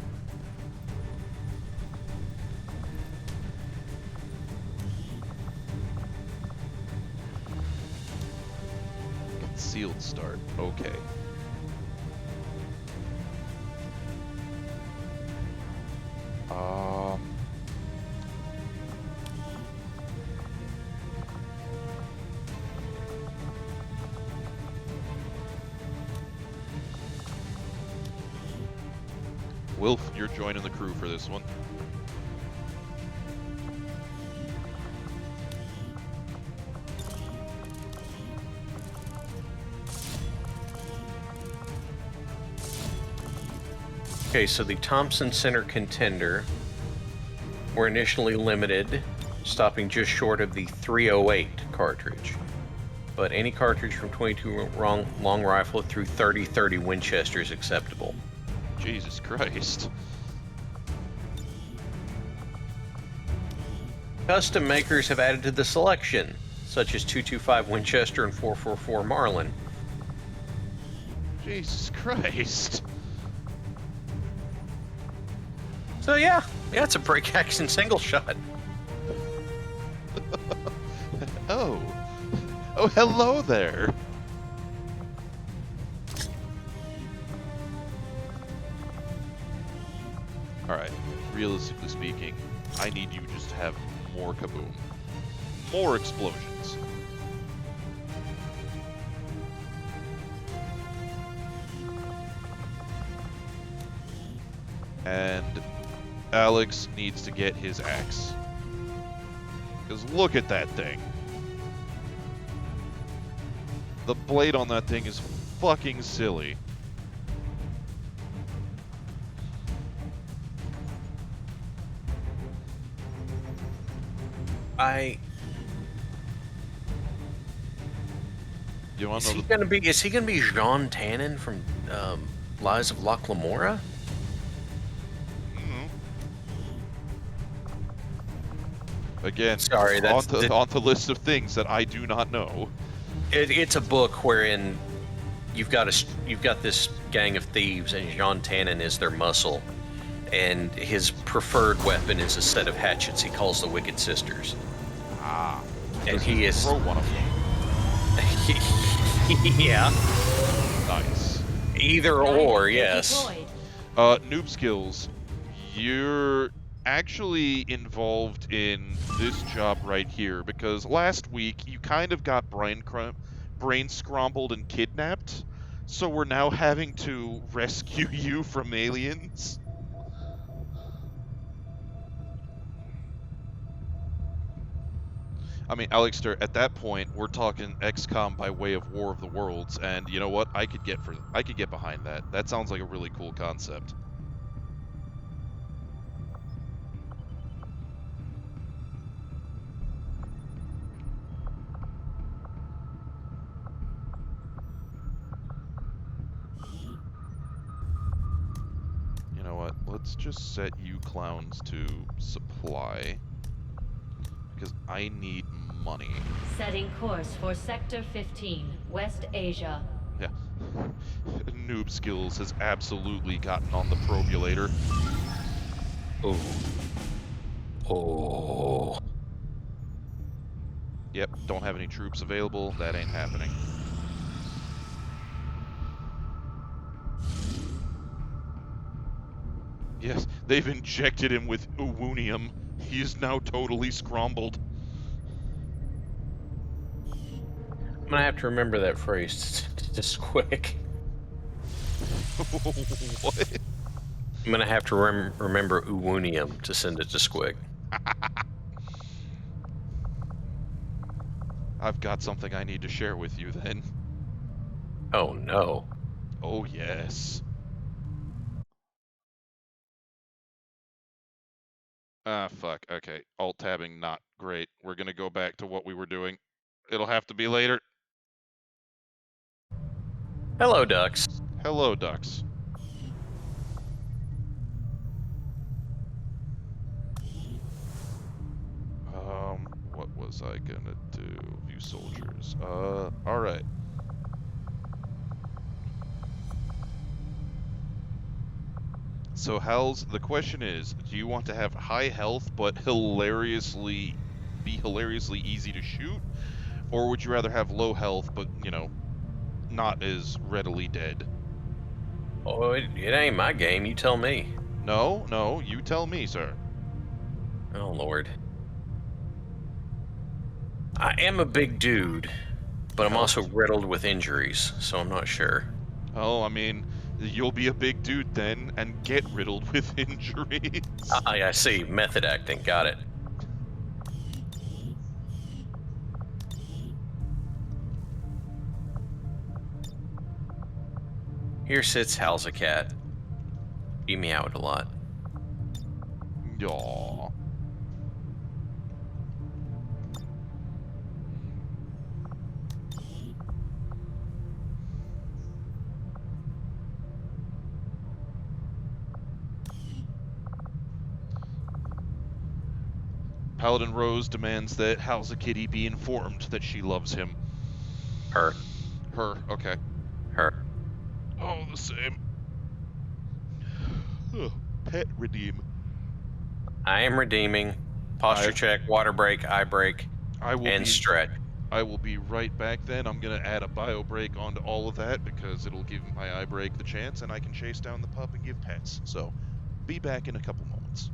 Speaker 3: Concealed start. Okay. Wilf, you're joining the crew for this one.
Speaker 4: Okay, so the Thompson Center Contender were initially limited, stopping just short of the 308 cartridge. But any cartridge from 22 long rifle through 30-30 Winchester is acceptable.
Speaker 3: Jesus Christ.
Speaker 4: Custom makers have added to the selection, such as 225 Winchester and 444 Marlin.
Speaker 3: Jesus Christ.
Speaker 4: So yeah, it's a break action single shot.
Speaker 3: Oh, hello there. All right, realistically speaking, I need you just to have more kaboom, more explosions. And Alex needs to get his axe. Because look at that thing. The blade on that thing is fucking silly. You want to know
Speaker 4: Is he gonna be Jean Tannen from Lies of Locke Lamora?
Speaker 3: Again,
Speaker 4: sorry, that's
Speaker 3: on the list of things that I do not know.
Speaker 4: It's a book wherein you've got this gang of thieves, and Jean Tannen is their muscle, and his preferred weapon is a set of hatchets he calls the Wicked Sisters.
Speaker 3: Ah,
Speaker 4: and he is
Speaker 3: throw one of them.
Speaker 4: Yeah.
Speaker 3: Nice.
Speaker 4: Either or, yes.
Speaker 3: Noob skills. You're actually involved in this job right here because last week you kind of got brain scrambled and kidnapped, so we're now having to rescue you from aliens. I mean, Alexter, at that point we're talking XCOM by way of War of the Worlds, and you know what? I could get behind that. That sounds like a really cool concept. You know what? Let's just set you clowns to supply, because I need money.
Speaker 9: Setting course for Sector 15, West Asia.
Speaker 3: Yeah. Noob Skills has absolutely gotten on the probulator.
Speaker 4: Oh. Oh.
Speaker 3: Yep, don't have any troops available. That ain't happening. Yes, they've injected him with Uwunium. He is now totally scrambled.
Speaker 4: I'm gonna have to remember that phrase just quick.
Speaker 3: What?
Speaker 4: I'm gonna have to remember Uwunium to send it to Squig.
Speaker 3: I've got something I need to share with you then.
Speaker 4: Oh no.
Speaker 3: Oh yes. Ah, fuck. Okay. Alt-tabbing, not great. We're gonna go back to what we were doing. It'll have to be later.
Speaker 4: Hello, ducks.
Speaker 3: Hello, ducks. What was I gonna do? View soldiers. Alright. So the question is, do you want to have high health but be hilariously easy to shoot? Or would you rather have low health but, you know, not as readily dead.
Speaker 4: Oh, it ain't my game. You tell me.
Speaker 3: No, you tell me, sir.
Speaker 4: Oh, Lord. I am a big dude, but I'm also riddled with injuries, so I'm not sure.
Speaker 3: Oh, I mean, you'll be a big dude then and get riddled with injuries.
Speaker 4: I see. Method acting. Got it. Here sits Hal's a cat. He meowed a lot.
Speaker 3: Yaw. Paladin Rose demands that Hal's a kitty be informed that she loves him.
Speaker 4: Her.
Speaker 3: Her, okay.
Speaker 4: Her.
Speaker 3: All the same. Pet redeem.
Speaker 4: I am redeeming. Posture check, water break, eye break, and stretch.
Speaker 3: I will be right back then. I'm going to add a bio break onto all of that because it'll give my eye break the chance and I can chase down the pup and give pets. So, be back in a couple moments.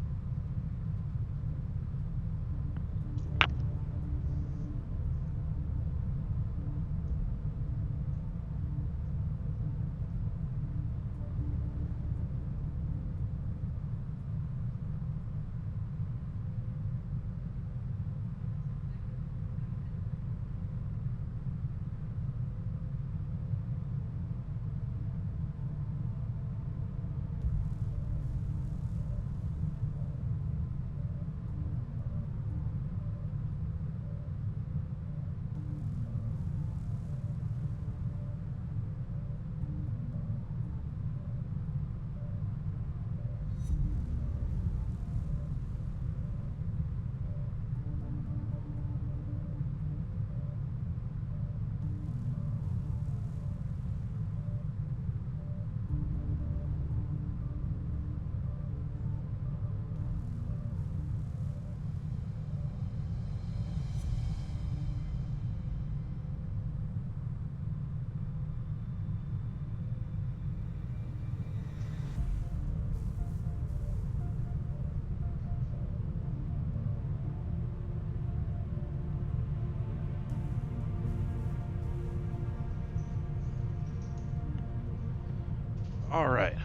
Speaker 3: All right.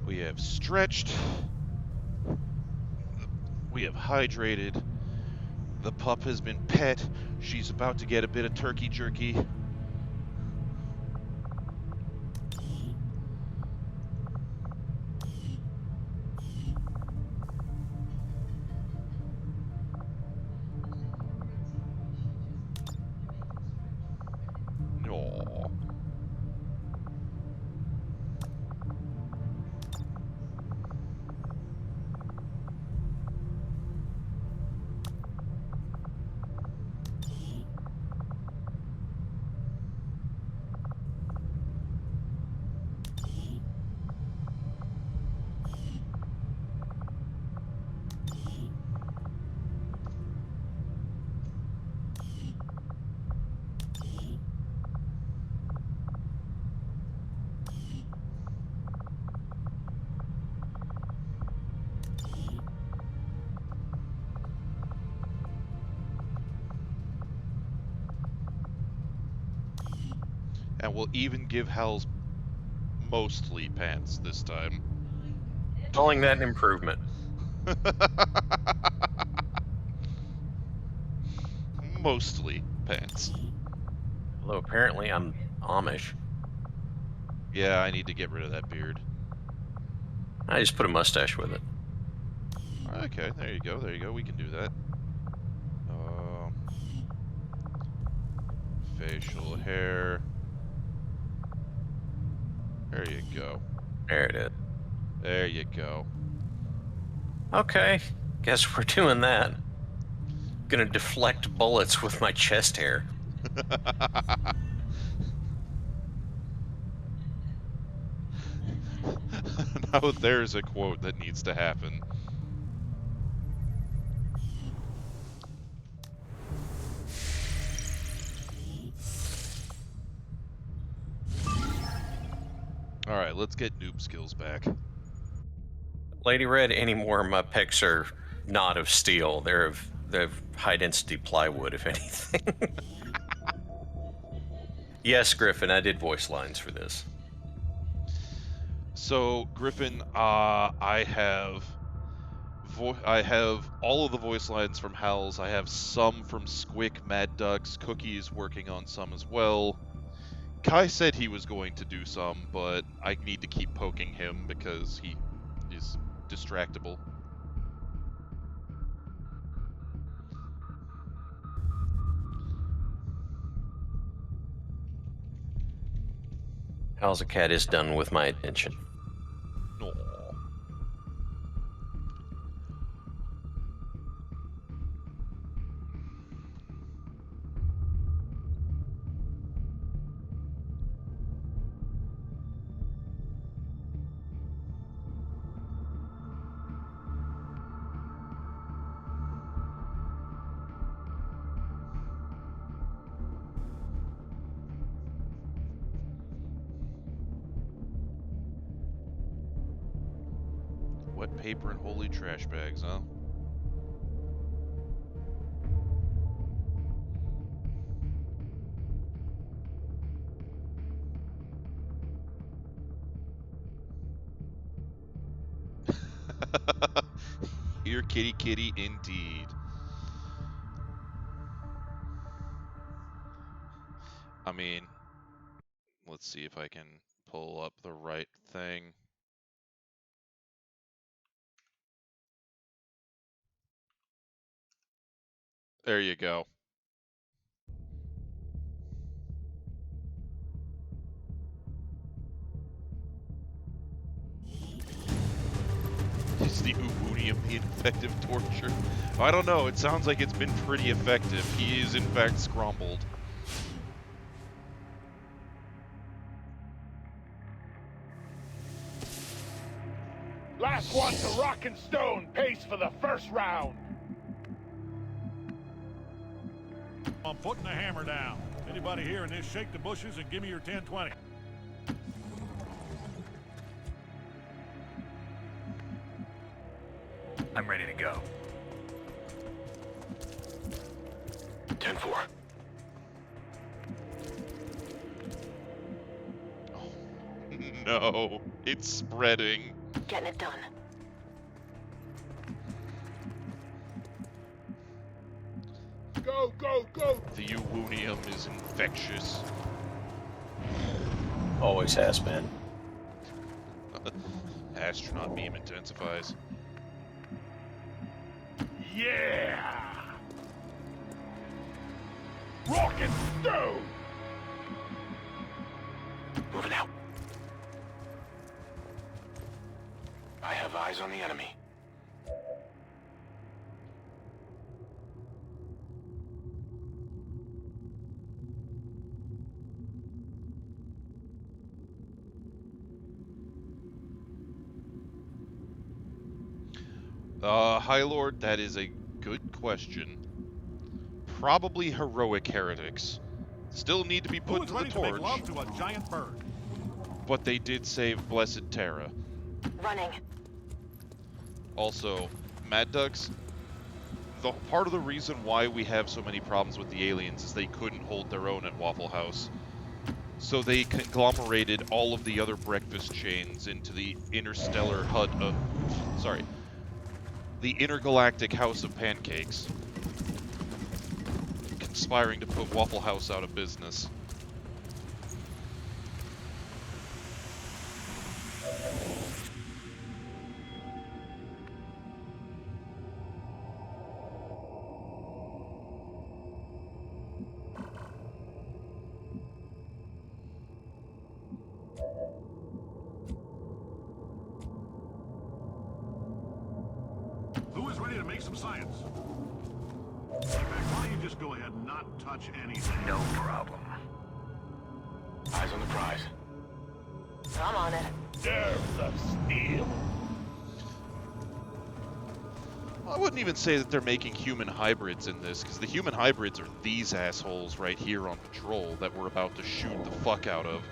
Speaker 3: We have stretched. We have hydrated. The pup has been pet. She's about to get a bit of turkey jerky. Aww. And we'll even give Hal's mostly pants this time.
Speaker 4: Calling that an improvement.
Speaker 3: Mostly pants.
Speaker 4: Although apparently I'm Amish.
Speaker 3: Yeah, I need to get rid of that beard.
Speaker 4: I just put a mustache with it.
Speaker 3: Okay, there you go, there you go. We can do that. Facial hair. There you go.
Speaker 4: There it is.
Speaker 3: There you go.
Speaker 4: Okay, guess we're doing that. Gonna deflect bullets with my chest hair.
Speaker 3: Now there's a quote that needs to happen. Alright, let's get noob skills back.
Speaker 4: Lady Red, anymore, my pecs are not of steel. They're of high-density plywood, if anything. Yes, Griffin, I did voice lines for this.
Speaker 3: So, Griffin, I have all of the voice lines from Hal's. I have some from Squick, Mad Ducks, Cookie's working on some as well. Kai said he was going to do some, but I need to keep poking him because he is distractible.
Speaker 4: How's a cat is done with my attention.
Speaker 3: No. Wet paper and holy trash bags, huh? Here, kitty kitty, indeed. I mean, let's see if I can pull up the right thing. There you go. Is the Ubunium the effective torture? I don't know. It sounds like it's been pretty effective. He is, in fact, scrumbled.
Speaker 7: Last one to rock and stone, pace for the first round. I'm putting the hammer down. Anybody hearing this, shake the bushes and give me your 10-20.
Speaker 6: I'm ready to go. 10-4.
Speaker 3: No, it's spreading.
Speaker 9: Getting it done.
Speaker 7: Go, go, go!
Speaker 3: The Ubunium is infectious.
Speaker 6: Always has been.
Speaker 3: Astronaut beam intensifies.
Speaker 7: Yeah! Rock and stone!
Speaker 6: Moving out. I have eyes on the enemy.
Speaker 3: High Lord, that is a good question. Probably heroic heretics. Still need to be put to the torch.
Speaker 7: Make love to a giant bird?
Speaker 3: But they did save Blessed Terra.
Speaker 9: Running.
Speaker 3: Also, Mad Ducks, part of the reason why we have so many problems with the aliens is they couldn't hold their own at Waffle House. So they conglomerated all of the other breakfast chains into the interstellar hut of... Sorry. The intergalactic house of pancakes. Conspiring to put Waffle House out of business.
Speaker 7: Who is ready to make some science? In fact, why don't you just go ahead and not touch anything?
Speaker 6: No problem. Eyes on the prize.
Speaker 9: I'm on it.
Speaker 7: Nerves of steel.
Speaker 3: I wouldn't even say that they're making human hybrids in this, because the human hybrids are these assholes right here on patrol that we're about to shoot the fuck out of.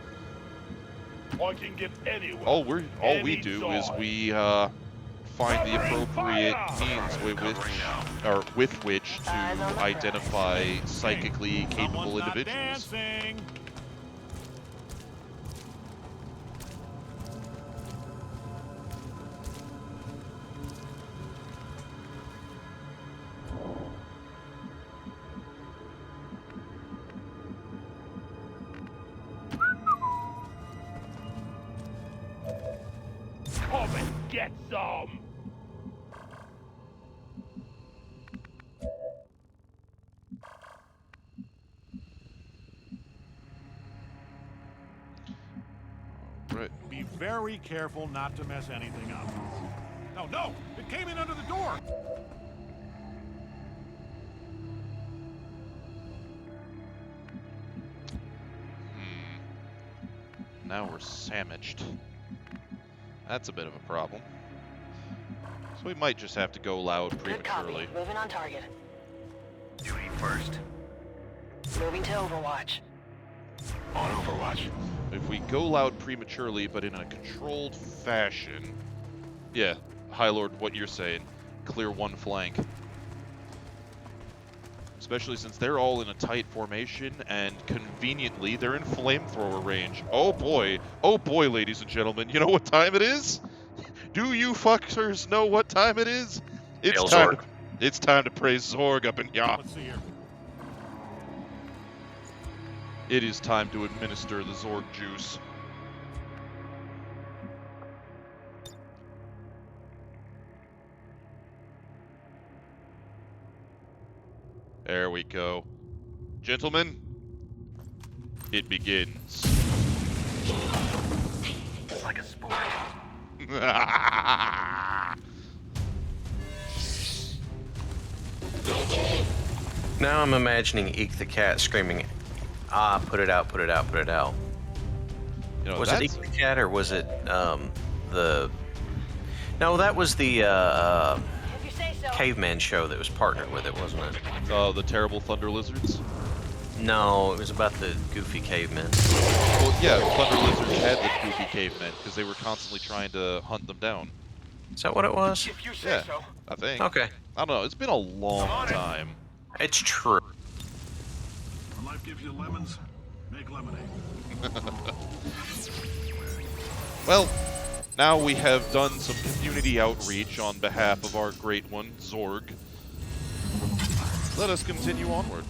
Speaker 7: I can get anywhere.
Speaker 3: All we do is we find the appropriate means with which to identify psychically capable individuals.
Speaker 7: Come and get some.
Speaker 3: Right.
Speaker 7: Be very careful not to mess anything up. No, it came in under the door.
Speaker 3: Now we're sandwiched. That's a bit of a problem. So we might just have to go loud prematurely.
Speaker 9: Good copy. Moving on target.
Speaker 12: Duty first.
Speaker 9: Moving to Overwatch.
Speaker 12: On Overwatch.
Speaker 3: If we go loud prematurely, but in a controlled fashion... Yeah, High Lord, what you're saying. Clear one flank. Especially since they're all in a tight formation, and conveniently, they're in flamethrower range. Oh boy, ladies and gentlemen, you know what time it is? Do you fuckers know what time it is? It's time to praise Zorg up in here.
Speaker 7: Let's see here.
Speaker 3: It is time to administer the Zorg juice. There we go. Gentlemen, it begins.
Speaker 12: Like a sport.
Speaker 4: Now I'm imagining Eek the cat screaming, "Ah, put it out, put it out, put it out."
Speaker 3: You know,
Speaker 4: was it Eek the cat or was it the? No, that was the caveman show that was partnered with it, wasn't it?
Speaker 3: Oh, the terrible thunder lizards?
Speaker 4: No, it was about the goofy cavemen.
Speaker 3: Well, yeah, thunder lizards had the goofy cavemen because they were constantly trying to hunt them down.
Speaker 4: Is that what it was?
Speaker 6: If you say
Speaker 3: Yeah,
Speaker 6: so.
Speaker 3: I think.
Speaker 4: Okay.
Speaker 3: I don't know. It's been a long time.
Speaker 4: It's true.
Speaker 7: When life gives you lemons, make lemonade.
Speaker 3: Well, now we have done some community outreach on behalf of our great one, Zorg. Let us continue onward.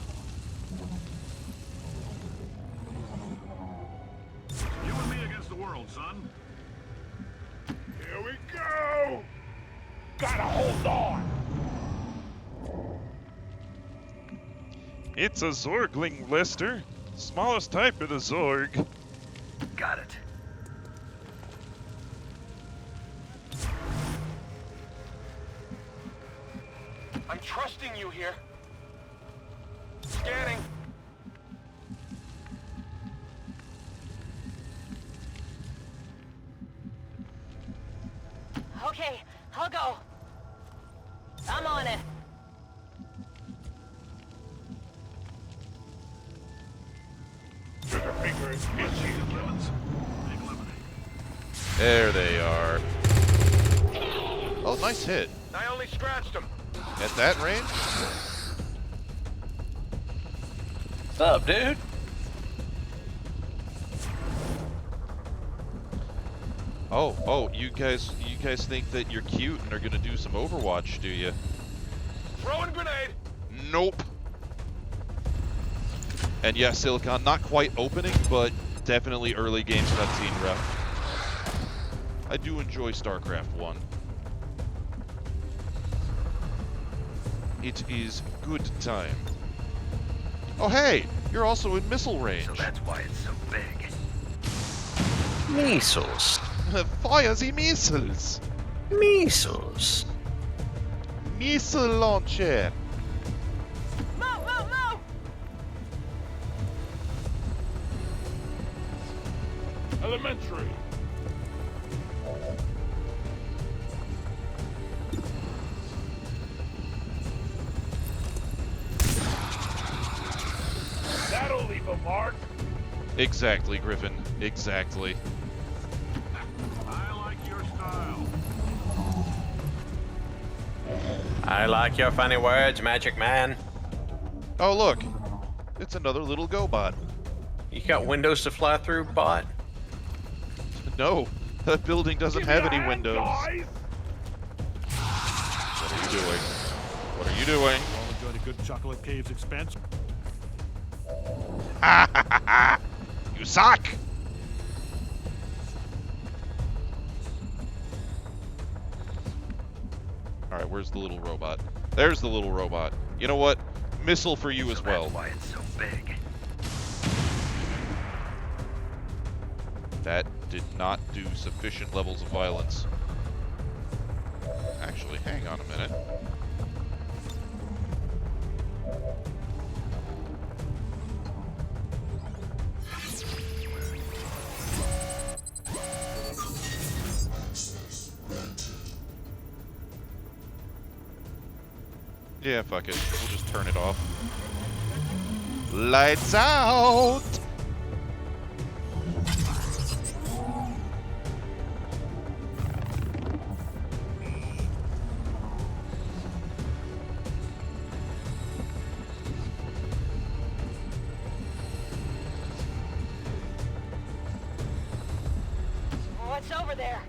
Speaker 7: You and me against the world, son. Here we go! Gotta hold on!
Speaker 3: It's a Zorgling, Lester. Smallest type of the Zorg.
Speaker 12: Got it.
Speaker 6: I'm trusting you here. Scanning.
Speaker 9: Okay, I'll go. I'm on it.
Speaker 7: Trigger finger is itchy. Lemons, make lemonade.
Speaker 3: There they are. Oh, nice hit.
Speaker 6: I only scratched him.
Speaker 3: At that range?
Speaker 4: What's up, dude?
Speaker 3: Oh, you guys think that you're cute and are gonna do some Overwatch, do you?
Speaker 6: Throwing grenade.
Speaker 3: Nope. And yeah, Silicon, not quite opening, but definitely early game cutscene ref. I do enjoy StarCraft 1. It is good time. Oh hey, you're also in missile range.
Speaker 12: So that's why it's so big.
Speaker 4: Measles.
Speaker 3: Fire the missiles.
Speaker 4: Measles.
Speaker 3: Missile launcher.
Speaker 9: Move!
Speaker 7: Elementary. That'll leave a mark.
Speaker 3: Exactly, Griffin. Exactly.
Speaker 4: I like your funny words, Magic Man.
Speaker 3: Oh, look. It's another little GoBot.
Speaker 4: You got windows to fly through, bot?
Speaker 3: No, that building doesn't have any windows. What are you doing? What are you doing?
Speaker 7: All enjoyed a good chocolate cave's expense.
Speaker 3: Ha ha ha ha! You suck! Alright, where's the little robot? There's the little robot. You know what? Missile for you as well.
Speaker 12: That's why it's so big.
Speaker 3: That did not do sufficient levels of violence. Actually, hang on a minute. Yeah, fuck it. We'll just turn it off. Lights out!
Speaker 9: What's over there?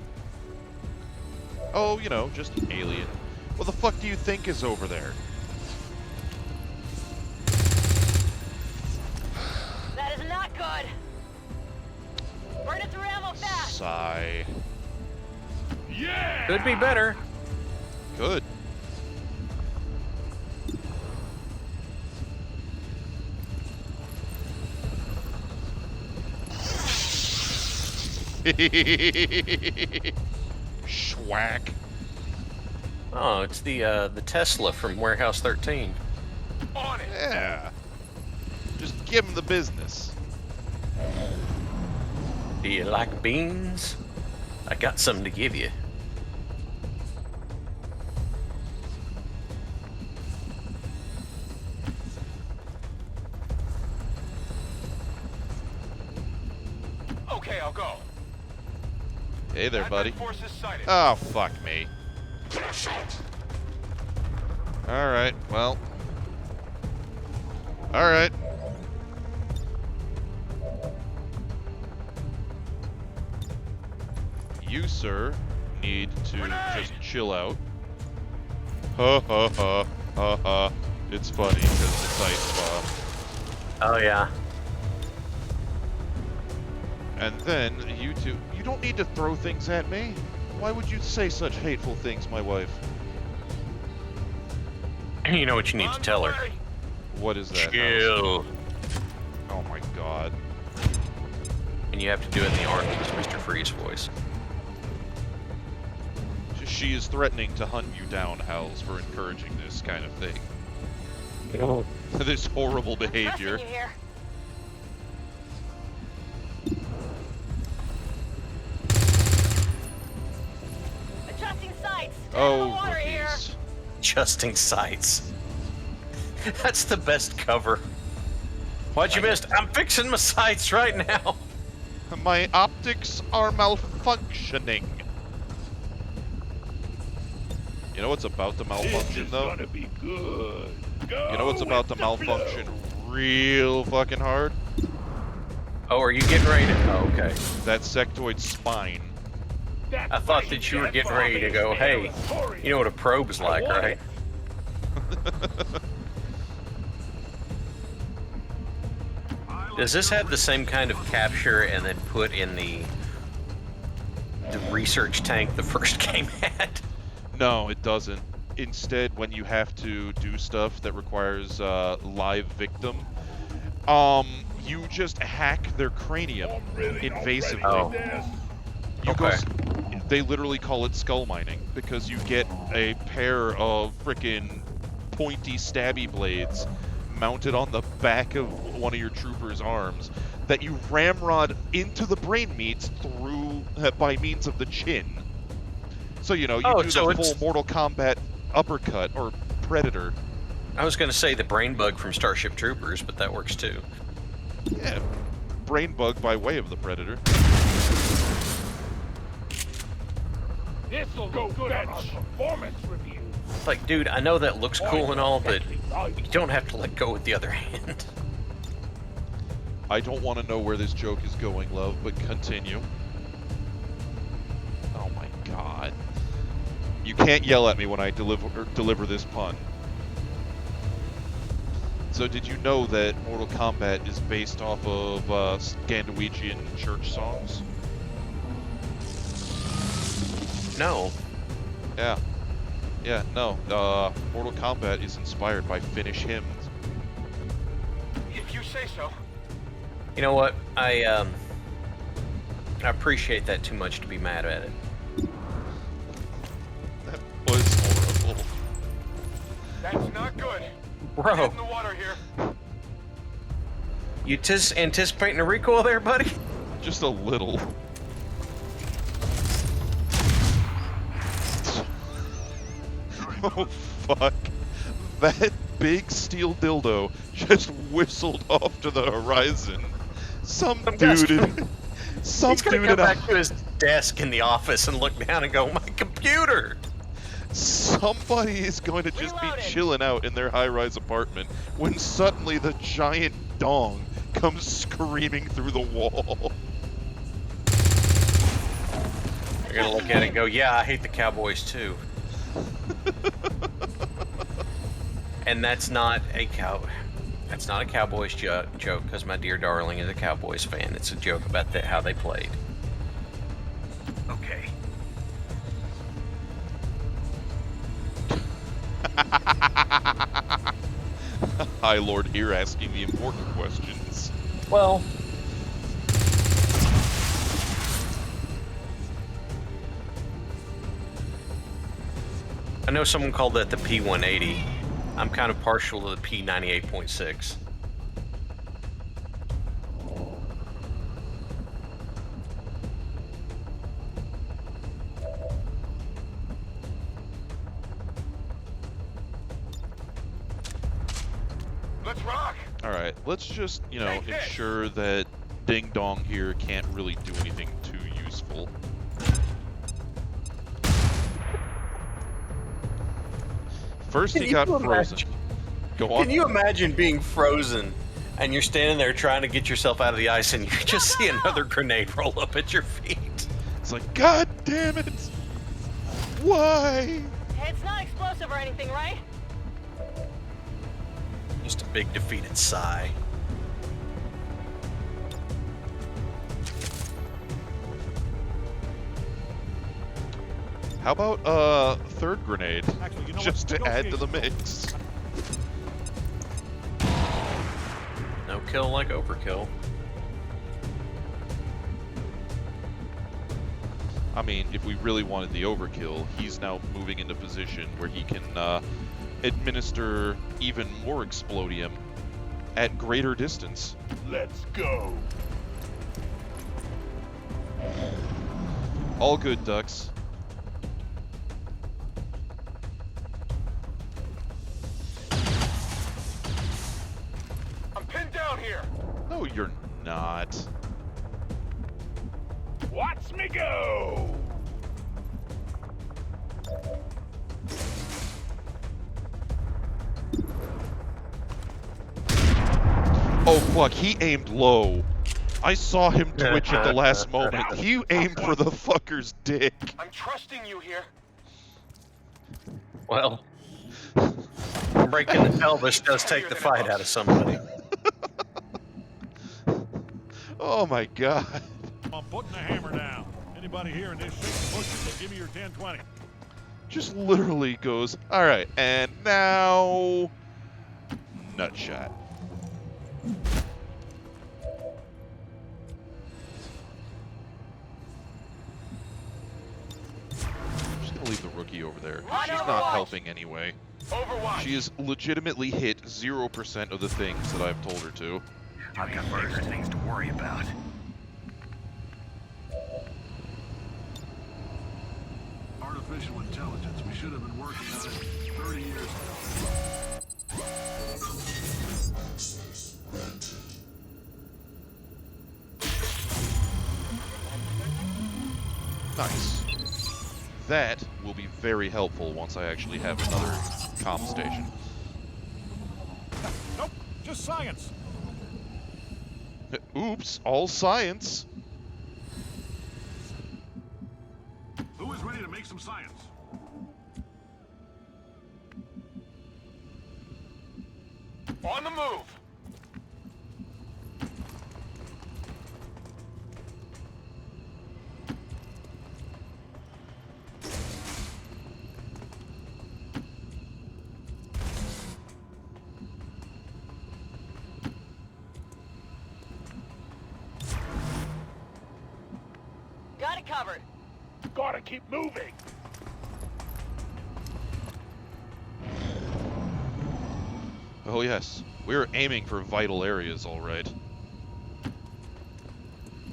Speaker 3: Oh, you know, just an alien. What the fuck do you think is over there?
Speaker 9: That is not good. Burn it through ammo fast.
Speaker 3: Sigh.
Speaker 4: Yeah! Could be better.
Speaker 3: Good. Schwack.
Speaker 4: Oh, it's the Tesla from Warehouse 13.
Speaker 6: On it.
Speaker 3: Yeah. Just give him the business.
Speaker 4: Do you like beans? I got something to give you.
Speaker 6: Okay, I'll go.
Speaker 3: Hey there, buddy.
Speaker 6: Forces sighted.
Speaker 3: Oh, fuck me. Alright, well. Alright. You, sir, need to just chill out. Ha ha ha ha ha. It's funny because it's ice bomb.
Speaker 4: Oh, yeah.
Speaker 3: And then you two, you don't need to throw things at me. Why would you say such hateful things, my wife?
Speaker 4: You know what you need to tell her.
Speaker 3: What is that?
Speaker 4: Chill.
Speaker 3: Oh my god.
Speaker 4: And you have to do it in the Arnold's Mr. Freeze voice.
Speaker 3: She is threatening to hunt you down, Howls, for encouraging this kind of thing.
Speaker 4: Oh.
Speaker 3: This horrible behavior.
Speaker 9: You here. Adjusting sights.
Speaker 3: Oh,
Speaker 9: water here.
Speaker 4: Adjusting sights. That's the best cover. What you missed? I'm fixing my sights right now.
Speaker 3: My optics are malfunctioning. You know what's about to malfunction, though?
Speaker 7: Gonna be good.
Speaker 3: You know what's about to malfunction real fucking hard?
Speaker 4: Oh, are you getting ready to... Oh, okay.
Speaker 3: That sectoid spine.
Speaker 4: I thought that you were getting ready to go, hey, you know what a probe's like, right? Does this have the same kind of capture and then put in the research tank the first game had?
Speaker 3: No, it doesn't. Instead, when you have to do stuff that requires live victim, you just hack their cranium invasively.
Speaker 4: Oh.
Speaker 3: You go, they literally call it skull mining because you get a pair of frickin' pointy stabby blades mounted on the back of one of your trooper's arms that you ramrod into the brain meats through by means of the chin. So, you know, you do the full Mortal Kombat uppercut or Predator.
Speaker 4: I was going to say the brain bug from Starship Troopers, but that works too.
Speaker 3: Yeah, brain bug by way of the Predator.
Speaker 7: This'll go good on our performance review.
Speaker 4: It's like, dude, I know that looks cool and all, but you don't have to let go with the other hand.
Speaker 3: I don't want to know where this joke is going, love, but continue. Oh my god. You can't yell at me when I deliver this pun. So did you know that Mortal Kombat is based off of Scandinavian church songs?
Speaker 4: No.
Speaker 3: Yeah. Yeah, no. Mortal Kombat is inspired by Finnish hymns.
Speaker 6: If you say so.
Speaker 4: You know what? I appreciate that too much to be mad at it.
Speaker 3: That was horrible.
Speaker 6: That's not good.
Speaker 4: Bro.
Speaker 6: Get in the water here.
Speaker 4: You anticipating a recoil there, buddy?
Speaker 3: Just a little. Oh, fuck. That big steel dildo just whistled off to the horizon. Some dude in...
Speaker 4: He's gonna go back to his desk in the office and look down and go, my computer!
Speaker 3: Somebody is going to just be chilling out in their high-rise apartment when suddenly the giant dong comes screaming through the wall.
Speaker 4: You're gonna look at it and go, yeah, I hate the Cowboys too. And that's not a Cowboys joke, because my dear darling is a Cowboys fan. It's a joke about how they played.
Speaker 6: Okay.
Speaker 3: High Lord here asking the important questions.
Speaker 4: Well, I know someone called that the P180. I'm kind of partial to the P98.6.
Speaker 6: Let's rock.
Speaker 3: All right, let's just, ensure that Ding Dong here can't really do anything too useful. First he got frozen. Go on.
Speaker 4: Can you imagine being frozen and you're standing there trying to get yourself out of the ice and you just see another grenade roll up at your feet?
Speaker 3: It's like, God damn it! Why?
Speaker 9: It's not explosive or anything, right?
Speaker 4: Just a big defeated sigh.
Speaker 3: How about third grenade, just to add to the mix?
Speaker 4: No kill like overkill.
Speaker 3: I mean, if we really wanted the overkill, he's now moving into position where he can administer even more explodium at greater distance.
Speaker 7: Let's go.
Speaker 3: All good, ducks.
Speaker 6: I'm pinned down here.
Speaker 3: No, you're not.
Speaker 7: Watch me go.
Speaker 3: Oh fuck, he aimed low. I saw him twitch at the last moment. He aimed for the fucker's dick.
Speaker 6: I'm trusting you here.
Speaker 4: Well, breaking the pelvis does take the fight out of somebody.
Speaker 3: Oh my god.
Speaker 7: I'm putting the hammer down. Anybody here in this shit pushes, give me your 10-20.
Speaker 3: Just literally goes, alright, and now... nut shot. I'm just gonna leave the rookie over there. She's not helping anyway. She has legitimately hit 0% of the things that I've told her to.
Speaker 6: I've got bigger things to worry about.
Speaker 7: Artificial intelligence. We should have been working on it 30 years ago.
Speaker 3: Nice. that will be very helpful once I actually have another comm station.
Speaker 7: Nope, just science.
Speaker 3: Oops, all science.
Speaker 7: Who is ready to make some science?
Speaker 6: On the move.
Speaker 9: Got it covered.
Speaker 7: Gotta keep moving.
Speaker 3: Oh yes, we are aiming for vital areas, all right.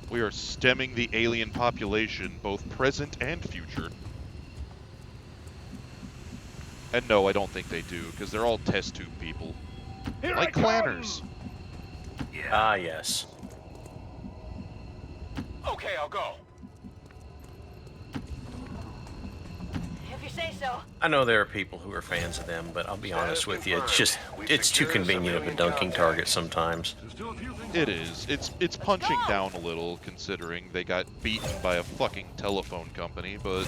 Speaker 3: We are stemming the alien population, both present and future. And no, I don't think they do, because they're all test tube people.
Speaker 7: Here
Speaker 3: like clanners.
Speaker 4: Ah, yes.
Speaker 6: Okay, I'll go.
Speaker 9: If you say so.
Speaker 4: I know there are people who are fans of them, but I'll be honest with you, it's too convenient of a dunking target sometimes.
Speaker 3: It is. It's punching down a little, considering they got beaten by a fucking telephone company, but...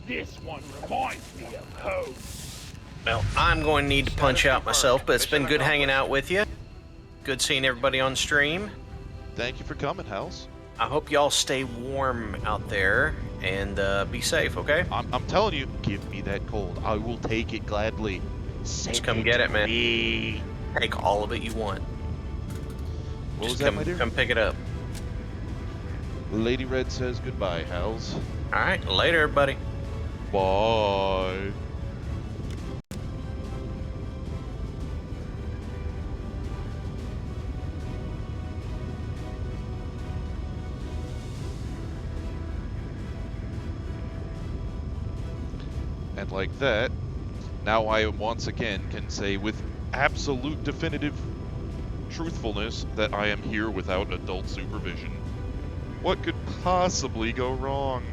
Speaker 7: This one reminds me of home.
Speaker 4: Well, I'm going to need to punch out myself, but it's been good hanging out with you. Good seeing everybody on stream.
Speaker 3: Thank you for coming, House.
Speaker 4: I hope y'all stay warm out there and be safe, okay?
Speaker 3: I'm telling you, give me that cold. I will take it gladly.
Speaker 4: Just come get it, man. Take all of it you want.
Speaker 3: What was
Speaker 4: Just
Speaker 3: that, my dear?
Speaker 4: come pick it up.
Speaker 3: Lady Red says goodbye, Hals.
Speaker 4: Alright, later, everybody.
Speaker 3: Bye. And like that, now I once again can say with absolute definitive truthfulness that I am here without adult supervision. What could possibly go wrong?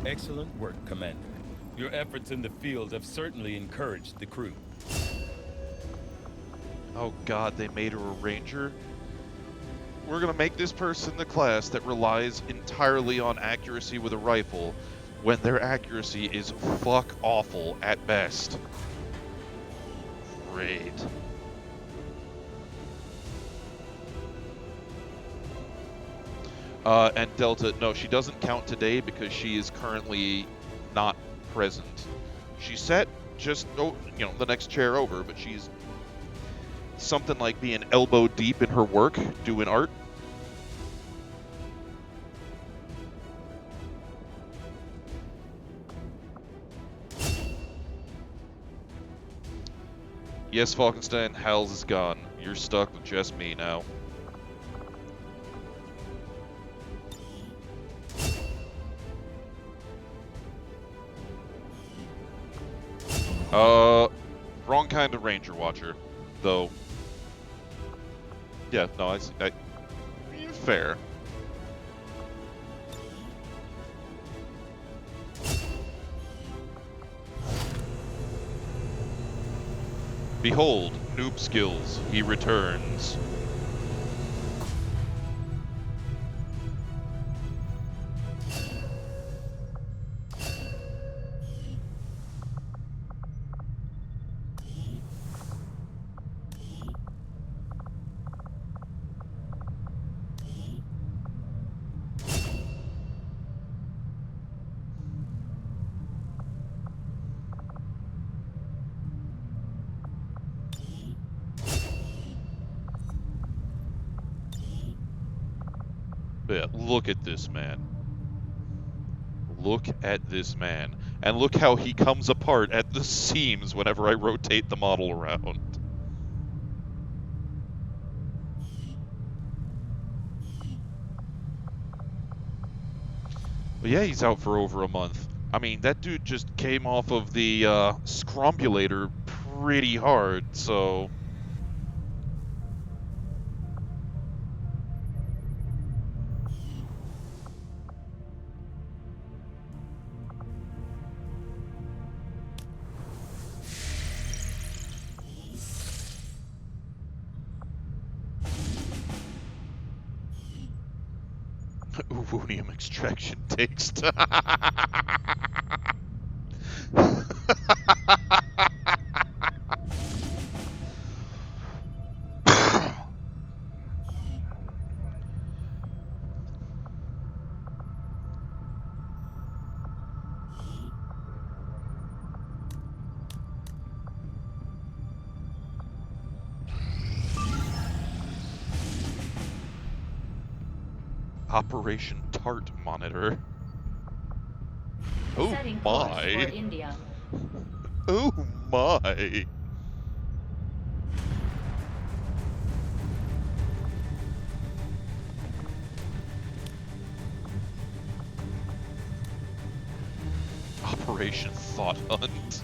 Speaker 15: Excellent work, Commander. Your efforts in the field have certainly encouraged the crew.
Speaker 3: Oh god, they made her a ranger? We're gonna make this person the class that relies entirely on accuracy with a rifle when their accuracy is fuck awful at best. Great. And Delta, no, she doesn't count today because she is currently not present. She sat just, the next chair over, but she's something like being elbow deep in her work, doing art. Yes, Falkenstein, Hals is gone. You're stuck with just me now. Wrong kind of Ranger Watcher, though. Yeah, no, I fair. Behold, noob skills, he returns. Yeah, look at this man. Look at this man. And look how he comes apart at the seams whenever I rotate the model around. But yeah, he's out for over a month. I mean, that dude just came off of the scrombulator pretty hard, so... Uvonium extraction takes time. Operation Tart Monitor. Oh my! Oh my! Operation Thought Hunt.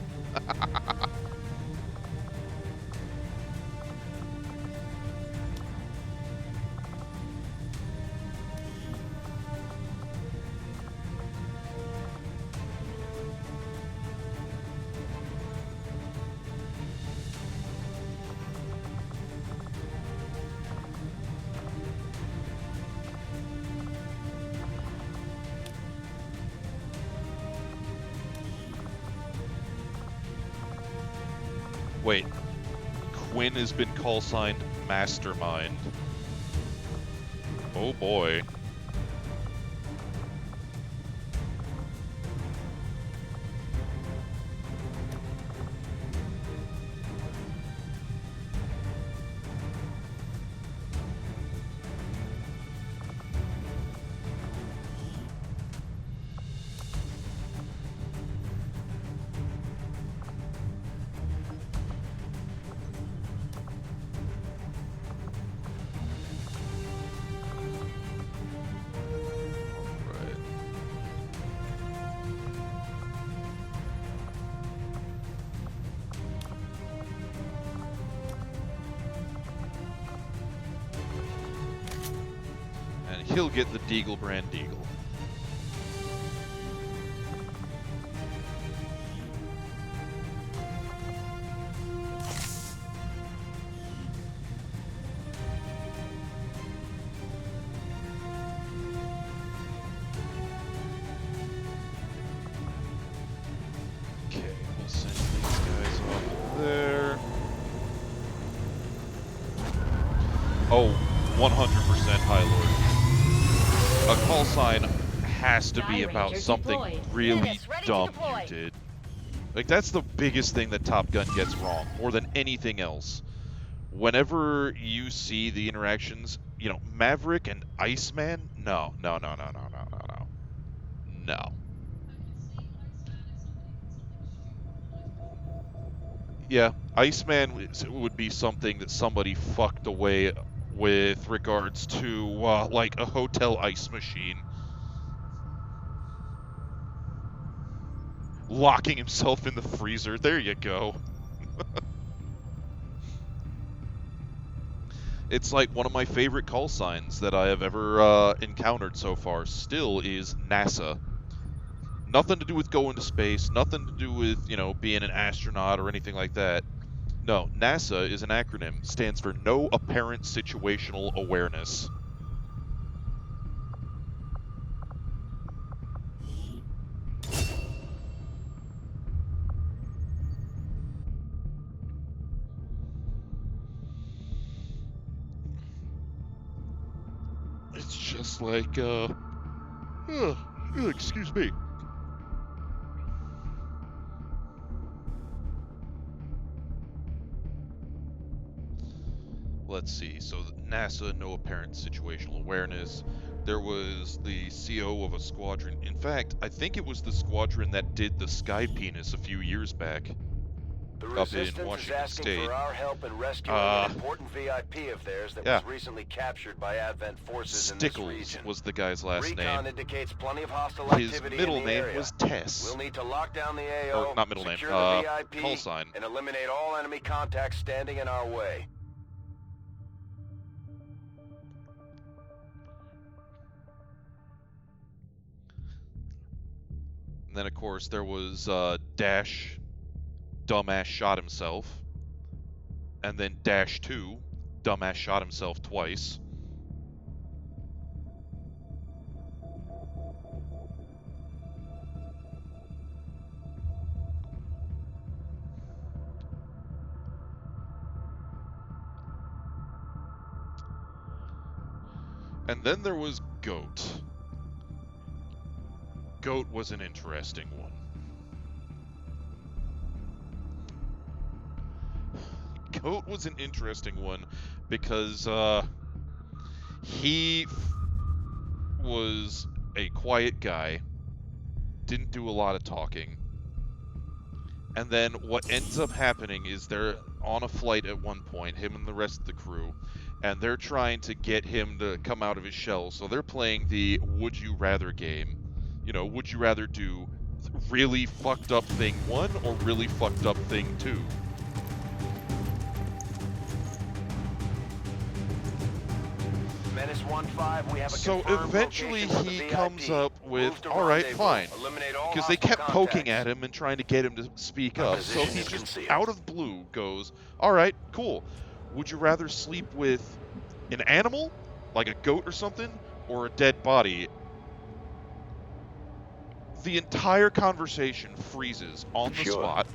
Speaker 3: Wait, Quinn has been call signed Mastermind. Oh boy. He'll get the Deagle brand Deagle. Okay, we'll send these guys off there. Oh, 100% High Lord. A call sign has to be about something really dumb you did. Like, that's the biggest thing that Top Gun gets wrong, more than anything else. Whenever you see the interactions, you know, Maverick and Iceman, no. Yeah, Iceman would be something that somebody fucked away with regards to, like, a hotel ice machine. Locking himself in the freezer. There you go. It's like one of my favorite call signs that I have ever encountered so far still is NASA. Nothing to do with going to space, nothing to do with, you know, being an astronaut or anything like that. No, NASA is an acronym. Stands for No Apparent Situational Awareness. It's just like, excuse me. Let's see, so NASA, no apparent situational awareness. There was the CO of a squadron. In fact, I think it was the squadron that did the Sky Penis a few years back.
Speaker 6: The
Speaker 3: Up in
Speaker 6: Resistance is
Speaker 3: Washington
Speaker 6: asking
Speaker 3: State.
Speaker 6: for our help in rescuing an important VIP of theirs that was recently captured by Advent forces in this region.
Speaker 3: Stickles was the guy's last
Speaker 6: Recon
Speaker 3: name.
Speaker 6: indicates plenty of hostile
Speaker 3: His
Speaker 6: activity
Speaker 3: middle
Speaker 6: in the
Speaker 3: name
Speaker 6: area.
Speaker 3: was Tess.
Speaker 6: We'll need to lock down the AO,
Speaker 3: Or not middle name,
Speaker 6: secure the VIP,
Speaker 3: call sign.
Speaker 6: and eliminate all enemy contacts standing in our way.
Speaker 3: And then, of course, there was Dash, dumbass shot himself. And then Dash 2, dumbass shot himself twice. And then there was Goat. Goat was an interesting one. Goat was an interesting one because he was a quiet guy, didn't do a lot of talking, and then what ends up happening is they're on a flight at one point, him and the rest of the crew, and they're trying to get him to come out of his shell, so they're playing the would you rather game. You know, would you rather do really fucked up thing 1 or really fucked up thing 2?
Speaker 6: Menace 1-5, we have a
Speaker 3: So
Speaker 6: confirmed
Speaker 3: eventually
Speaker 6: location for the
Speaker 3: he
Speaker 6: VIP.
Speaker 3: comes up with,
Speaker 6: Move to
Speaker 3: alright,
Speaker 6: rendezvous.
Speaker 3: fine.
Speaker 6: Eliminate all
Speaker 3: Because they
Speaker 6: hostile
Speaker 3: kept poking
Speaker 6: contacts.
Speaker 3: at him and trying to get him to speak
Speaker 6: Our
Speaker 3: up. So
Speaker 6: position
Speaker 3: he
Speaker 6: is
Speaker 3: just,
Speaker 6: concealed.
Speaker 3: out of blue, goes, alright, cool. Would you rather sleep with an animal, like a goat or something, or a dead body? The entire conversation freezes on the spot.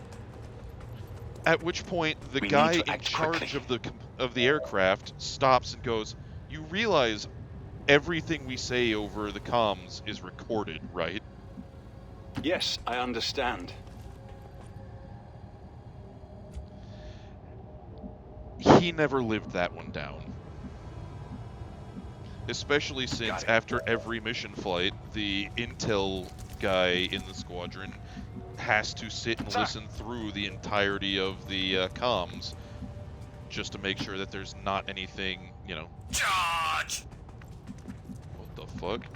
Speaker 3: At which point, the guy in charge of the aircraft stops and goes, "You realize everything we say over the comms is recorded, right?"
Speaker 12: Yes, I understand.
Speaker 3: He never lived that one down. Especially since after every mission flight, the intel guy in the squadron has to sit and listen through the entirety of the comms just to make sure that there's not anything, you know... Charge! What the fuck?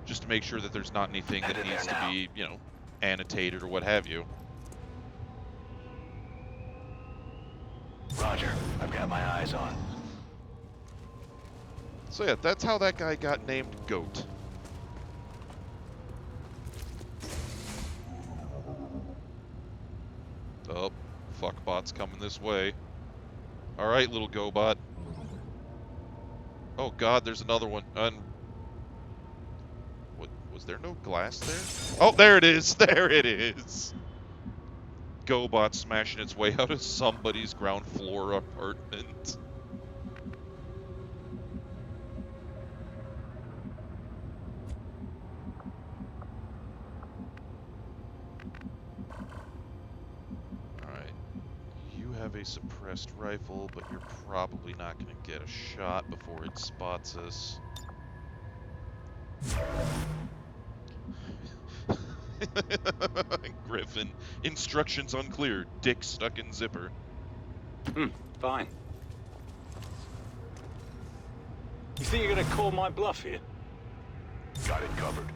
Speaker 3: Just to make sure that there's not anything that needs to be, you know, annotated or what have you.
Speaker 6: Roger, I've got my eyes on.
Speaker 3: So yeah, that's how that guy got named Goat. Oh, fuckbot's coming this way. Alright, little GoBot. Oh god, there's another one. What, was there no glass there? Oh, there it is! There it is! GoBot smashing its way out of somebody's ground floor apartment. Have a suppressed rifle, but you're probably not going to get a shot before it spots us. Griffin, instructions unclear. Dick stuck in zipper.
Speaker 12: Fine. You think you're gonna call my bluff here?
Speaker 6: Got it covered.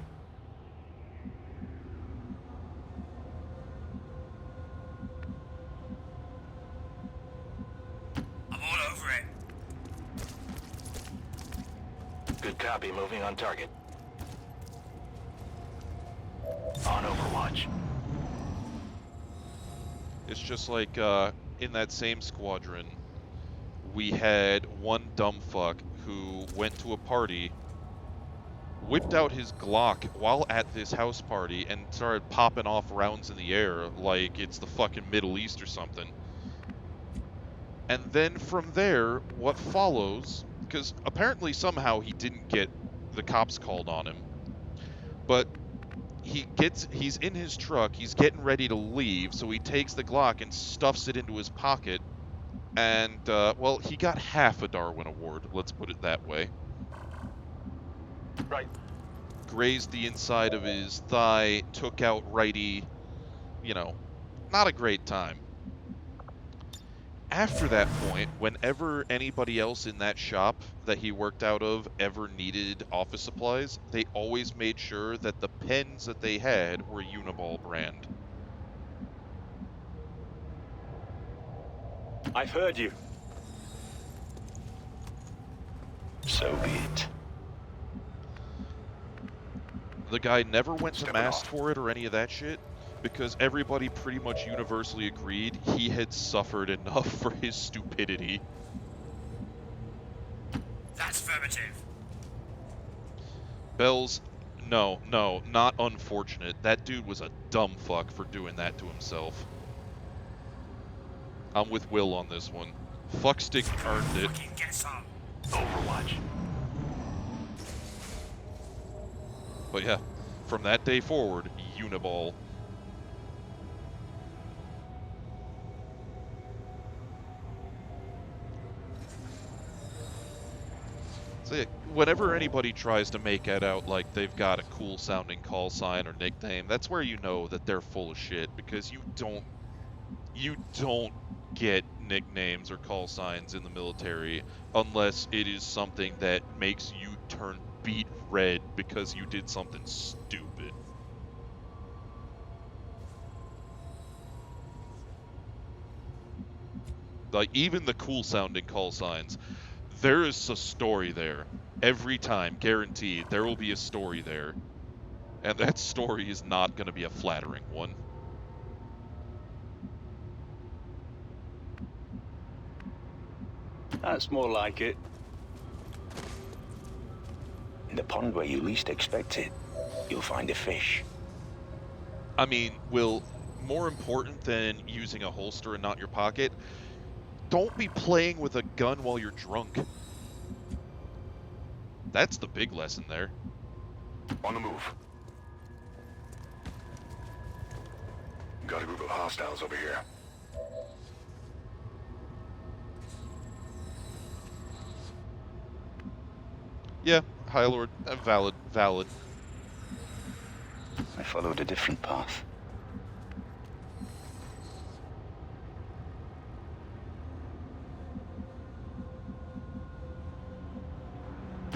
Speaker 2: All over it.
Speaker 6: Good copy, moving on target. On Overwatch.
Speaker 3: It's just like in that same squadron, we had one dumb fuck who went to a party, whipped out his Glock while at this house party, and started popping off rounds in the air like it's the fucking Middle East or something. And then from there, what follows, because apparently somehow he didn't get the cops called on him, but he's in his truck, he's getting ready to leave, so he takes the Glock and stuffs it into his pocket, and, well, he got half a Darwin Award, let's put it that way.
Speaker 6: Right.
Speaker 3: Grazed the inside of his thigh, took out righty. You know, not a great time. After that point, whenever anybody else in that shop that he worked out of ever needed office supplies, they always made sure that the pens that they had were Uniball brand.
Speaker 12: I've heard you. So be it.
Speaker 3: The guy never went to mass for it or any of that shit, because everybody pretty much universally agreed he had suffered enough for his stupidity.
Speaker 17: That's affirmative.
Speaker 3: Bells, no, not unfortunate. That dude was a dumb fuck for doing that to himself. I'm with Will on this one. Fuckstick earned it.
Speaker 17: Get some.
Speaker 12: Overwatch.
Speaker 3: But yeah, from that day forward, Uniball. So yeah, whenever anybody tries to make it out like they've got a cool sounding call sign or nickname, that's where you know that they're full of shit, because you don't get nicknames or call signs in the military unless it is something that makes you turn beet red because you did something stupid. Like, even the cool sounding call signs, there is a story there. Every time, guaranteed, there will be a story there. And that story is not going to be a flattering one.
Speaker 12: That's more like it.
Speaker 6: In the pond where you least expect it, you'll find a fish.
Speaker 3: I mean, Will, more important than using a holster and not your pocket, don't be playing with a gun while you're drunk. That's the big lesson there.
Speaker 6: On the move. Got a group of hostiles over here.
Speaker 3: Yeah, High Lord, valid.
Speaker 6: I followed a different path.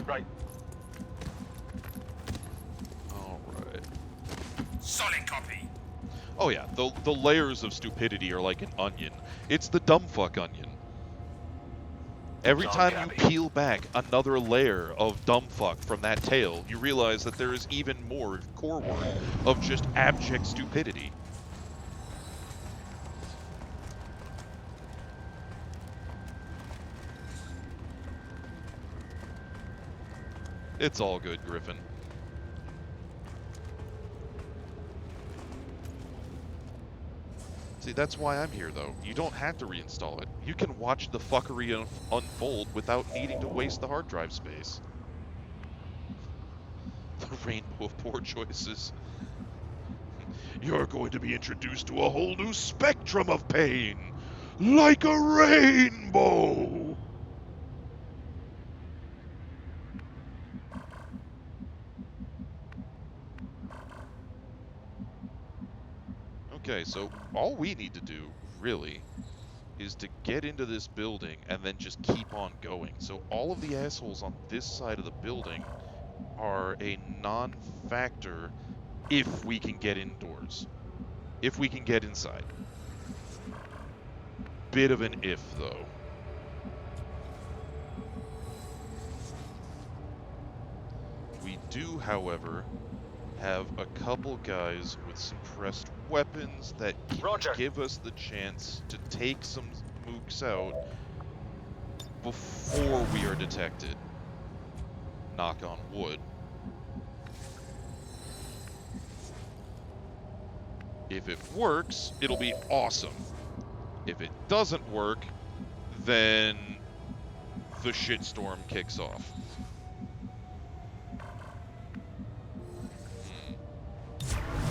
Speaker 6: Right.
Speaker 3: Alright.
Speaker 17: Solid copy.
Speaker 3: Oh yeah, the layers of stupidity are like an onion. It's the dumb fuck onion. Every time you peel back another layer of dumb fuck from that tail, you realize that there is even more core work of just abject stupidity. It's all good, Griffin. See, that's why I'm here, though. You don't have to reinstall it. You can watch the fuckery unfold without needing to waste the hard drive space. The rainbow of poor choices. You're going to be introduced to a whole new spectrum of pain, like a rainbow! Okay, so all we need to do, really, is to get into this building and then just keep on going. So all of the assholes on this side of the building are a non-factor if we can get indoors. If we can get inside. Bit of an if, though. We do, however, have a couple guys with suppressed weapons that can give us the chance to take some mooks out before we are detected. Knock on wood. If it works, it'll be awesome. If it doesn't work, then the shitstorm kicks off.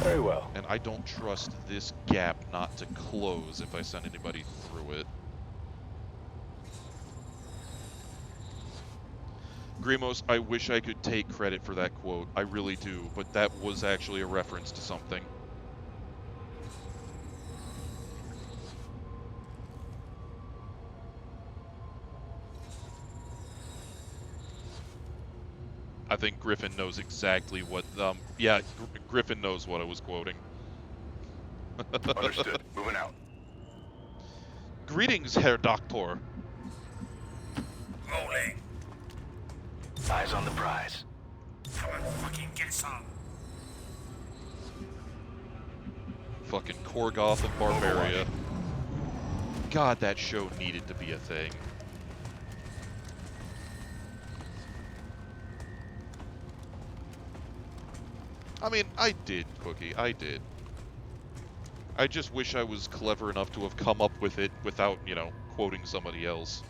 Speaker 12: Very well.
Speaker 3: And I don't trust this gap not to close if I send anybody through it. Grimos, I wish I could take credit for that quote. I really do, but that was actually a reference to something. I think Griffin knows exactly what, yeah, Griffin knows what I was quoting.
Speaker 6: Understood. Moving out.
Speaker 3: Greetings, Herr Doctor.
Speaker 17: Rolling.
Speaker 6: Eyes on the prize.
Speaker 17: Come on, fucking get some.
Speaker 3: Fucking Korgoth of Barbaria. God, that show needed to be a thing. I mean, I did, Cookie, I did. I just wish I was clever enough to have come up with it without, you know, quoting somebody else.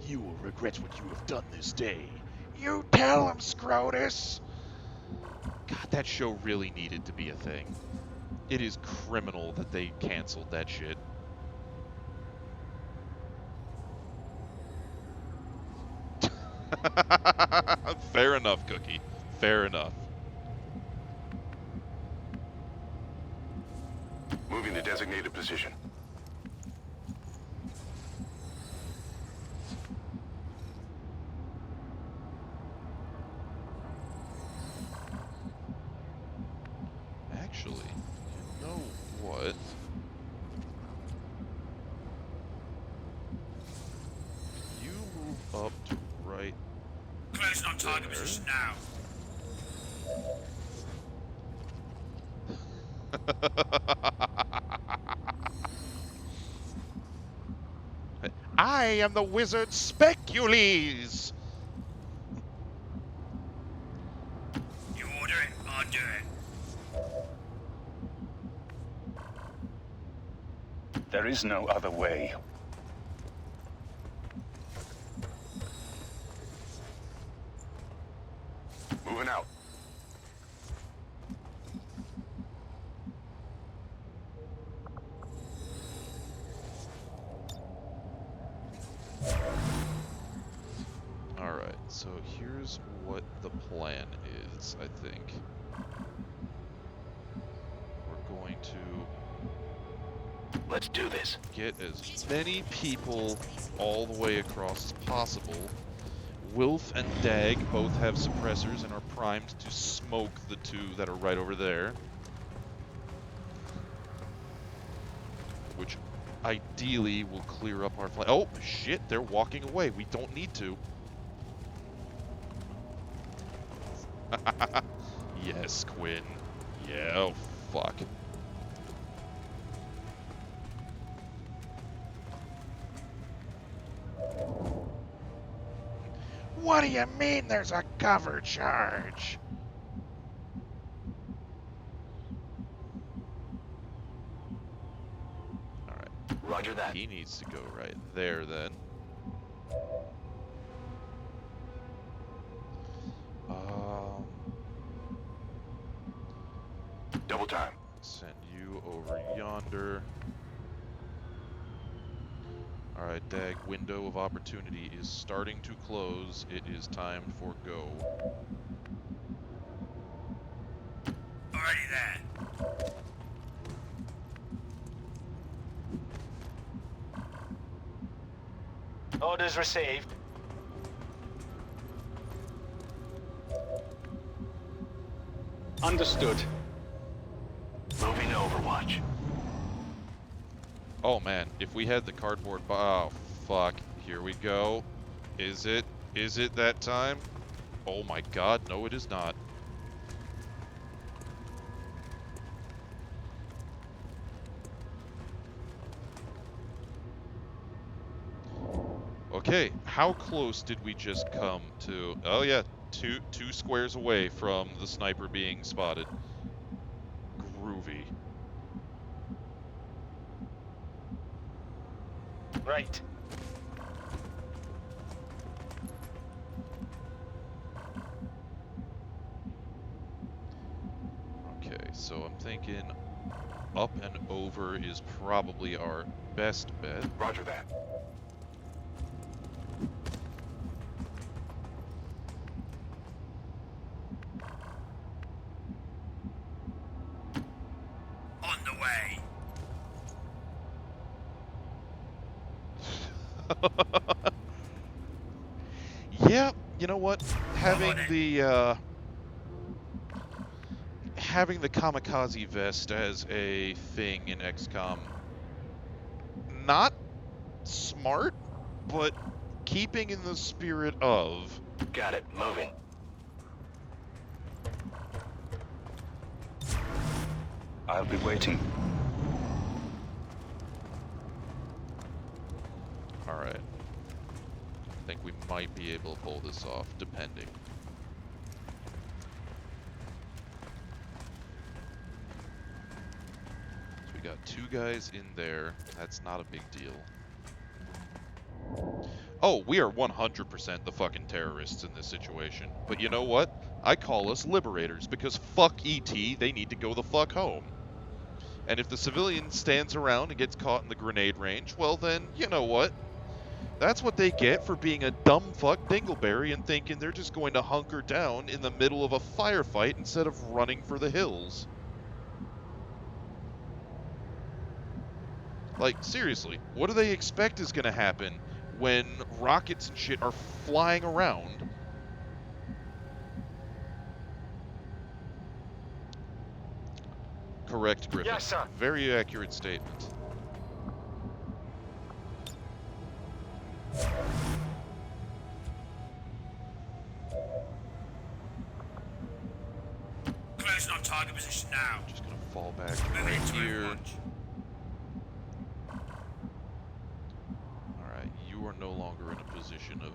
Speaker 3: You will regret what you have done this day. You tell him, Scrotus! God, that show really needed to be a thing. It is criminal that they canceled that shit. Fair enough, Cookie. Fair enough.
Speaker 6: Moving to designated position.
Speaker 3: Actually, you know what? You move up to right.
Speaker 17: Closing on target
Speaker 3: there.
Speaker 17: position now.
Speaker 3: I am the wizard Specules!
Speaker 17: You order it, I'll do it.
Speaker 12: There is no other way.
Speaker 6: Moving out.
Speaker 3: Alright, so here's what the plan is, I think. We're going to...
Speaker 6: Let's do this.
Speaker 3: Get as many people all the way across as possible. Wilf and Dag both have suppressors and are primed to smoke the two that are right over there. Which ideally will clear up our flank. Oh, shit, they're walking away. We don't need to. Yes, Quinn. Yeah, oh, fuck. What do you mean there's a cover charge? Alright.
Speaker 6: Roger that.
Speaker 3: He needs to go right there then.
Speaker 6: Double time.
Speaker 3: Send you over yonder. Alright, Dag, window of opportunity is starting to close. It is time for go.
Speaker 17: Already there.
Speaker 6: Orders received.
Speaker 12: Understood.
Speaker 6: Moving to Overwatch.
Speaker 3: Oh man, if we had the cardboard oh fuck. Here we go. Is it that time? Oh my god, no it is not. Okay, how close did we just come to? Oh yeah, two squares away from the sniper being spotted. Groovy.
Speaker 6: Right.
Speaker 3: thinking up and over is probably our best bet.
Speaker 6: Roger that.
Speaker 17: On the way.
Speaker 3: Yeah, you know what? Having the kamikaze vest as a thing in XCOM, not smart, but keeping in the spirit of.
Speaker 6: Got it. Moving.
Speaker 12: I'll be waiting.
Speaker 3: Alright. I think we might be able to pull this off, depending. So we got 2 guys in there. That's not a big deal. Oh, we are 100% the fucking terrorists in this situation. But you know what? I call us liberators, because fuck ET, they need to go the fuck home. And if the civilian stands around and gets caught in the grenade range, well then, you know what? That's what they get for being a dumb fuck dingleberry and thinking they're just going to hunker down in the middle of a firefight instead of running for the hills. Like, seriously, what do they expect is going to happen when rockets and shit are flying around? Correct, Griffin.
Speaker 6: Yes, sir.
Speaker 3: Very accurate statement.
Speaker 17: Closing on target position now.
Speaker 3: Just gonna fall back
Speaker 17: Moving
Speaker 3: right
Speaker 17: into
Speaker 3: here.
Speaker 17: launch.
Speaker 3: Alright, you are no longer in a position of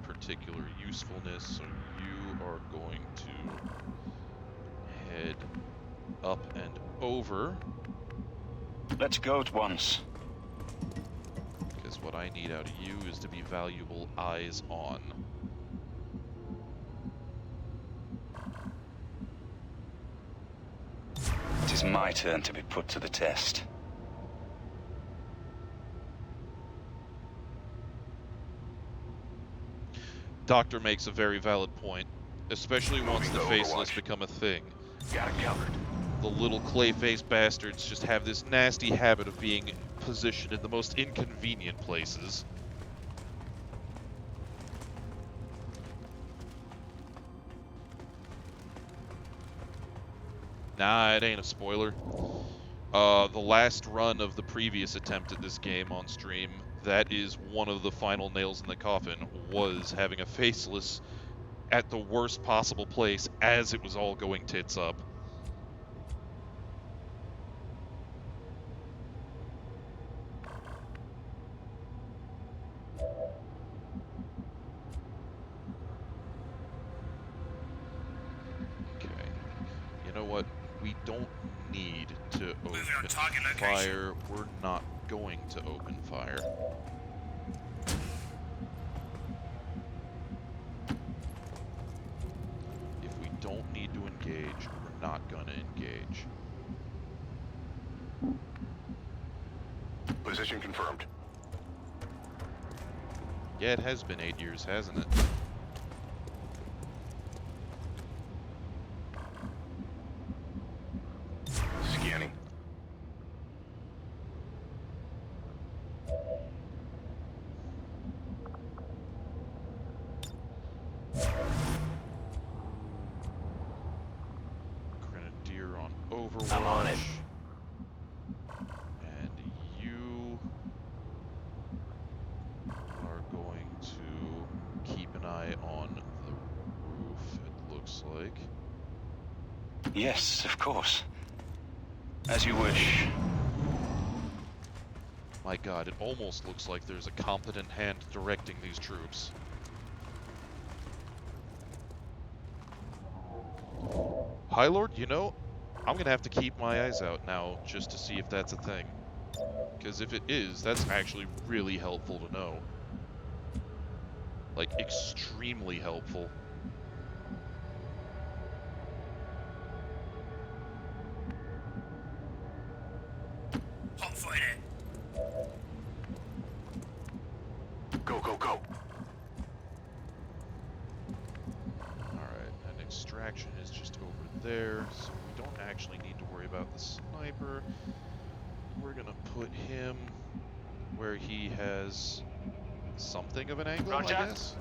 Speaker 3: particular usefulness, so you are going to head up and over.
Speaker 12: Let's go at once.
Speaker 3: Because what I need out of you is to be valuable eyes on.
Speaker 12: It is my turn to be put to the test.
Speaker 3: Doctor makes a very valid point, especially once the faceless become a thing.
Speaker 6: Got it covered.
Speaker 3: The little clay-faced bastards just have this nasty habit of being positioned in the most inconvenient places. Nah, it ain't a spoiler. The last run of the previous attempt at this game on stream, that is one of the final nails in the coffin, was having a faceless at the worst possible place as it was all going tits up. Okay. You know what? We don't need to open fire. We're not going to open fire. If we don't need to engage, we're not going to engage.
Speaker 6: Position confirmed.
Speaker 3: Yeah, it has been 8 years, hasn't it?
Speaker 6: Scanning.
Speaker 3: Grenadier on Overwatch.
Speaker 6: I'm on it.
Speaker 3: And you are going to keep an eye on the roof, it looks like.
Speaker 12: Yes, of course. As you wish.
Speaker 3: My god, it almost looks like there's a competent hand directing these troops. High Lord, you know, I'm gonna have to keep my eyes out now just to see if that's a thing. Because if it is, that's actually really helpful to know. Like, extremely helpful. there, so we don't actually need to worry about the sniper. We're gonna put him where he has something of an angle,
Speaker 6: Roger.
Speaker 3: I guess.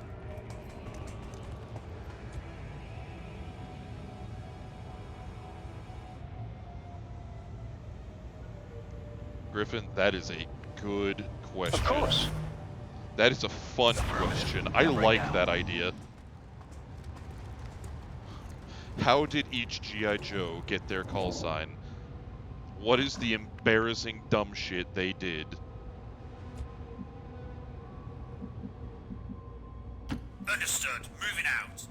Speaker 3: Griffin, that is a good question.
Speaker 12: Of course.
Speaker 3: That is a fun question. I like that idea. How did each G.I. Joe get their call sign? What is the embarrassing dumb shit they did?
Speaker 17: Understood. Moving out.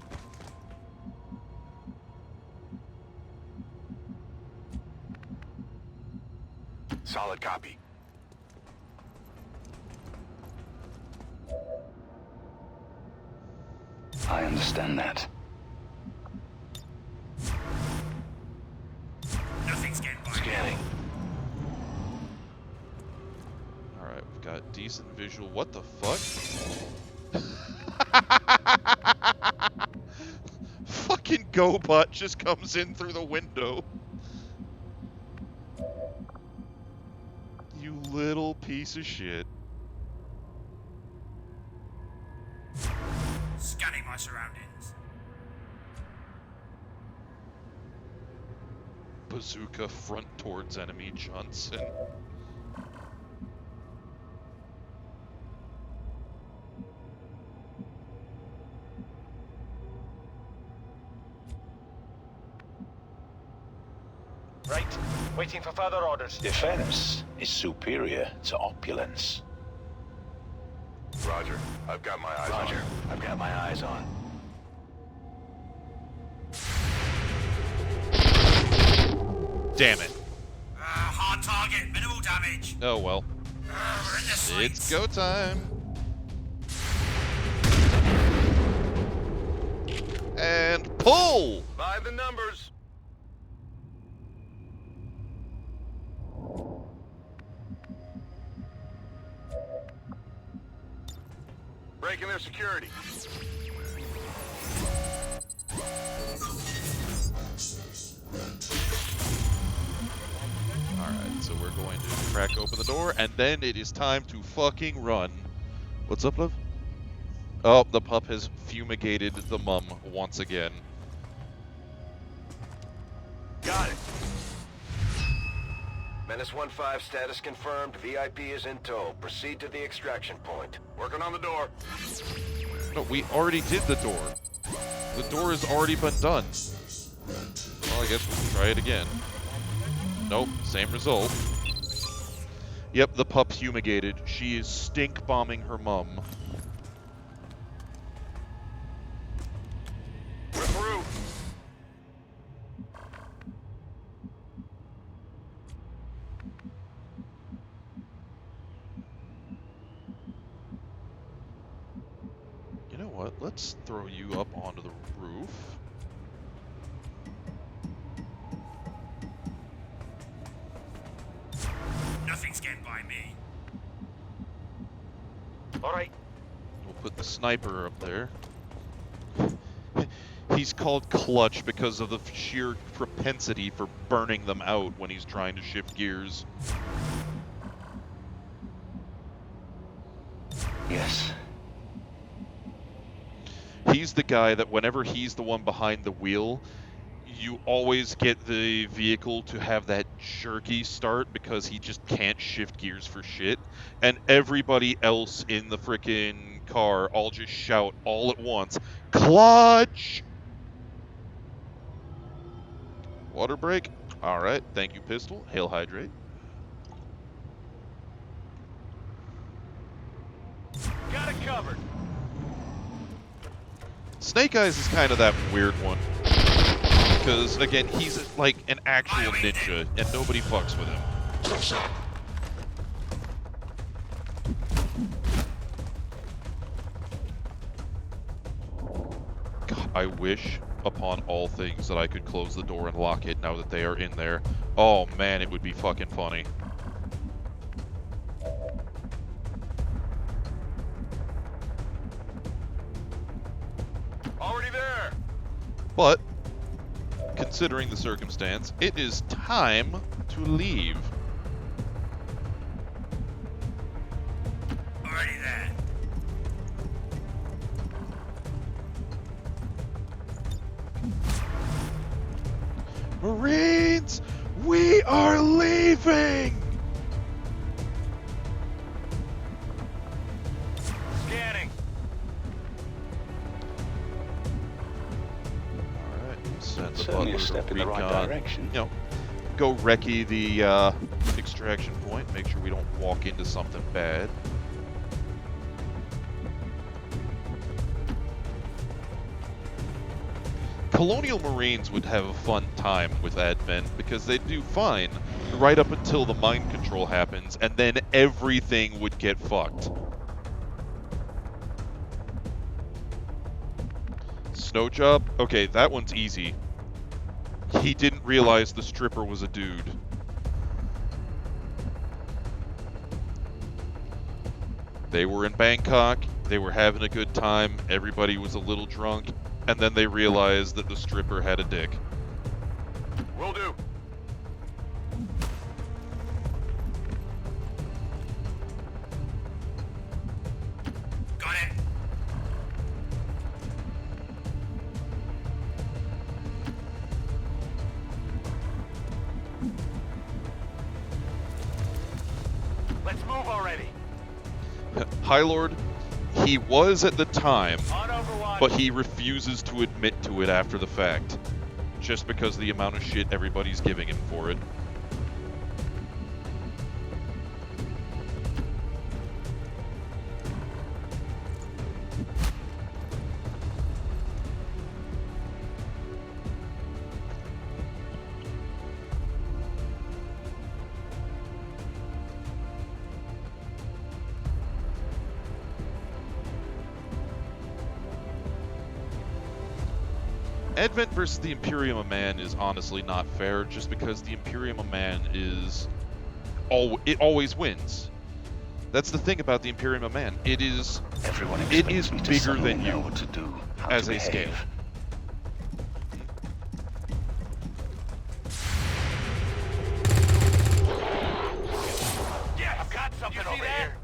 Speaker 6: Solid copy.
Speaker 12: I understand that.
Speaker 17: Nothing's getting by.
Speaker 6: Scanning.
Speaker 3: Alright, we've got decent visual. What the fuck? Fucking GoBot just comes in through the window. You little piece of shit.
Speaker 17: Scanning my surroundings.
Speaker 3: Bazooka front towards enemy Johnson.
Speaker 6: Right. Waiting for further orders.
Speaker 12: Defense is superior to opulence.
Speaker 6: Roger. I've got my eyes on.
Speaker 12: Roger. I've got my eyes on.
Speaker 3: Damn it.
Speaker 17: Hard target. Minimal damage.
Speaker 3: Oh well.
Speaker 17: We're in the streets.
Speaker 3: It's go time. And pull!
Speaker 6: By the numbers. Breaking their security.
Speaker 3: Alright, so we're going to crack open the door, and then it is time to fucking run. What's up, love? Oh, the pup has fumigated the mum once again.
Speaker 6: Got it. Menace 1-5 status confirmed. VIP is in tow. Proceed to the extraction point. Working on the door.
Speaker 3: No, we already did the door. The door has already been done. Well, I guess we'll try it again. Nope, same result. Yep, the pup fumigated. She is stink bombing her mum.
Speaker 6: We're through.
Speaker 3: You know what? Let's throw you up onto the roof.
Speaker 17: Nothing's getting by me.
Speaker 6: All right.
Speaker 3: We'll put the sniper up there. He's called Clutch because of the sheer propensity for burning them out when he's trying to shift gears.
Speaker 12: Yes.
Speaker 3: He's the guy that whenever he's the one behind the wheel, you always get the vehicle to have that jerky start because he just can't shift gears for shit. And everybody else in the frickin' car all just shout all at once, Clutch! Water break? Alright, thank you, Pistol. Hail Hydrate.
Speaker 6: Got it covered.
Speaker 3: Snake Eyes is kind of that weird one. Because, again, he's like an actual ninja, and nobody fucks with him. God, I wish upon all things that I could close the door and lock it now that they are in there. Oh man, it would be fucking funny.
Speaker 6: Already there.
Speaker 3: But considering the circumstance, it is time to leave.
Speaker 17: Already there.
Speaker 3: Marines, we are leaving!
Speaker 6: Scanning.
Speaker 3: Alright, send the
Speaker 12: Certainly a
Speaker 3: butler
Speaker 12: step
Speaker 3: to
Speaker 12: in the right
Speaker 3: recon.
Speaker 12: direction.
Speaker 3: You know, go recce the extraction point, make sure we don't walk into something bad. Colonial Marines would have a fun time with Advent because they'd do fine right up until the mind control happens, and then everything would get fucked. Snow job? Okay, that one's easy. He didn't realize the stripper was a dude. They were in Bangkok, they were having a good time, everybody was a little drunk, and then they realized that the stripper had a dick.
Speaker 6: Will do.
Speaker 17: Got it.
Speaker 6: Let's move already.
Speaker 3: High Lord, he was at the time,
Speaker 6: On Overwatch.
Speaker 3: but he refuses to admit to it after the fact, just because of the amount of shit everybody's giving him for it. Advent versus the Imperium of Man is honestly not fair, just because the Imperium of Man is... it always wins. That's the thing about the Imperium of Man. It is bigger than you
Speaker 12: what to do, how
Speaker 3: as
Speaker 12: to
Speaker 3: a scale.
Speaker 12: behave.
Speaker 6: Yeah, I've got something over here.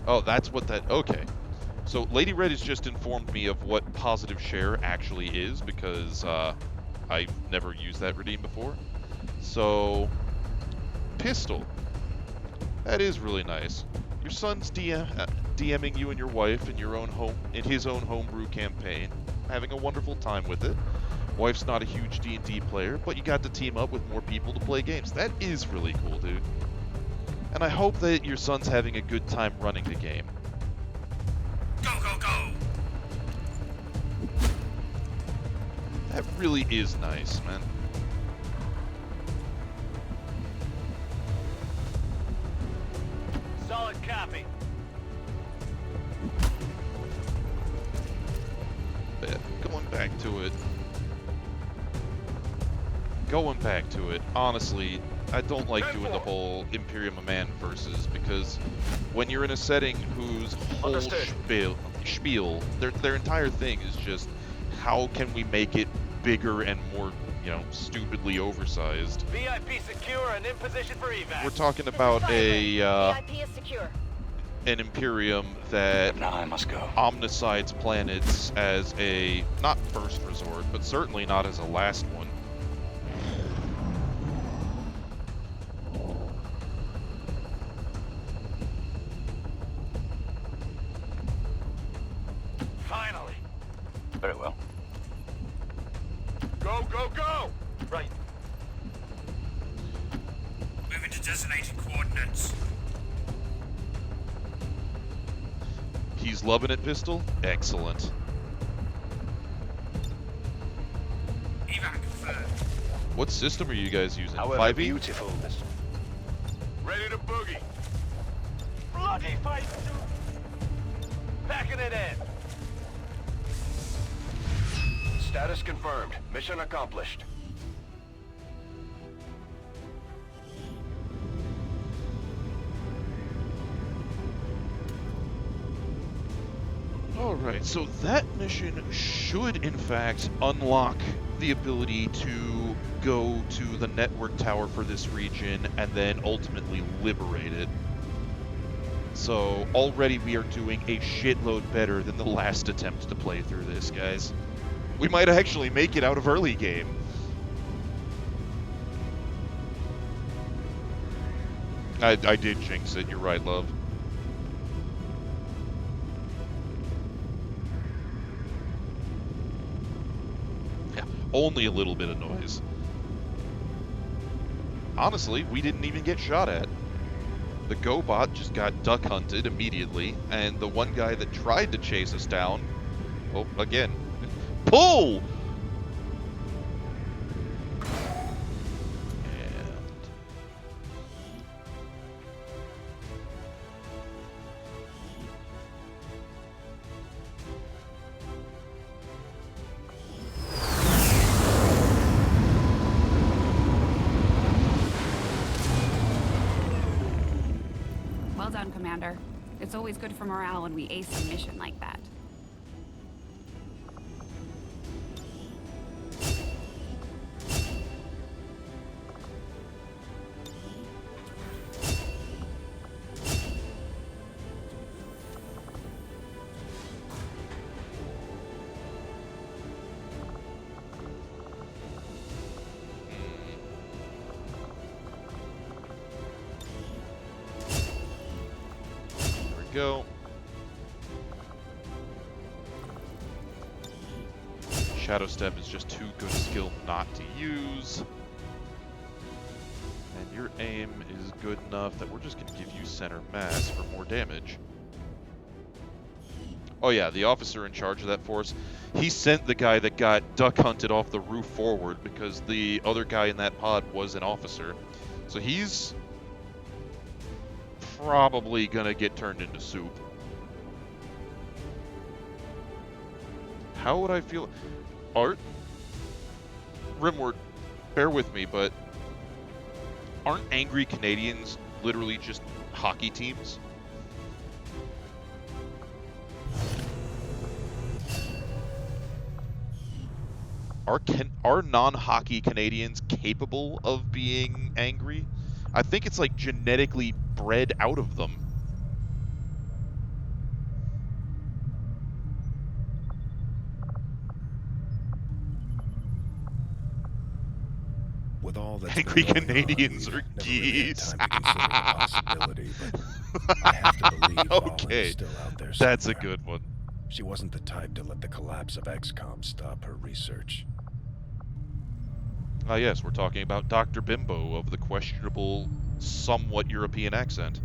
Speaker 3: Oh, that's what that... Okay. So Lady Red has just informed me of what positive share actually is, because I've never used that redeem before. So, pistol. That is really nice. Your son's DMing you and your wife in his own homebrew campaign, having a wonderful time with it. Wife's not a huge D&D player, but you got to team up with more people to play games. That is really cool, dude. And I hope that your son's having a good time running the game.
Speaker 17: Go, go, go!
Speaker 3: That really is nice, man.
Speaker 6: Solid copy.
Speaker 3: Yeah, going back to it. Going back to it. Honestly, I don't like doing the whole Imperium of Man versus, because when you're in a setting whose whole spiel, their entire thing is just, how can we make it bigger and more, stupidly oversized.
Speaker 6: VIP secure and in position for evac.
Speaker 3: We're talking about
Speaker 9: VIP is secure.
Speaker 3: an Imperium that
Speaker 12: Now I must go.
Speaker 3: omnicides planets as a, not first resort, but certainly not as a last one.
Speaker 6: Finally.
Speaker 12: Very well.
Speaker 6: Go, go, go! Right.
Speaker 17: Moving to designated coordinates.
Speaker 3: He's loving it, Pistol? Excellent.
Speaker 17: Evac confirmed.
Speaker 3: What system are you guys using?
Speaker 12: However
Speaker 3: 5e?
Speaker 12: beautiful this.
Speaker 6: Ready to boogie. Bloody fight, dude. Packing it in. Status confirmed. Mission accomplished.
Speaker 3: All Alright, so that mission should, in fact, unlock the ability to go to the network tower for this region and then ultimately liberate it. So, already we are doing a shitload better than the last attempt to play through this, guys. We might actually make it out of early game. I did jinx it, you're right, love. Yeah, only a little bit of noise. Honestly, we didn't even get shot at. The GoBot just got duck hunted immediately, and the one guy that tried to chase us down, oh, again, pull!
Speaker 16: Well done, Commander. It's always good for morale when we ace a mission like that.
Speaker 3: Go. Shadow Step is just too good a skill not to use. And your aim is good enough that we're just going to give you center mass for more damage. Oh yeah, the officer in charge of that force, he sent the guy that got duck hunted off the roof forward because the other guy in that pod was an officer. So he's probably gonna get turned into soup. How would I feel? Art? Rimward, bear with me, but aren't angry Canadians literally just hockey teams? Are non-hockey Canadians capable of being angry? I think it's like genetically bred out of them.
Speaker 14: With all that's
Speaker 3: angry
Speaker 14: been going
Speaker 3: Canadians
Speaker 14: on,
Speaker 3: are
Speaker 14: we've
Speaker 3: geese.
Speaker 14: never really had time to consider the possibility, but I have to believe
Speaker 3: Okay,
Speaker 14: Olin is still out there
Speaker 3: that's a
Speaker 14: somewhere.
Speaker 3: good one.
Speaker 14: She wasn't the type to let the collapse of XCOM stop her research.
Speaker 3: Ah yes, we're talking about Dr. Bimbo of the questionable, somewhat European accent.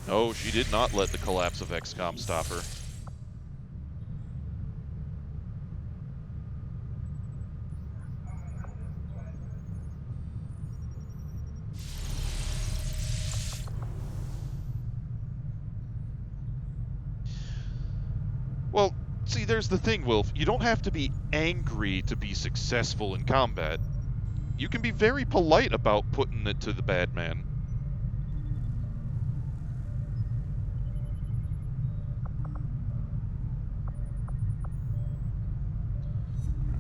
Speaker 3: No, she did not let the collapse of XCOM stop her. Well, see, there's the thing, Wilf. You don't have to be angry to be successful in combat. You can be very polite about putting it to the bad man.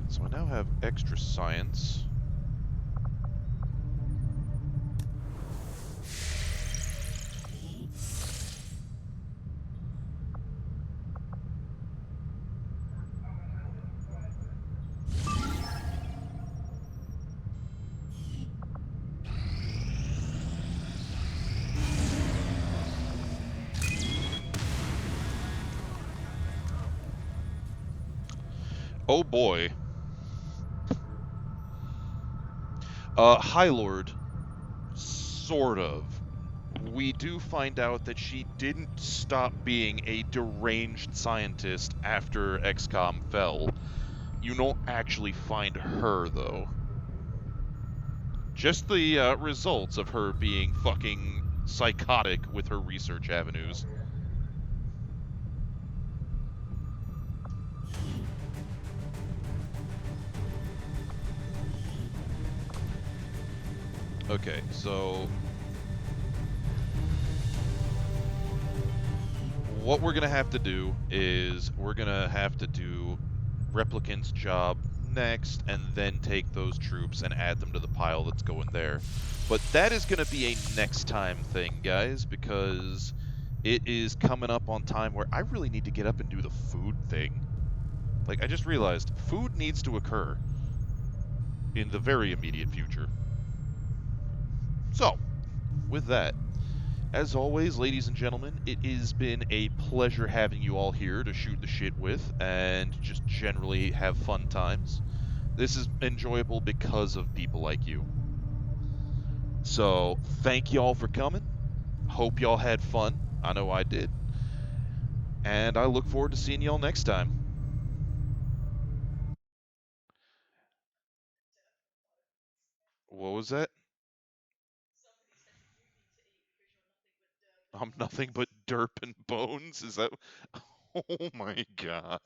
Speaker 3: So I now have extra science. Oh boy. High Lord. Sort of. We do find out that she didn't stop being a deranged scientist after XCOM fell. You don't actually find her, though. Just the results of her being fucking psychotic with her research avenues. Okay, so what we're going to have to do is we're going to have to do Replicant's job next and then take those troops and add them to the pile that's going there. But that is going to be a next time thing, guys, because it is coming up on time where I really need to get up and do the food thing. Like, I just realized food needs to occur in the very immediate future. So, with that, as always, ladies and gentlemen, it has been a pleasure having you all here to shoot the shit with and just generally have fun times. This is enjoyable because of people like you. So, thank y'all for coming. Hope y'all had fun. I know I did. And I look forward to seeing y'all next time. What was that? I'm nothing but derp and bones? Is that... Oh my god.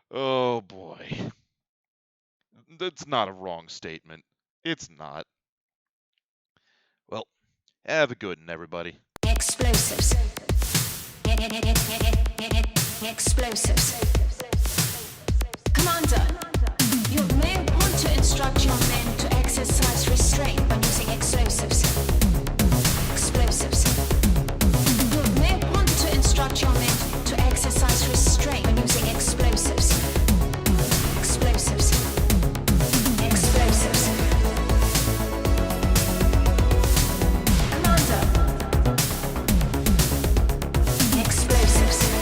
Speaker 3: Oh boy. That's not a wrong statement. It's not. Well, have a good one, everybody.
Speaker 1: Explosives. Explosives. Commander, you may want to instruct your men to exercise restraint when using explosives. Explosives. You may want to instruct your men to exercise restraint when using explosives. Explosives. Explosives. Commander. Explosives.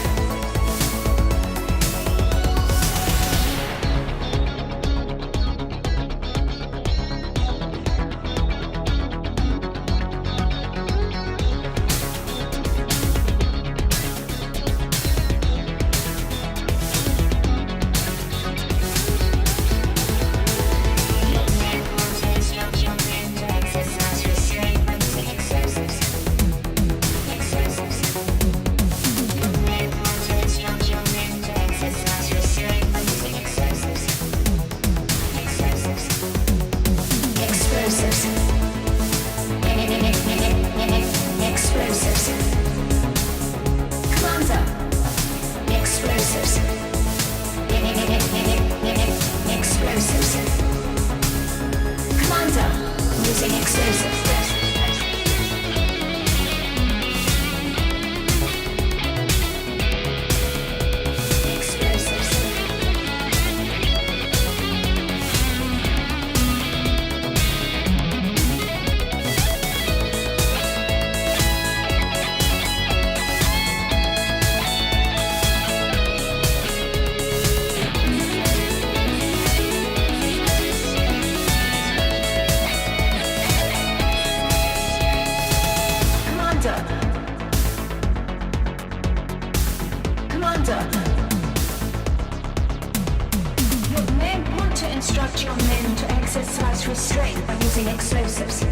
Speaker 1: Instruct your men to exercise restraint when using explosives.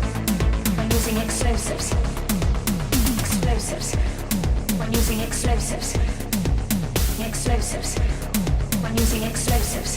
Speaker 1: When using explosives. Explosives. When using explosives. Explosives. When using explosives.